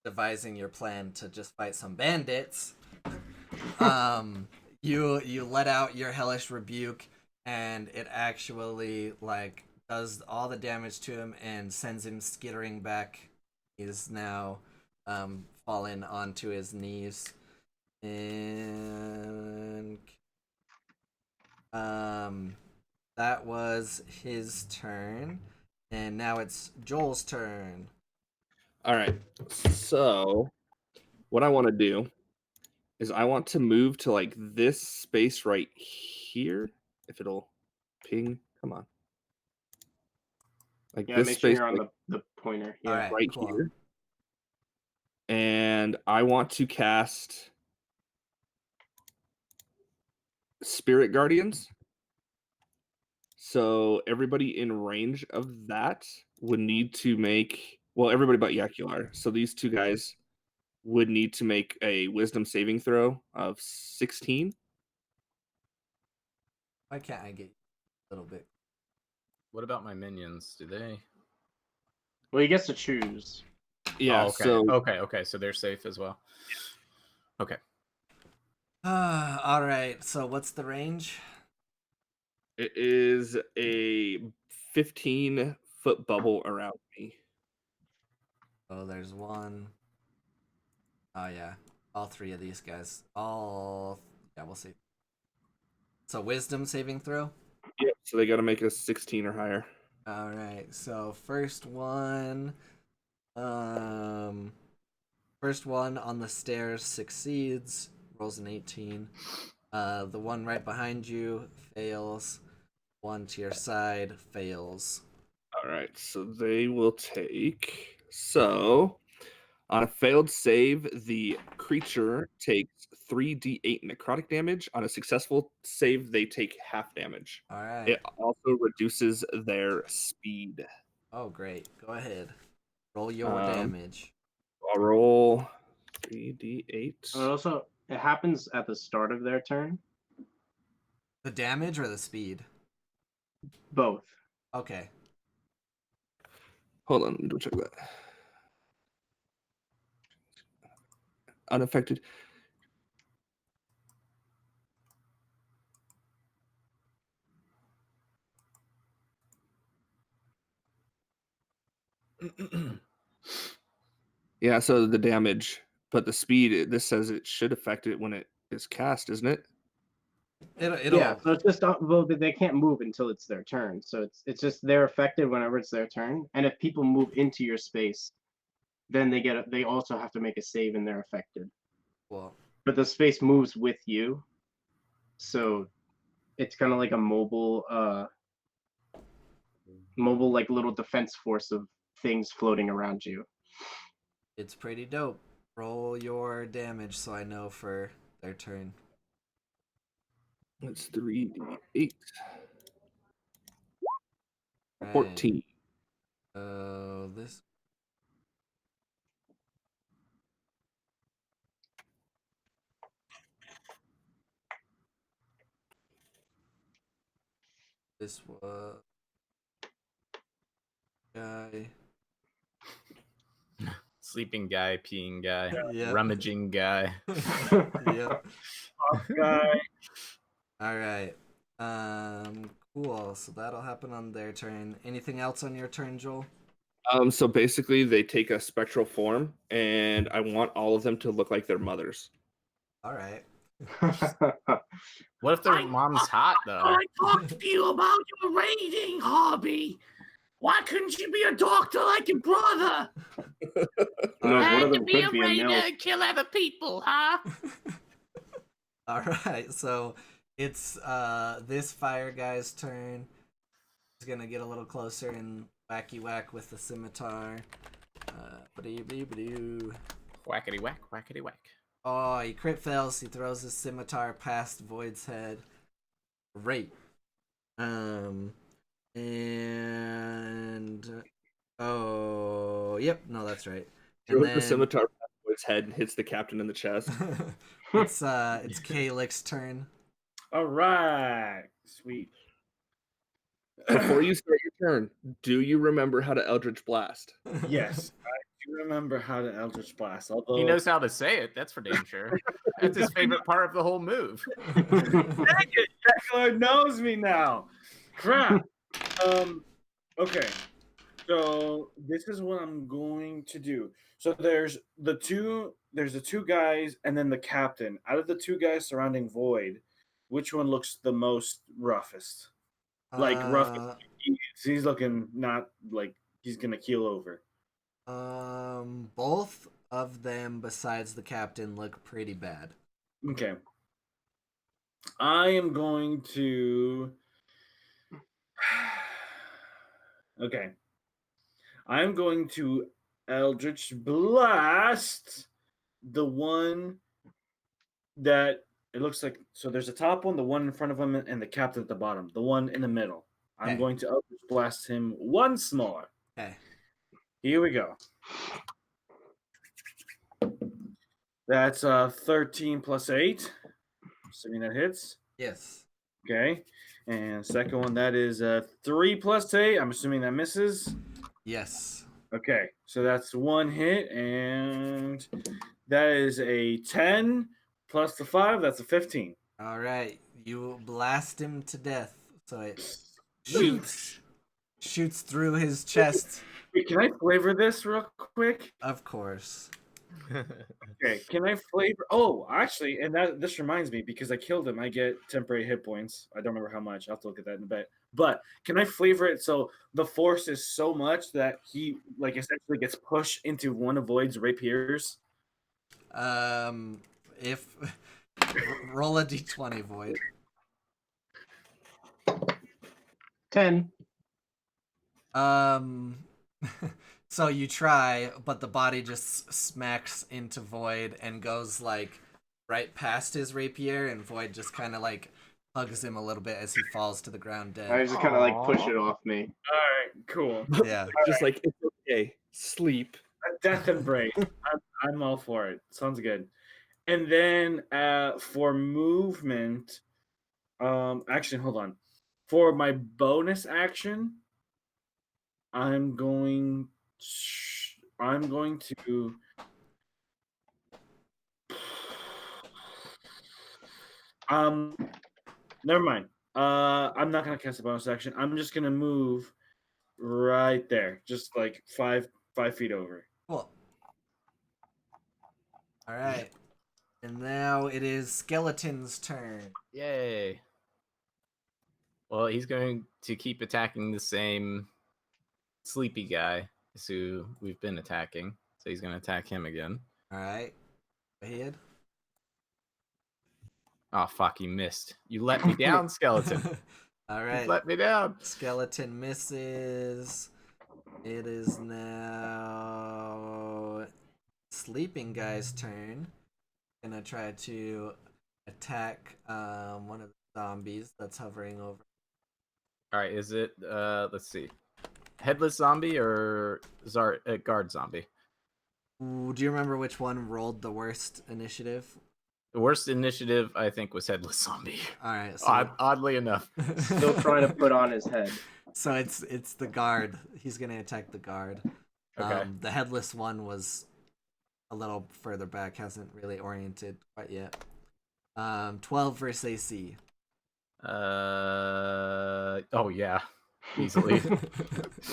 Devising your plan to just fight some bandits. You let out your hellish rebuke and it actually like does all the damage to him and sends him skittering back. He's now fallen onto his knees. And that was his turn. And now it's Joel's turn. All right. So, what I want to do is I want to move to like this space right here. If it'll ping, come on. Like Yeah, this make sure space you're on like, the pointer. Yeah. Alright, right cool. here. And I want to cast Spirit Guardians. So everybody in range of that would need to make, well, everybody but Yakular. So these two guys would need to make a wisdom saving throw of 16. Why can't I get a little bit? What about my minions? Do they? Well, he gets to choose. Yeah, Oh, okay. so Okay, so they're safe as well. Okay. Alright, so what's the range? it is a 15-foot bubble around me. Oh, there's 1, Oh yeah, all three of these guys. Yeah, we'll see. So wisdom saving throw. Yep. So they got to make a 16 or higher. All right. So first one on the stairs succeeds. Rolls an 18. The one right behind you fails. One to your side fails. All right. So they will take. So on a failed save, the creature takes 3d8 necrotic damage. On a successful save, they take half damage. All right. It also reduces their speed. Oh, great. Go ahead. Roll your damage. I'll roll 3d8. It happens at the start of their turn. The damage or the speed? Both. Okay. Hold on, let me double check that. Unaffected. Yeah, so the damage, but the speed, this says it should affect it when it is cast, isn't it? It'll Yeah, so it's just well, they can't move until it's their turn. So it's just they're affected whenever it's their turn. And if people move into your space, then they also have to make a save and they're affected. Well, but the space moves with you, so it's kind of like a mobile like little defense force of things floating around you. it's pretty dope. Roll your damage so I know for their turn. It's 3d8. Right. 14. This. This was guy. Sleeping guy, peeing guy, Yep. rummaging guy. Yep. Guy. All right. Cool. So that'll happen on their turn. Anything else on your turn, Joel? So basically, they take a spectral form, and I want all of them to look like their mothers. All right. What if their mom's hot though? I talked to you about your raiding hobby. Why couldn't you be a doctor like your brother? No, one Had of to them be could a be a raider male. and kill other people, huh? All right. So it's this fire guy's turn. He's gonna get a little closer and wacky whack with the scimitar. Ba-dee-ba-dee-ba-doo. Whackety whack, whackety whack. Oh, he crit fails. He throws his scimitar past Void's head. Great. And oh, yep. No, that's right. Throws the scimitar past his head and hits the captain in the chest. it's Kalix's turn. All right. Sweet. Before you start your turn, do you remember how to Eldritch Blast? Yes, I do remember how to Eldritch Blast. Although He knows how to say it, that's for damn sure. That's his favorite part of the whole move. Dang it, Jackalope knows me now. Crap. Okay. So this is what I'm going to do. So there's the two guys and then the captain. Out of the two guys surrounding Void, which one looks the most roughest? Like roughest. He's looking not like he's gonna keel over. Both of them besides the captain look pretty bad. Okay. I am going to. Okay. I'm going to Eldritch Blast the one that it looks like. So there's the top one, the one in front of him, and the captain at the bottom, the one in the middle. I'm Okay. going to Eldritch Blast him once more. Okay. Here we go. That's 13 plus 8. Assuming that hits. Yes. Okay. And second one, that is 3 plus 8. I'm assuming that misses. Yes. Okay. So that's one hit. And that is a 10 plus the 5. That's a 15. All right. You blast him to death. So it shoots through his chest. Wait, can I flavor this real quick? Of course. Okay, can I flavor? Oh, actually, and this reminds me because I killed him, I get temporary hit points. I don't remember how much. I'll have to look at that in a bit. But can I flavor it so the force is so much that he like essentially gets pushed into one of Void's rapiers? If roll a d20, Void. 10. So you try, but the body just smacks into Void and goes like right past his rapier, and Void just kind of like hugs him a little bit as he falls to the ground I dead. just kind of like push it off me. All right, cool. Yeah. Just like it's okay. Sleep. Death embrace. I'm all for it. Sounds good. And then for movement, actually, hold on. For my bonus action, I'm going to never mind. I'm not gonna cast a bonus action. I'm just gonna move right there, just like 5 feet over. Cool. All right. And now it is Skeleton's turn. Yay. Well, he's going to keep attacking the same sleepy guy who we've been attacking. So he's going to attack him again. All right. Ahead. Oh, fuck, he missed. You let me down, Skeleton. All You right. let me down. Skeleton misses. It is now Sleeping Guy's turn. Gonna try to attack one of the zombies that's hovering over. All right, is it, let's see. Headless zombie or guard zombie? Ooh, do you remember which one rolled the worst initiative? The worst initiative, I think, was headless zombie. All right. So, Oddly enough. Still trying to put on his head. So it's the guard. He's gonna attack the guard. Okay. The headless one was a little further back, hasn't really oriented quite yet. 12 versus AC. Oh yeah, easily.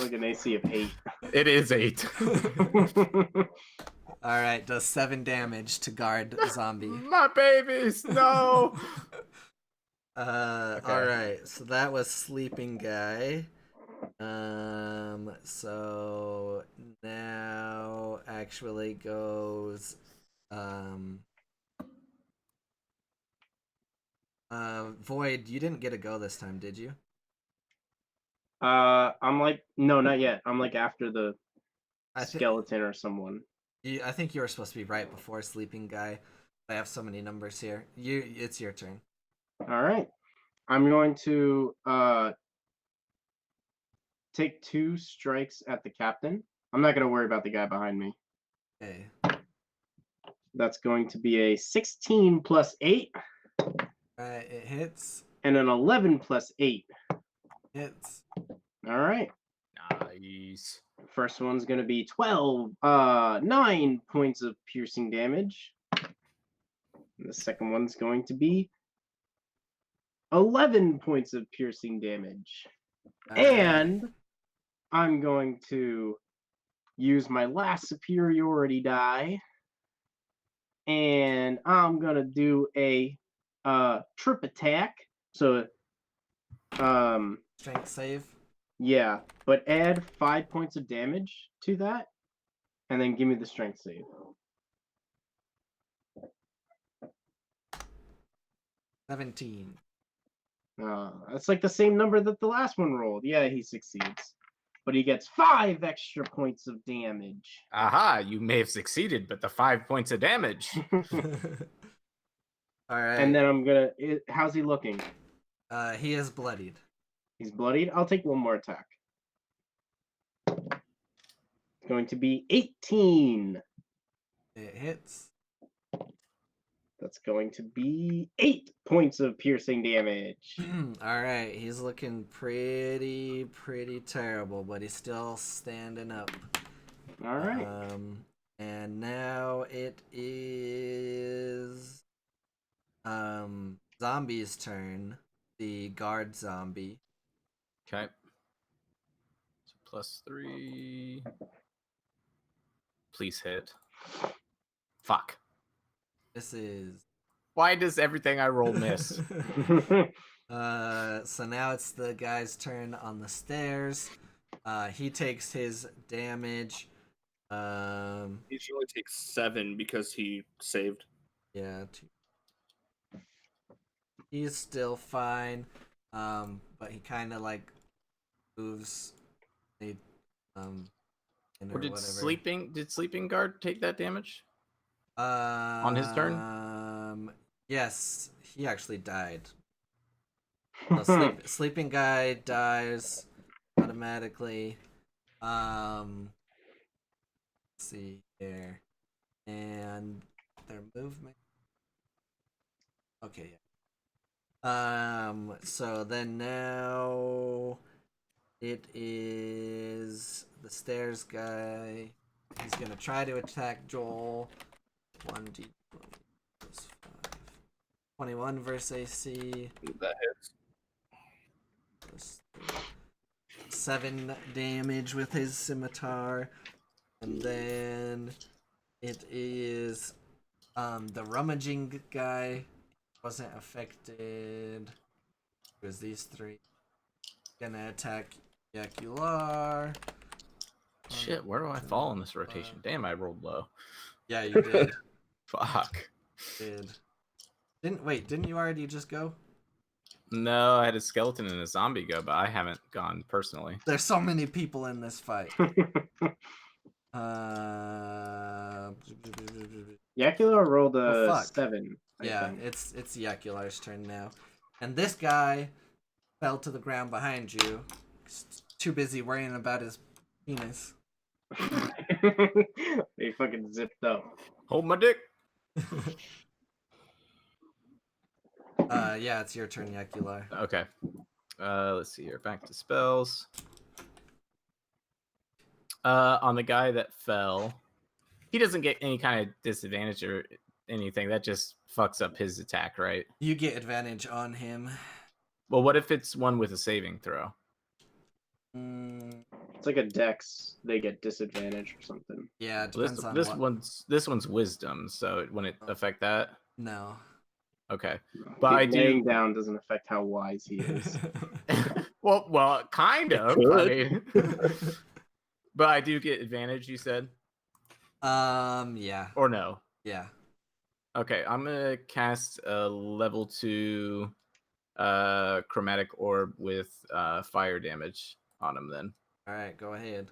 Like an AC of 8. It is 8. All right, does 7 damage to guard zombie. My babies, no. Okay. All right, so that was sleeping guy. So now actually goes Void. You didn't get a go this time, did you? I'm like, no, not yet. I'm like after the I thi- skeleton or someone. I think you were supposed to be right before sleeping guy. I have so many numbers here. It's your turn. All right. I'm going to take 2 strikes at the captain. I'm not going to worry about the guy behind me. Okay. That's going to be a 16 plus 8 It hits. and an 11 plus 8. Hits. All right. Nice. First one's going to be 9 points of piercing damage. And the second one's going to be 11 points of piercing damage. And I'm going to use my last superiority die. And I'm going to do a trip attack. So, Strength save. yeah, but add 5 points of damage to that. And then give me the strength save. 17. That's like the same number that the last one rolled. Yeah, he succeeds. But he gets 5 extra points of damage. Aha, you may have succeeded, but the 5 points of damage. All right. And then I'm gonna. How's he looking? He is bloodied. He's bloodied. I'll take one more attack. It's going to be 18. It hits. That's going to be 8 points of piercing damage. All right, he's looking pretty terrible, but he's still standing up. All right. And now it is zombie's turn. The guard zombie. Okay. So +3. Please hit. Fuck. This is. Why does everything I roll miss? So now it's the guy's turn on the stairs. He takes his damage. He should only take 7 because he saved. Yeah. He's still fine. But he kind of like moves. Or did sleeping guard take that damage? On his turn? Yes, he actually died. So sleeping guy dies automatically. Let's see here. And their movement. Okay, yeah. So then now it is the stairs guy. He's gonna try to attack Joel. 1d12 plus 5. 21 versus AC. That hits. Plus 7 damage with his scimitar. And then it is the rummaging guy. Wasn't affected. It was these 3. Gonna attack Yakular. Shit, where do I fall in this rotation? Damn, I rolled low. Yeah, you did. Fuck. Didn't you already just go? No, I had a skeleton and a zombie go, but I haven't gone personally. There's so many people in this fight. Yakular rolled a Oh, fuck. 7. Yeah, it's Yakular's turn now. And this guy fell to the ground behind you. He's too busy worrying about his penis. They fucking zipped up. Hold my dick. Yeah, it's your turn, Yakular. Okay. Let's see here. Back to spells. On the guy that fell, he doesn't get any kind of disadvantage or anything. That just fucks up his attack, right? You get advantage on him. Well, what if it's one with a saving throw? It's like a dex. They get disadvantage or something. Yeah, it Well, depends on this what. this one's wisdom, so it wouldn't affect that. No. Okay, but I do. Laying down doesn't affect how wise he is. well, kind of. I mean, but I do get advantage. You said. Yeah. Or no? Yeah. Okay, I'm gonna cast a level 2 chromatic orb with fire damage on him then. All right, go ahead.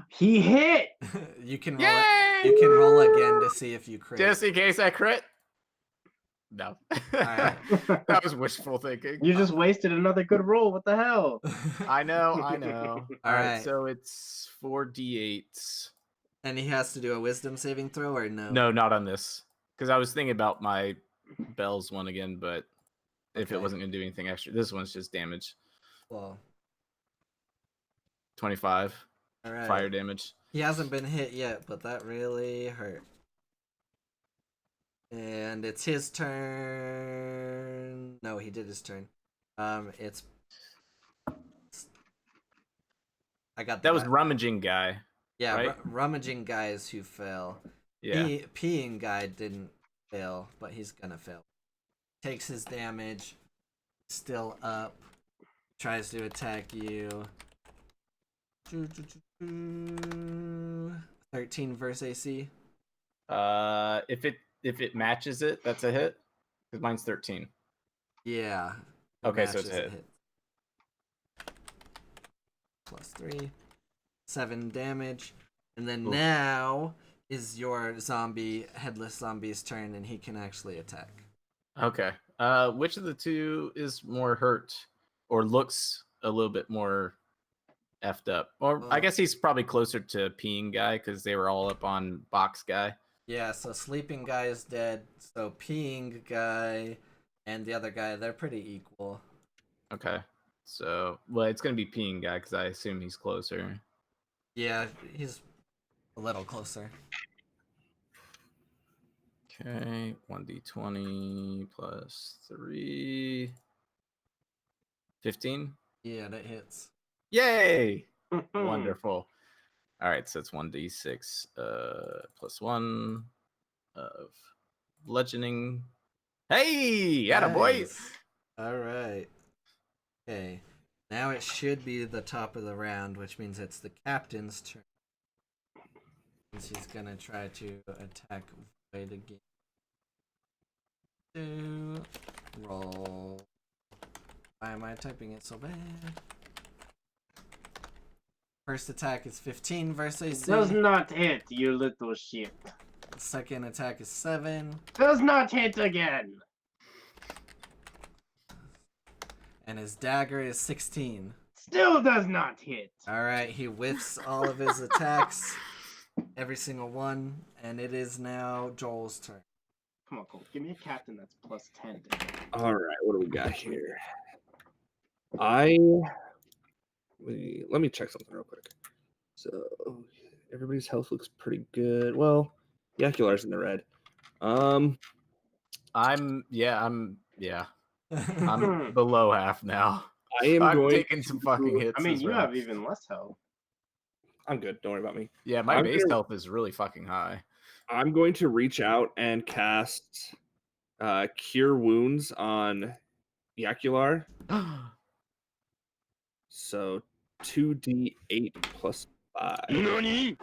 He hit. You can roll it. You can roll again to see if you crit. Just in case I crit. No. Alright. That was wishful thinking. You just wasted another good roll. What the hell? I know. All right, right. so it's 4d8s. And he has to do a wisdom saving throw or no? No, not on this. Because I was thinking about my bells one again, but if it Okay. wasn't going to do anything extra. This one's just damage. Well, 25 all right. fire damage. He hasn't been hit yet, but that really hurt. And it's his turn. No, he did his turn. It's. I got That was rummaging guy. Yeah, right? rummaging guys who fell. Yeah. Peeing guy didn't fail, but he's gonna fail. Takes his damage. Still up. Tries to attack you. 13 versus AC. If it matches it, that's a hit. Because mine's 13. Yeah. Okay, so it's a matches hit. Plus 3. 7 damage. And then Ooh. now is your headless zombie's turn, and he can actually attack. Okay. Which of the two is more hurt or looks a little bit more effed up? Or I guess he's probably closer to peeing guy because they were all up on box guy. Yeah, so sleeping guy is dead. So peeing guy and the other guy, they're pretty equal. Okay. So, well, it's going to be peeing guy because I assume he's closer. Yeah, he's a little closer. Okay. 1d20 plus 3. 15? Yeah, that hits. Yay! Wonderful. All right, so it's 1d6 plus 1 of bludgeoning. Hey, attaboy! Nice. All right. Okay. Now it should be the top of the round, which means it's the captain's turn. She's gonna try to attack Void again. Roll. Why am I typing it so bad? First attack is 15 versus AC. Does not hit, you little shit. Second attack is 7. Does not hit again. And his dagger is 16. Still does not hit. Alright, he whiffs all of his attacks. Every single one. And it is now Joel's turn. Come on, Cole. Give me a captain that's plus 10. All right, what do we got here? Let me check something real quick. So everybody's health looks pretty good. Well, Yakular's in the red. I'm below half now. I'm taking some fucking hits. I mean, this you round. have even less health. I'm good. Don't worry about me. Yeah, my I'm base gonna- health is really fucking high. I'm going to reach out and cast Cure Wounds on Yakular. So 2d8 plus 5. Nani?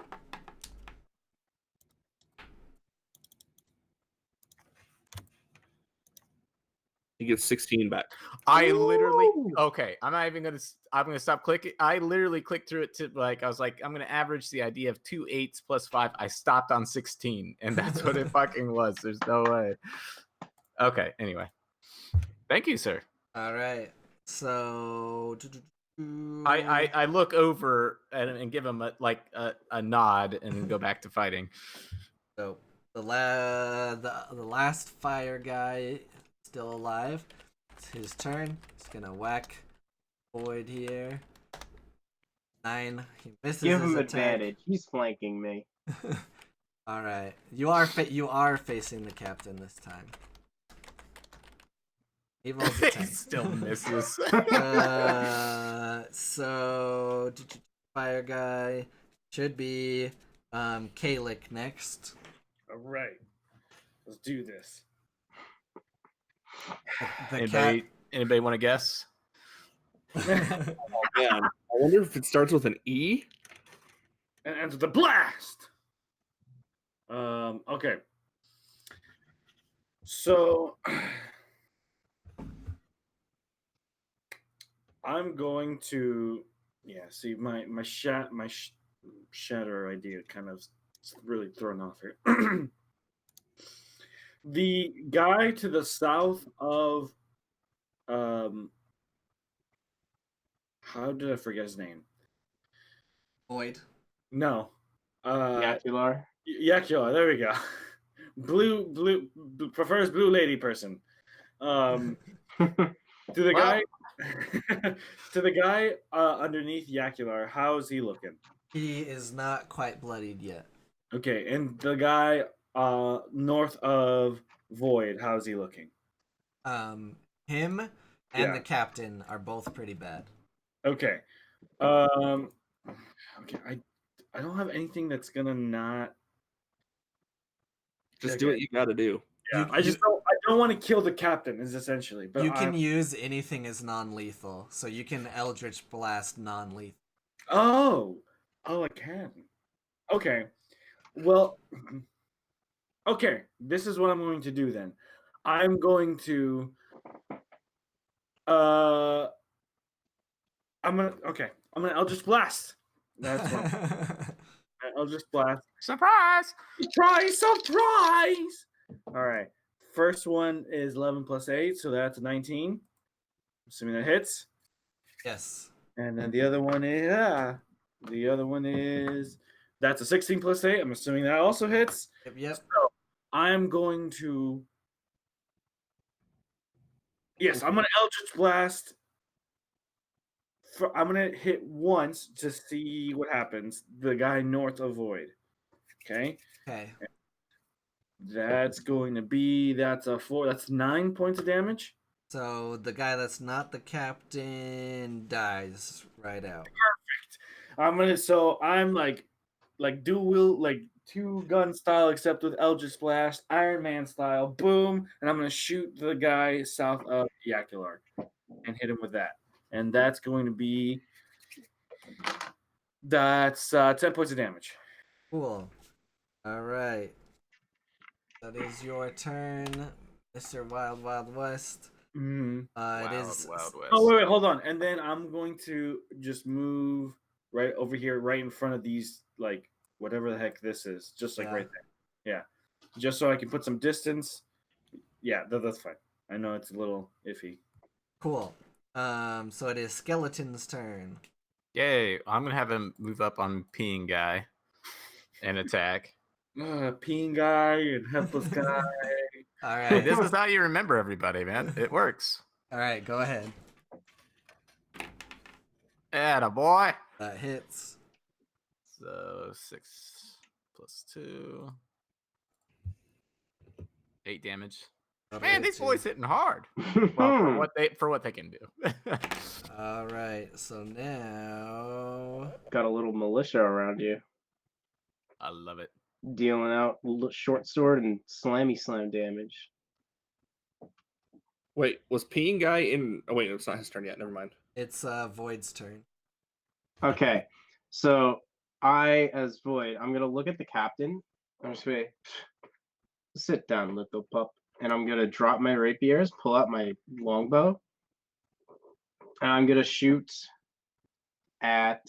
He gets 16 back. I literally Ooh. okay. I'm not even gonna. I'm gonna stop clicking. I literally clicked through it to I was like, I'm gonna average the idea of 2 8s plus 5. I stopped on 16, and that's what it fucking was. There's no way. Okay. Anyway, thank you, sir. Alright. So. I look over and give him a nod and then go back to fighting. So the last fire guy still alive. It's his turn. He's gonna whack Void here. 9. He misses Give his him attack. advantage. He's flanking me. All right, you are facing the captain this time. He rolls a He 10. still misses. So fire guy should be Kalik next. All right, let's do this. The Anybody want to guess? Man, I wonder if it starts with an E. And enter the blast. Okay. So I'm going to see my shatter idea kind of really thrown off here. The guy to the south of how did I forget his name? Void. No. Yakular. Yakula, there we go. Blue prefers blue lady person. To the guy to the guy underneath Yakular, how's he looking? He is not quite bloodied yet. Okay, and the guy north of Void, how's he looking? Him and the captain are both pretty bad. Okay. Okay, I don't have anything that's gonna not Just do what you got to do. Yeah, I don't want to kill the captain is essentially, but you can use anything as non-lethal, so you can Eldritch Blast non-lethal. Oh, I can. Okay. Well, okay. This is what I'm going to do then. I'm going to I'm gonna Eldritch Blast. That's what Eldritch Blast. Surprise! Surprise! All right. First one is 11 plus 8, so that's 19. Assuming that hits. Yes. And then the other one is that's a 16 plus 8. I'm assuming that also hits. Yep. So I'm going to I'm gonna Eldritch Blast. I'm gonna hit once to see what happens. The guy north of Void. Okay. Okay. That's going to be that's 4. That's 9 points of damage. So the guy that's not the captain dies right out. I'm like dual wheel, like 2-gun style, except with Eldritch Blast, Iron Man style, boom, and I'm gonna shoot the guy south of Yakular and hit him with that. And that's going to be 10 points of damage. Cool. All right. That is your turn, Mr. Wild Wild West. Mm-hmm. It is. Wild West. Oh wait, hold on. And then I'm going to just move right over here, right in front of these, like whatever the heck this is, just like right there. Yeah, just so I can put some distance. Yeah, that's fine. I know it's a little iffy. Cool. So it is Skeleton's turn. Yay! I'm gonna have him move up on peeing guy and attack. Peeing guy and headless guy. All Hey, right. this is how you remember everybody, man. It works. All right, go ahead. Atta boy. That hits. So 6 plus 2. 8 damage. That'll Man, hit these you. boys hitting hard. Well, for what they can do. All right, so now Got a little militia around you, I love it. dealing out short sword and slammy slam damage. Wait, was peeing guy in? Oh wait, it's not his turn yet. Never mind. it's Void's turn. Okay, so I, as Void, I'm gonna look at the captain. I'm just gonna sit down, little pup, and I'm gonna drop my rapiers, pull out my longbow, and I'm gonna shoot at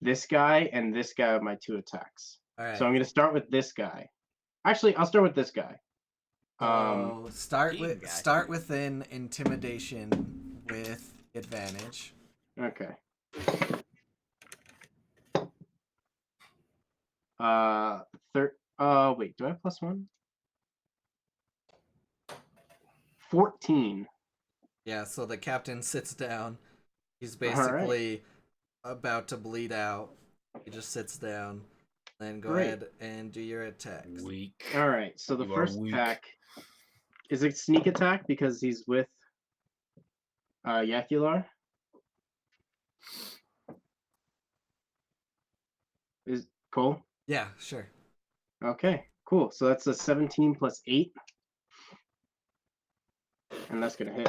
this guy and this guy with my 2 attacks. All right. So I'm gonna start with this guy. Actually, I'll start with this guy. So start King guy. start with an intimidation with advantage. Okay. Wait, do I have +1? 14. Yeah, so the captain sits down. He's All right. basically about to bleed out. He just sits down. Then go Great. ahead and do your attacks. Weak. All right. So the You are first weak. attack is a sneak attack because he's with Yakular. Is Cole? Yeah, sure. Okay, cool. So that's a 17 plus 8. And that's gonna hit.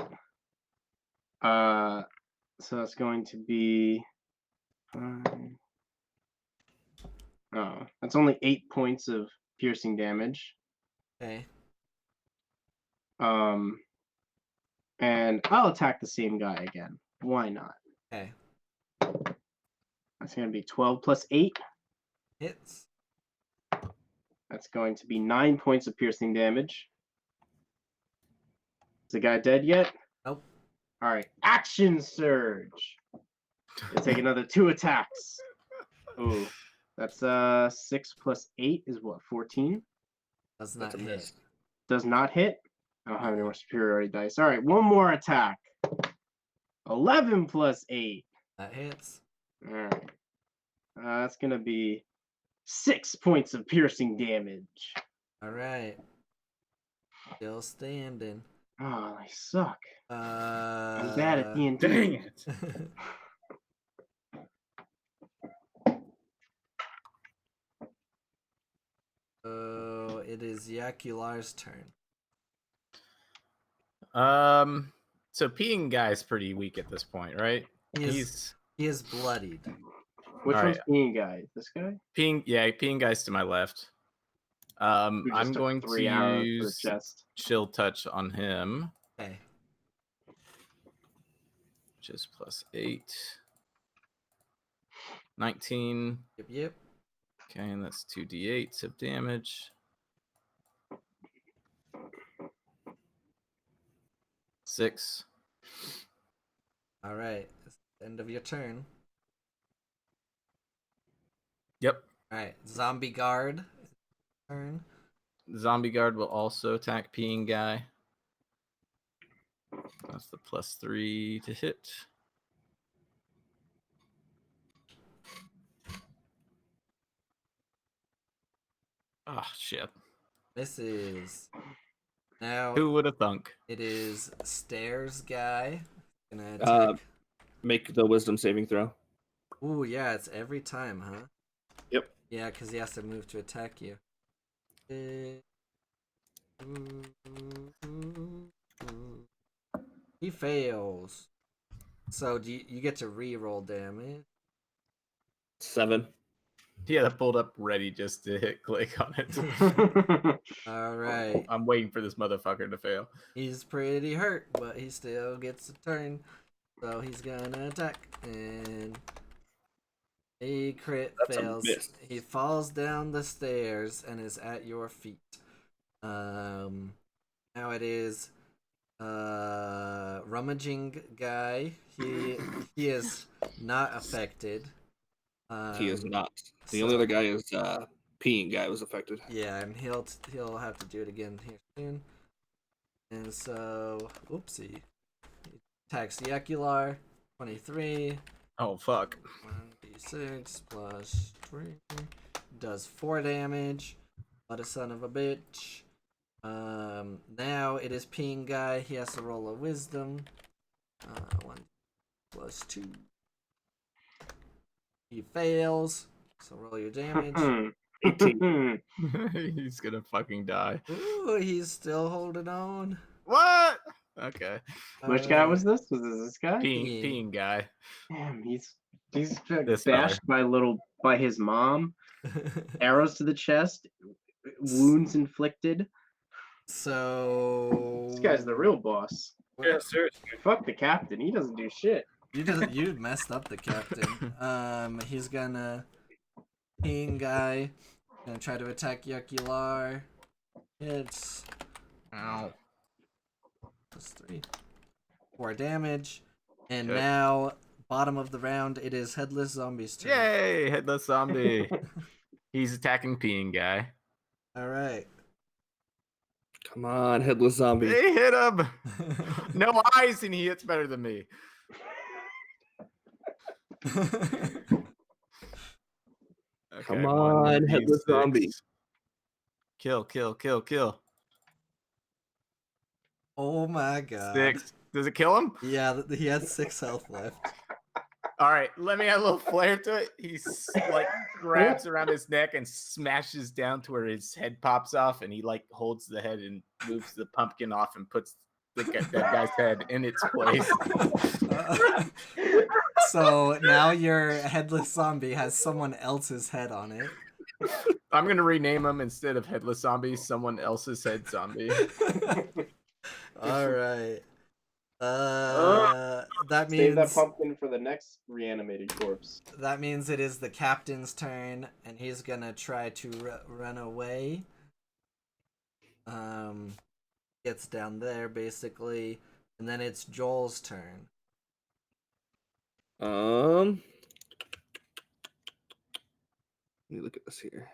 So that's going to be that's only 8 points of piercing damage. Okay. And I'll attack the same guy again. Why not? Okay. That's gonna be 12 plus 8. Hits. That's going to be 9 points of piercing damage. Is the guy dead yet? Nope. All right, action surge. You take another 2 attacks. Ooh, that's 6 plus 8 is what? 14. Does not That's a hit. miss. Does not hit. I don't have any more superiority dice. All right, one more attack. 11 plus 8. That hits. All right. That's gonna be 6 points of piercing damage. All right. Still standing. Oh, I suck. I'm bad at D&D. Dang it! So it is Yakular's turn. So peeing guy's pretty weak at this point, right? He is bloodied. Which All one's right. peeing guy? This guy? peeing guy's to my left. Who just I'm took going to 3 arrows to the use chest. chill touch on him, Okay. which is plus 8. 19. Yep. Okay, and that's 2d8s of damage. 6. All right. It's the end of your turn. Yep. All right. Zombie guard. Turn. Zombie guard will also attack peeing guy. That's the plus 3 to hit. Oh shit. Misses. Now Who would have thunk? it is stairs guy. Gonna attack. Make the wisdom saving throw. Ooh, yeah, it's every time, huh? Yep. Yeah, because he has to move to attack you. He fails. So you get to re-roll damage. 7. He had it pulled up ready just to hit click on it. All right. I'm waiting for this motherfucker to fail. He's pretty hurt, but he still gets a turn. So he's gonna attack, and he crit That's a fails. miss. He falls down the stairs and is at your feet. Now it is rummaging guy. He is not affected. He is not. The only other guy is peeing guy was affected. Yeah, and he'll have to do it again here soon. And so, oopsie. He attacks Yakular, 23. Oh fuck. 1d6 plus 3. Does 4 damage. What a son of a bitch. Now it is peeing guy. He has to roll a wisdom. 1 plus 2. He fails. So roll your damage. 18. He's gonna fucking die. Ooh, he's still holding on. What? Okay. Which guy was this? Was this guy? Peeing guy. Damn, he's This bashed by his mom. Arrows to the chest, wounds inflicted. So This guy's the real boss. Yeah, seriously. Fuck the captain. He doesn't do shit. You messed up the captain. He's gonna ping guy. Gonna try to attack Yakular. Hits. Ow. Plus 3. 4 damage. And Okay. now, bottom of the round, it is Headless Zombie's turn. Yay! Headless zombie. He's attacking peeing guy. Alright. Come on, headless zombie. They hit him. No eyes, and he hits better than me. Okay, Come on, headless 1d6. zombie. Kill. Oh my god. 6. Does it kill him? Yeah, he has 6 health left. All right, let me add a little flair to it. He like grabs around his neck and smashes down to where his head pops off, and he like holds the head and moves the pumpkin off and puts that guy's head in its place. So now your Headless Zombie has someone else's head on it. I'm gonna rename him instead of Headless Zombie, someone else's head zombie. All right. That Save that means pumpkin for the next reanimated corpse. that means it is the captain's turn, and he's gonna try to run away. Gets down there basically, and then it's Joel's turn. Let me look at this here.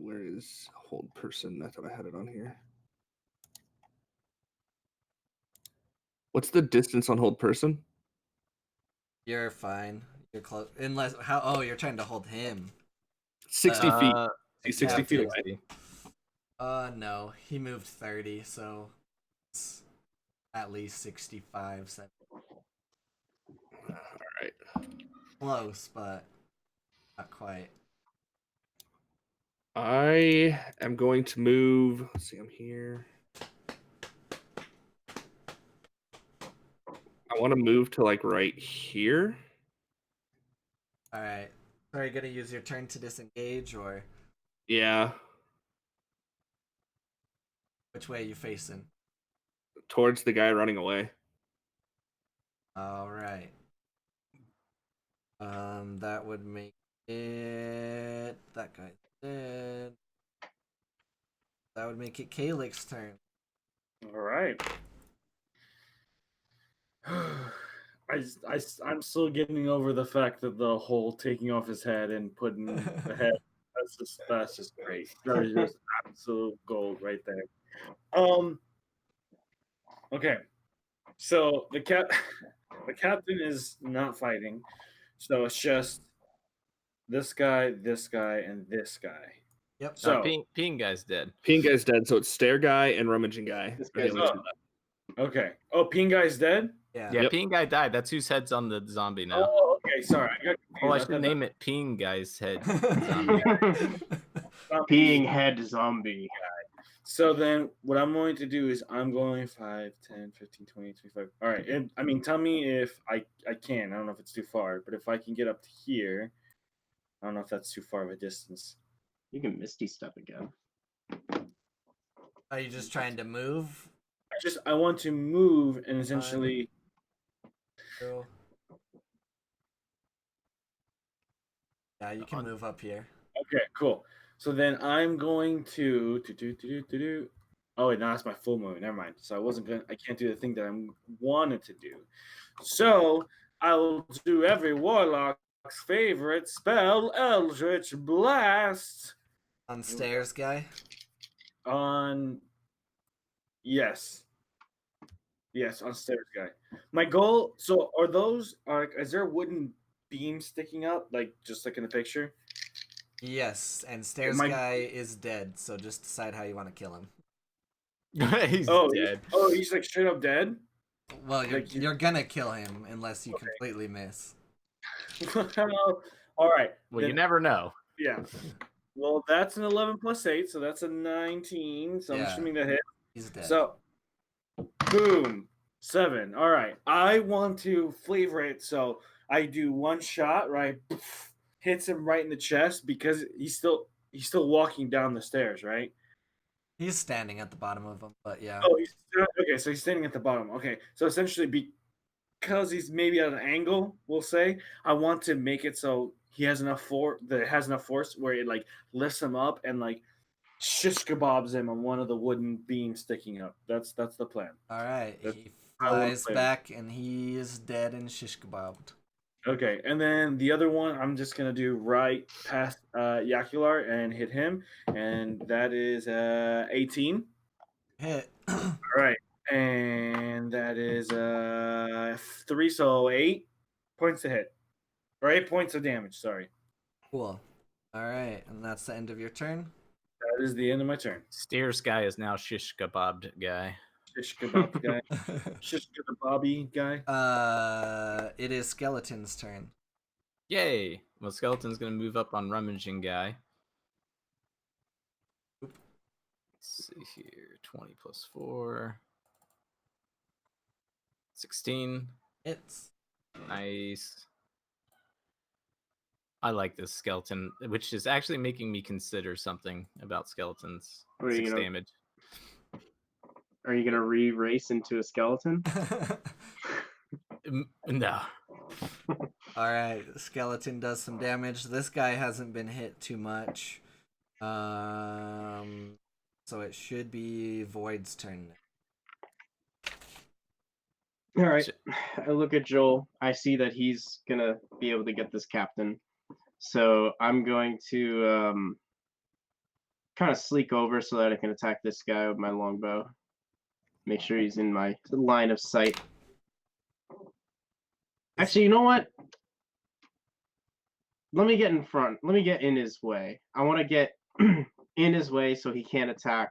Where is hold person? I thought I had it on here. What's the distance on hold person? You're fine. You're close. Unless you're trying to hold him. 60 feet. He's 60 feet away. 60. No, he moved 30, so it's at least 65, 70. All right. Close, but not quite. I am going to move. Let's see, I'm here. I want to move to like right here. All right. Are you gonna use your turn to disengage, or Yeah, which way are you facing? towards the guy running away. All right. That would make it that guy dead. That would make it Kalik's turn. All right. I'm still getting over the fact that the whole taking off his head and putting the head, that's just great. That is just absolute gold right there. Okay. So the captain is not fighting. So it's just this guy, and this guy. Yep. So Peeing guy's dead. Peeing guy's dead, so it's stare guy and rummaging guy. This are the guy's only dead. two left. okay. Oh, Peen guy's dead. Yeah. Yeah, Yep. Peeing guy died. That's whose head's on the zombie now. Oh, okay. Sorry, I got confused. Oh, I I should thought name it Peeing guy's head zombie. that- Peeing head zombie. So then what I'm going to do is I'm going 5, 10, 15, 20, 25. All right. And, I mean, tell me if I can. I don't know if it's too far, but if I can get up to here, I don't know if that's too far of a distance. You can Misty Step again. Are you just trying to move? I want to move and essentially. Cool. Yeah, you can move up here. Okay, cool. So then I'm going to Oh wait, no, that's my full movement. Never mind. So I can't do the thing that I wanted to do. So I will do every warlock's favorite spell, Eldritch Blast. On stairs, guy. On Yes, on stairs guy. My goal. So is there a wooden beam sticking up, like just like in the picture? Yes, and stairs My- guy is dead. So just decide how you want to kill him. He's dead. He's like straight up dead. Well, Like, you're gonna kill him unless you completely miss. All right. Well, then- you never know. Yeah. Well, that's an 11 plus 8, so that's a 19. So I'm Yeah. assuming that hit. He's dead. So, boom, 7. All right. I want to flavor it, so I do one shot, right? Hits him right in the chest because he's still walking down the stairs, right? He's standing at the bottom of them, but yeah. Oh, okay. So he's standing at the bottom. Okay. So essentially, because he's maybe at an angle, we'll say, I want to make it so he has enough force where it like lifts him up and like shish kebabs him on one of the wooden beams sticking up. That's the plan. All right. That's He how I wanna flies play it. back and he is dead and shish kebabbed. Okay, and then the other one I'm just gonna do right past Yakular and hit him, and that is 18. Hit. All right, and that is 3, so 8 points to hit, or 8 points of damage. Sorry, Cool. All right, and that's the end of your turn. that is the end of my turn. Stairs guy is now shish kebabbed guy. Shish kebab guy, shish kebabi guy. It is Skeleton's turn. Yay! Well, Skeleton's gonna move up on rummaging guy. Let's see here. 20 plus 4. 16. It's Nice. I like this skeleton, which is actually making me consider something about skeletons. What are you 6 gonna- damage. Are you gonna re-race into a skeleton? No. all right. Skeleton does some damage. This guy hasn't been hit too much. So it should be Void's turn. All right. I look at Joel. I see that he's gonna be able to get this captain. So I'm going to kind of sleek over so that I can attack this guy with my longbow. Make sure he's in my line of sight. Actually, you know what? Let me get in front. Let me get in his way. I want to get in his way so he can't attack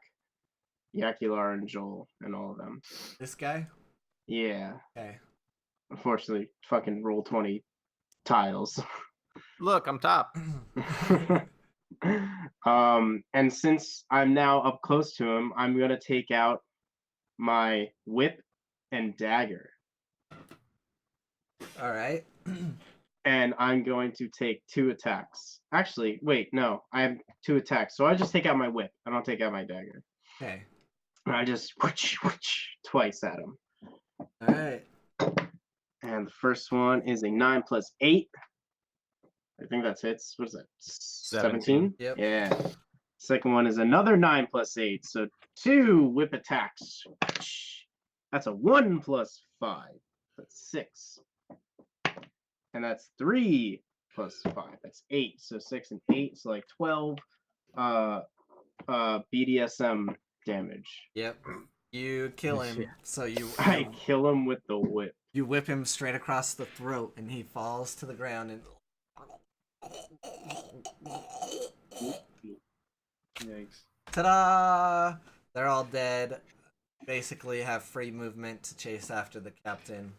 Yakular and Joel and all of them. This guy? Yeah. Okay. Unfortunately, fucking roll 20 tiles. Look, I'm top. And since I'm now up close to him, I'm gonna take out my whip and dagger, All right. and I'm going to take 2 attacks. Actually, wait, no, I have 2 attacks, so I just take out my whip. I don't take out my dagger. Okay. And I just whoosh, whoosh, twice at him. All right. And the first one is a 9 plus 8. I think that's hits. What is that? 17? Yep. Yeah. Second one is another 9 plus 8. So 2 whip attacks. That's a 1 plus 5. That's 6. And that's 3 plus 5. That's 8. So 6 and 8. So like 12 BDSM damage. Yep. You kill him, so I kill him with the whip. you whip him straight across the throat, and he falls to the ground and. Yikes. Ta-da! They're all dead. Basically, have free movement to chase after the captain.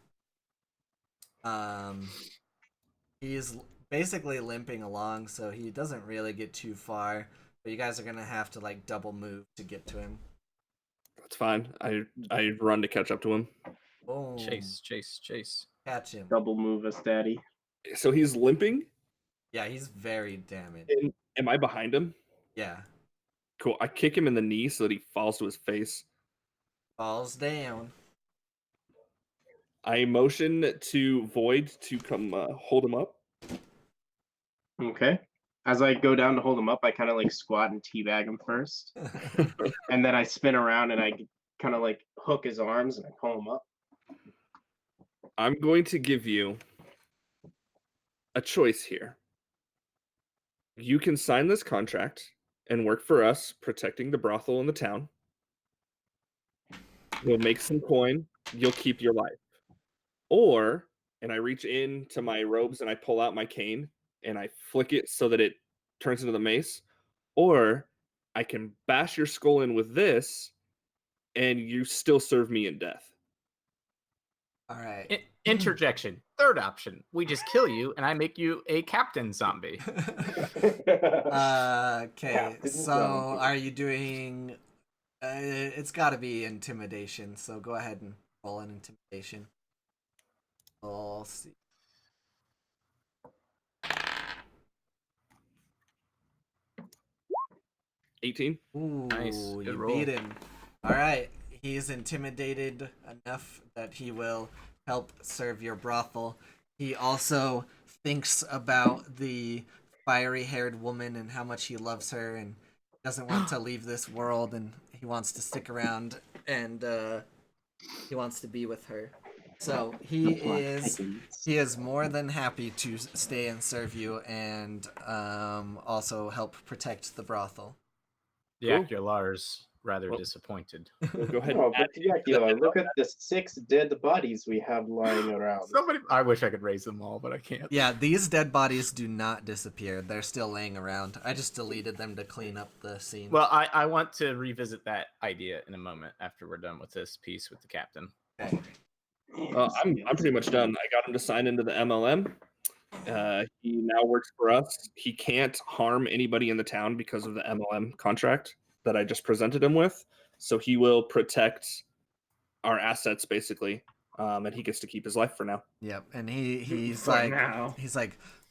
He's basically limping along, so he doesn't really get too far. But you guys are gonna have to like double move to get to him. That's fine. I run to catch up to him. Boom! Chase. Catch him. Double move us, daddy. So he's limping. Yeah, he's very damaged. Am I behind him? Yeah, Cool. I kick him in the knee so that he falls to his face. falls down. I motion to Void to come hold him up. Okay. As I go down to hold him up, I kind of like squat and teabag him first, and then I spin around and I kind of like hook his arms and I pull him up. I'm going to give you a choice here. You can sign this contract and work for us, protecting the brothel in the town. We'll make some coin. You'll keep your life. Or, and I reach into my robes and I pull out my cane and I flick it so that it turns into the mace. Or I can bash your skull in with this and you still serve me in death. All right. Interjection. Third option. We just kill you, and I make you a captain zombie. Okay, Captain so Zombie. are you doing? It's got to be intimidation. So go ahead and roll an intimidation. We'll see. 18. Ooh, Nice, good you roll. beat him. All right, he's intimidated enough that he will help serve your brothel. He also thinks about the fiery-haired woman and how much he loves her and doesn't want to leave this world, and he wants to stick around and he wants to be with her. So he is more than happy to stay and serve you and also help protect the brothel. Yacular's rather Well- disappointed. We'll go ahead Oh, and but Dracula, look at the 6 dead bodies we have lying around. I wish I could raise them all, but I can't. Yeah, these dead bodies do not disappear. They're still laying around. I just deleted them to clean up the scene. Well, I want to revisit that idea in a moment after we're done with this piece with the captain. Okay. I'm pretty much done. I got him to sign into the MLM. He now works for us. He can't harm anybody in the town because of the MLM contract that I just presented him with. So he will protect our assets basically, and he gets to keep his life for now. Yep, and he's For like, now.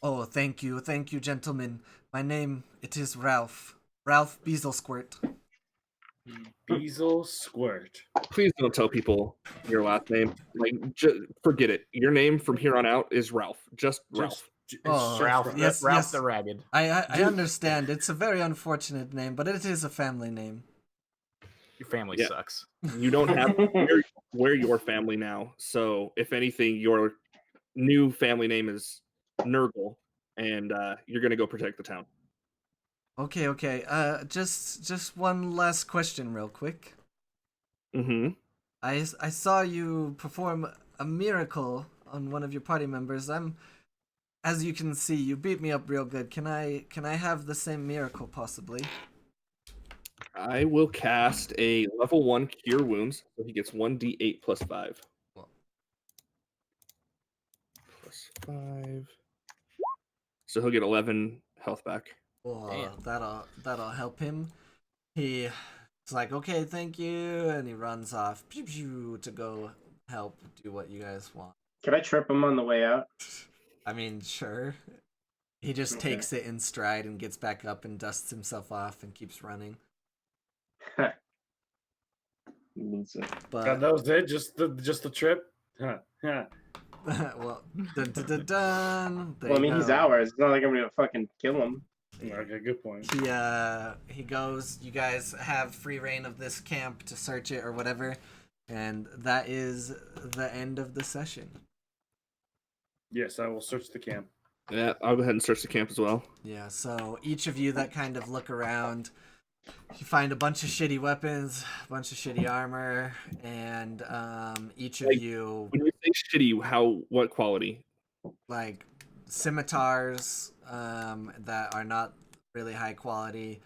oh, thank you, gentlemen. My name, it is Ralph Beazlesquirt. Beazle Squirt. Please don't tell people your last name. Like, forget it. Your name from here on out is Ralph. Just Ralph. Oh, Ralph, yes, Ralph yes. the Ragged. I understand. It's a very unfortunate name, but it is a family name. Your family Yeah. sucks. You don't have we're your family now. So if anything, your new family name is Nurgle, and you're gonna go protect the town. Okay. Just one last question, real quick. Mm-hmm. I saw you perform a miracle on one of your party members. As you can see, you beat me up real good. Can I have the same miracle possibly? I will cast a level 1 Cure Wounds, so he gets 1d8 plus 5. Well. Plus 5. So he'll get 11 health back. Oh, Damn. that'll help him. He's like, okay, thank you, and he runs off pew, pew, to go help do what you guys want. Can I trip him on the way out? I mean, sure. He just Okay. takes it in stride and gets back up and dusts himself off and keeps running. Loser. But God, that was it. Just the trip. Huh. well, dun dun dun dun. There Well, I you mean, he's go. ours. It's not like I'm gonna fucking kill him. Okay, good point. He goes. You guys have free reign of this camp to search it or whatever, and that is the end of the session. Yes, I will search the camp. Yeah, I'll go ahead and search the camp as well. Yeah. So each of you that kind of look around, You find a bunch of shitty weapons, a bunch of shitty armor, and each of Like, you When you say shitty, what quality? like scimitars that are not really high quality,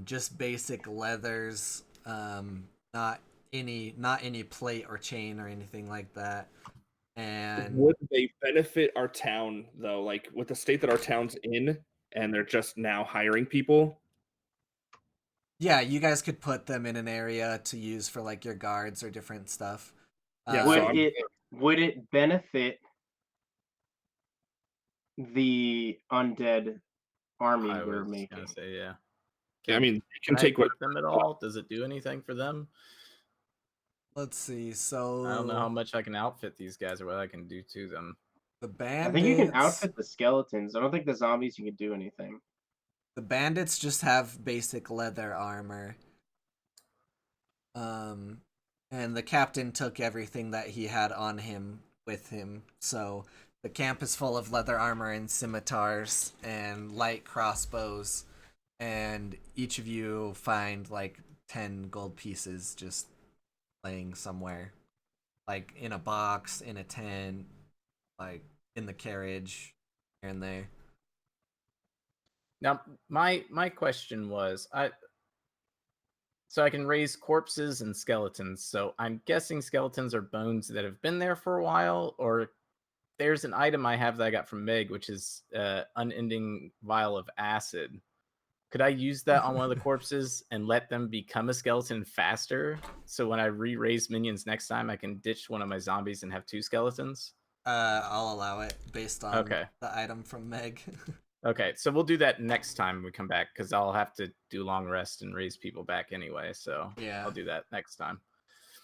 just basic leathers, not any plate or chain or anything like that. And Would they benefit our town though? Like with the state that our town's in, and they're just now hiring people. yeah, you guys could put them in an area to use for like your guards or different stuff. Yeah, Would so I'm- it benefit the undead army I we're was making? gonna say, yeah. I mean, you can Can I take what equip them at all? Does it do anything for them? Let's see. So I don't know how much I can outfit these guys or what I can do to them. the I think you can bandits. outfit the skeletons. I don't think the zombies you can do anything. The bandits just have basic leather armor. And the captain took everything that he had on him with him. So the camp is full of leather armor and scimitars and light crossbows. And each of you find like 10 gold pieces just laying somewhere. Like in a box, in a tent, like in the carriage, here and there. Now, my question was, so I can raise corpses and skeletons. So I'm guessing skeletons are bones that have been there for a while, or there's an item I have that I got from Meg, which is unending vial of acid. Could I use that on one of the corpses and let them become a skeleton faster? So when I re-raise minions next time, I can ditch one of my zombies and have 2 skeletons? I'll allow it based on Okay. the item from Meg. Okay, so we'll do that next time we come back, because I'll have to do long rest and raise people back anyway. So Yeah. I'll do that next time.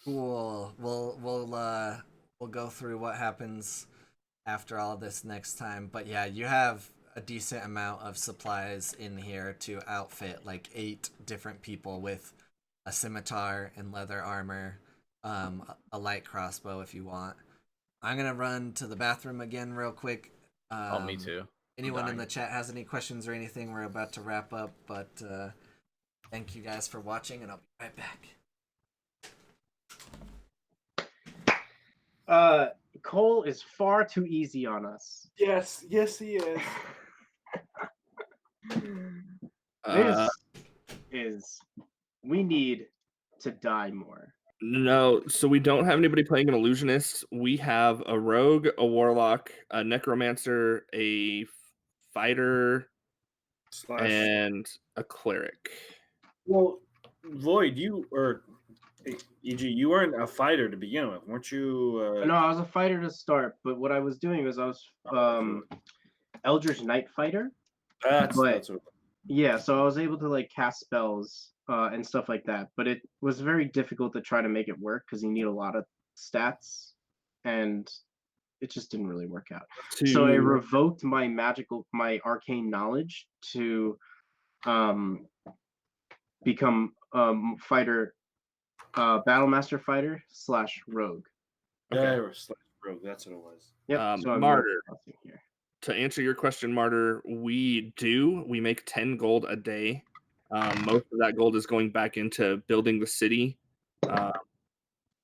Cool. We'll go through what happens after all this next time. But yeah, you have a decent amount of supplies in here to outfit like 8 different people with a scimitar and leather armor, a light crossbow if you want. I'm gonna run to the bathroom again real quick. Oh, me too. Anyone in dying. the chat has any questions or anything? We're about to wrap up, but thank you guys for watching, and I'll be right back. Cole is far too easy on us. Yes, he is. This is. We need to die more. No, so we don't have anybody playing an illusionist. We have a rogue, a warlock, a necromancer, a fighter, and a cleric. Well, Lloyd, EG, you weren't a fighter to begin with, weren't you? No, I was a fighter to start, but what I was doing was I was Eldritch Knight fighter. That's what. Yeah, so I was able to like cast spells and stuff like that, but it was very difficult to try to make it work because you need a lot of stats, and it just didn't really work out. So I revoked my arcane knowledge to become fighter, battlemaster fighter / rogue. Yeah, rogue. That's what it was. Yep. So I'm Martyr. here. To answer your question, Martyr, we make 10 gold a day. Most of that gold is going back into building the city,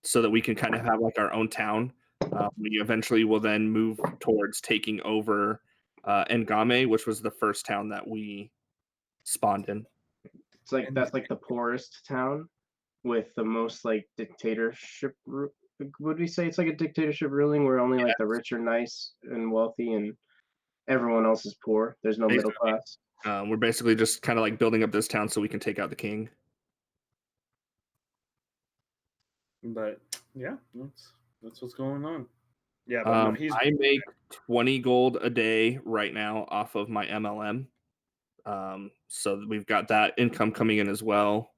so that we can kind of have like our own town. We eventually will then move towards taking over Ngame, which was the first town that we spawned in. It's like that's like the poorest town with the most like dictatorship. Would we say it's like a dictatorship ruling where only like the rich are nice and wealthy and everyone else is poor? There's no middle class. We're basically just kind of like building up this town so we can take out the king. But yeah, that's what's going on. Yeah, but I make 20 gold a day right now off of my MLM. So we've got that income coming in as well.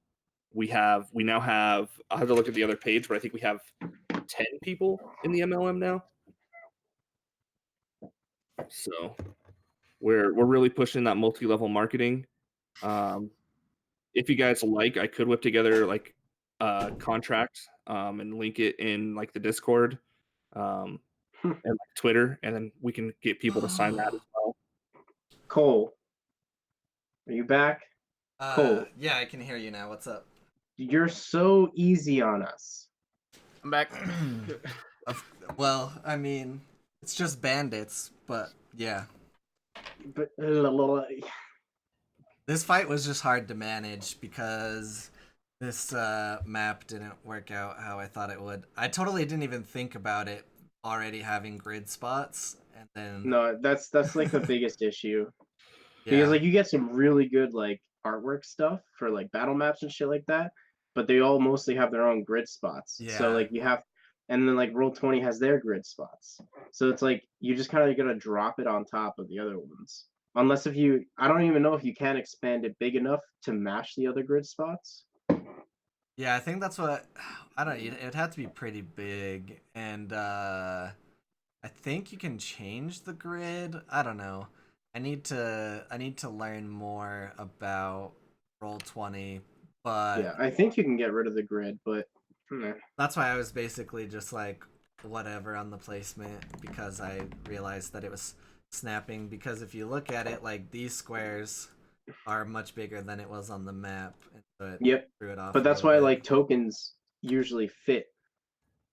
We now have, I'll have to look at the other page, but I think we have 10 people in the MLM now. So we're really pushing that multi-level marketing. If you guys like, I could whip together like a contract and link it in like the Discord and like Twitter, and then we can get people to sign that as well. Cole, are you back? Cole. Yeah, I can hear you now. What's up? You're so easy on us. I'm back. Well, I mean, it's just bandits, but yeah. But This fight was just hard to manage because this map didn't work out how I thought it would. I totally didn't even think about it already having grid spots, and then no, that's like the biggest issue. Because yeah, like you get some really good like artwork stuff for like battle maps and shit like that, but they all mostly have their own grid spots. So Yeah. like you have, and then like Roll20 has their grid spots. So it's like you just kind of gotta drop it on top of the other ones. Unless if you, I don't even know if you can expand it big enough to match the other grid spots. yeah. I think that's what I don't. It had to be pretty big, and I think you can change the grid. I don't know. I need to learn more about Roll20, but Yeah, I think you can get rid of the grid, but that's why I was basically just like whatever on the placement because I realized that it was snapping because if you look at it like these squares are much bigger than it was on the map and so it yep. threw it off. But a that's little why bit. like tokens usually fit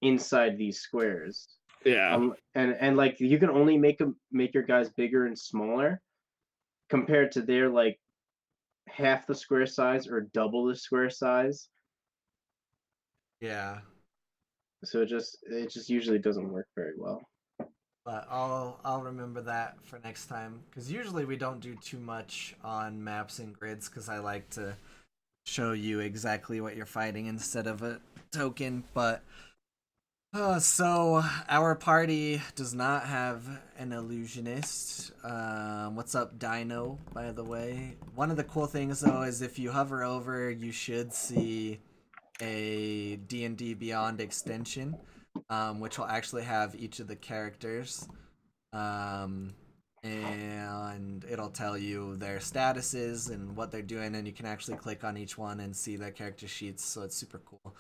inside these squares. Yeah. And like you can only make your guys bigger and smaller compared to their like half the square size or double the square size. Yeah. So it just usually doesn't work very well. But I'll remember that for next time because usually we don't do too much on maps and grids because I like to show you exactly what you're fighting instead of a token. But so our party does not have an illusionist. What's up, Dino? By the way, one of the cool things though is if you hover over, you should see a D&D Beyond extension, which will actually have each of the characters, and it'll tell you their statuses and what they're doing, and you can actually click on each one and see their character sheets. So it's super cool.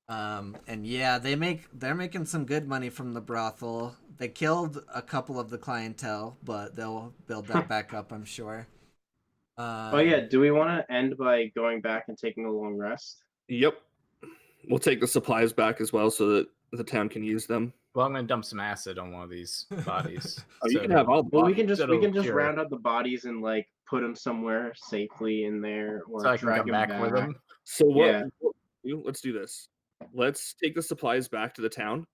And yeah, they're making some good money from the brothel. They killed a couple of the clientele, but they'll build that back up, I'm sure. Oh yeah, do we want to end by going back and taking a long rest? Yep. We'll take the supplies back as well so that the town can use them. Well, I'm gonna dump some acid on one of these bodies. Oh, you can have all the Well, we bodies. can just cure. round up the bodies and like put them somewhere safely in there, or So I can drag come them back with them. So what? Yeah. Let's do this. Let's take the supplies back to the town.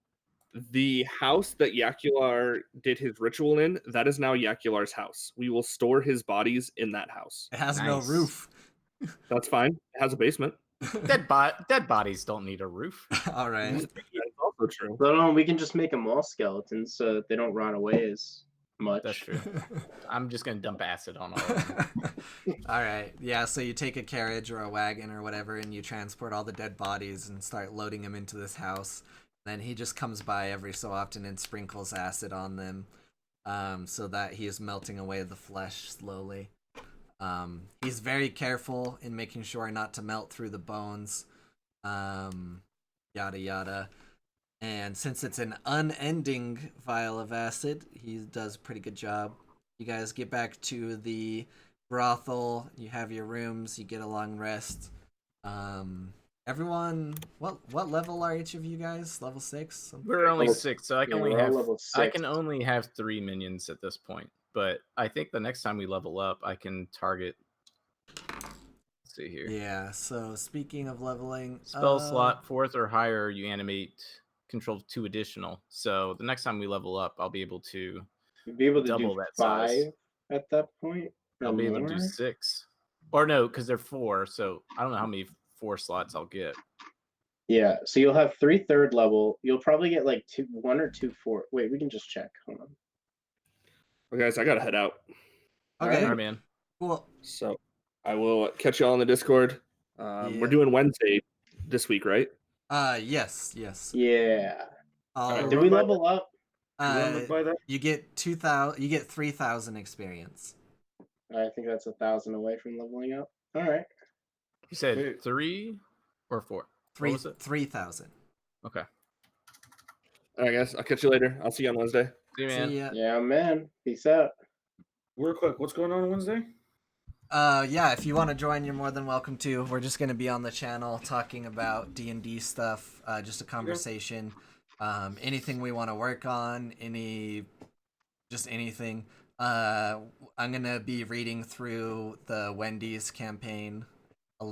The house that Yakular did his ritual in, that is now Yakular's house. We will store his bodies in that house. It has no Nice. roof. That's fine. It has a basement. Dead bodies don't need a roof. All right. That's also true. But we can just make them all skeletons so that they don't rot away as much. That's true. I'm just gonna dump acid on all of them. All right. Yeah, so you take a carriage or a wagon or whatever and you transport all the dead bodies and start loading them into this house. Then he just comes by every so often and sprinkles acid on them, so that he is melting away the flesh slowly. He's very careful in making sure not to melt through the bones, yada yada. And since it's an unending vial of acid, he does a pretty good job. You guys get back to the brothel, you have your rooms, you get a long rest. Everyone, what level are each of you guys? Level 6? We're only 6, so I can Yeah, only we're all have level I 6. can only have 3 minions at this point. But I think the next time we level up, I can target. Let's see here. Yeah. So speaking of leveling, Spell slot 4th or higher, you animate control 2 additional. So the next time we level up, I'll be able to You'd be able to double do that 5 size. at that point. Or I'll be able to do more? 6, or no, because they're 4. So I don't know how many 4 slots I'll get. Yeah, so you'll have 3 3rd level. You'll probably get like 1 or 2 4. Wait, we can just check. Hold on. Well, guys, I gotta head out. Okay. All right, man. Cool. So I will catch y'all on the Discord. We're doing Wednesday this week, right? Yes. Yeah. I'll- Did we level up? By that? You get 2,000. You get 3,000 experience. I think that's 1,000 away from leveling up. All right. You said Wait. 3 or 4? Three was it? 3,000. Okay. All right, guys. I'll catch you later. I'll see you on Wednesday. See you, man. See ya. Yeah, man. Peace out. Real quick, what's going on Wednesday? Yeah, if you want to join, you're more than welcome to. We're just going to be on the channel talking about D&D stuff, just a conversation. Anything we want to work on, just anything. I'm going to be reading through the Wendy's campaign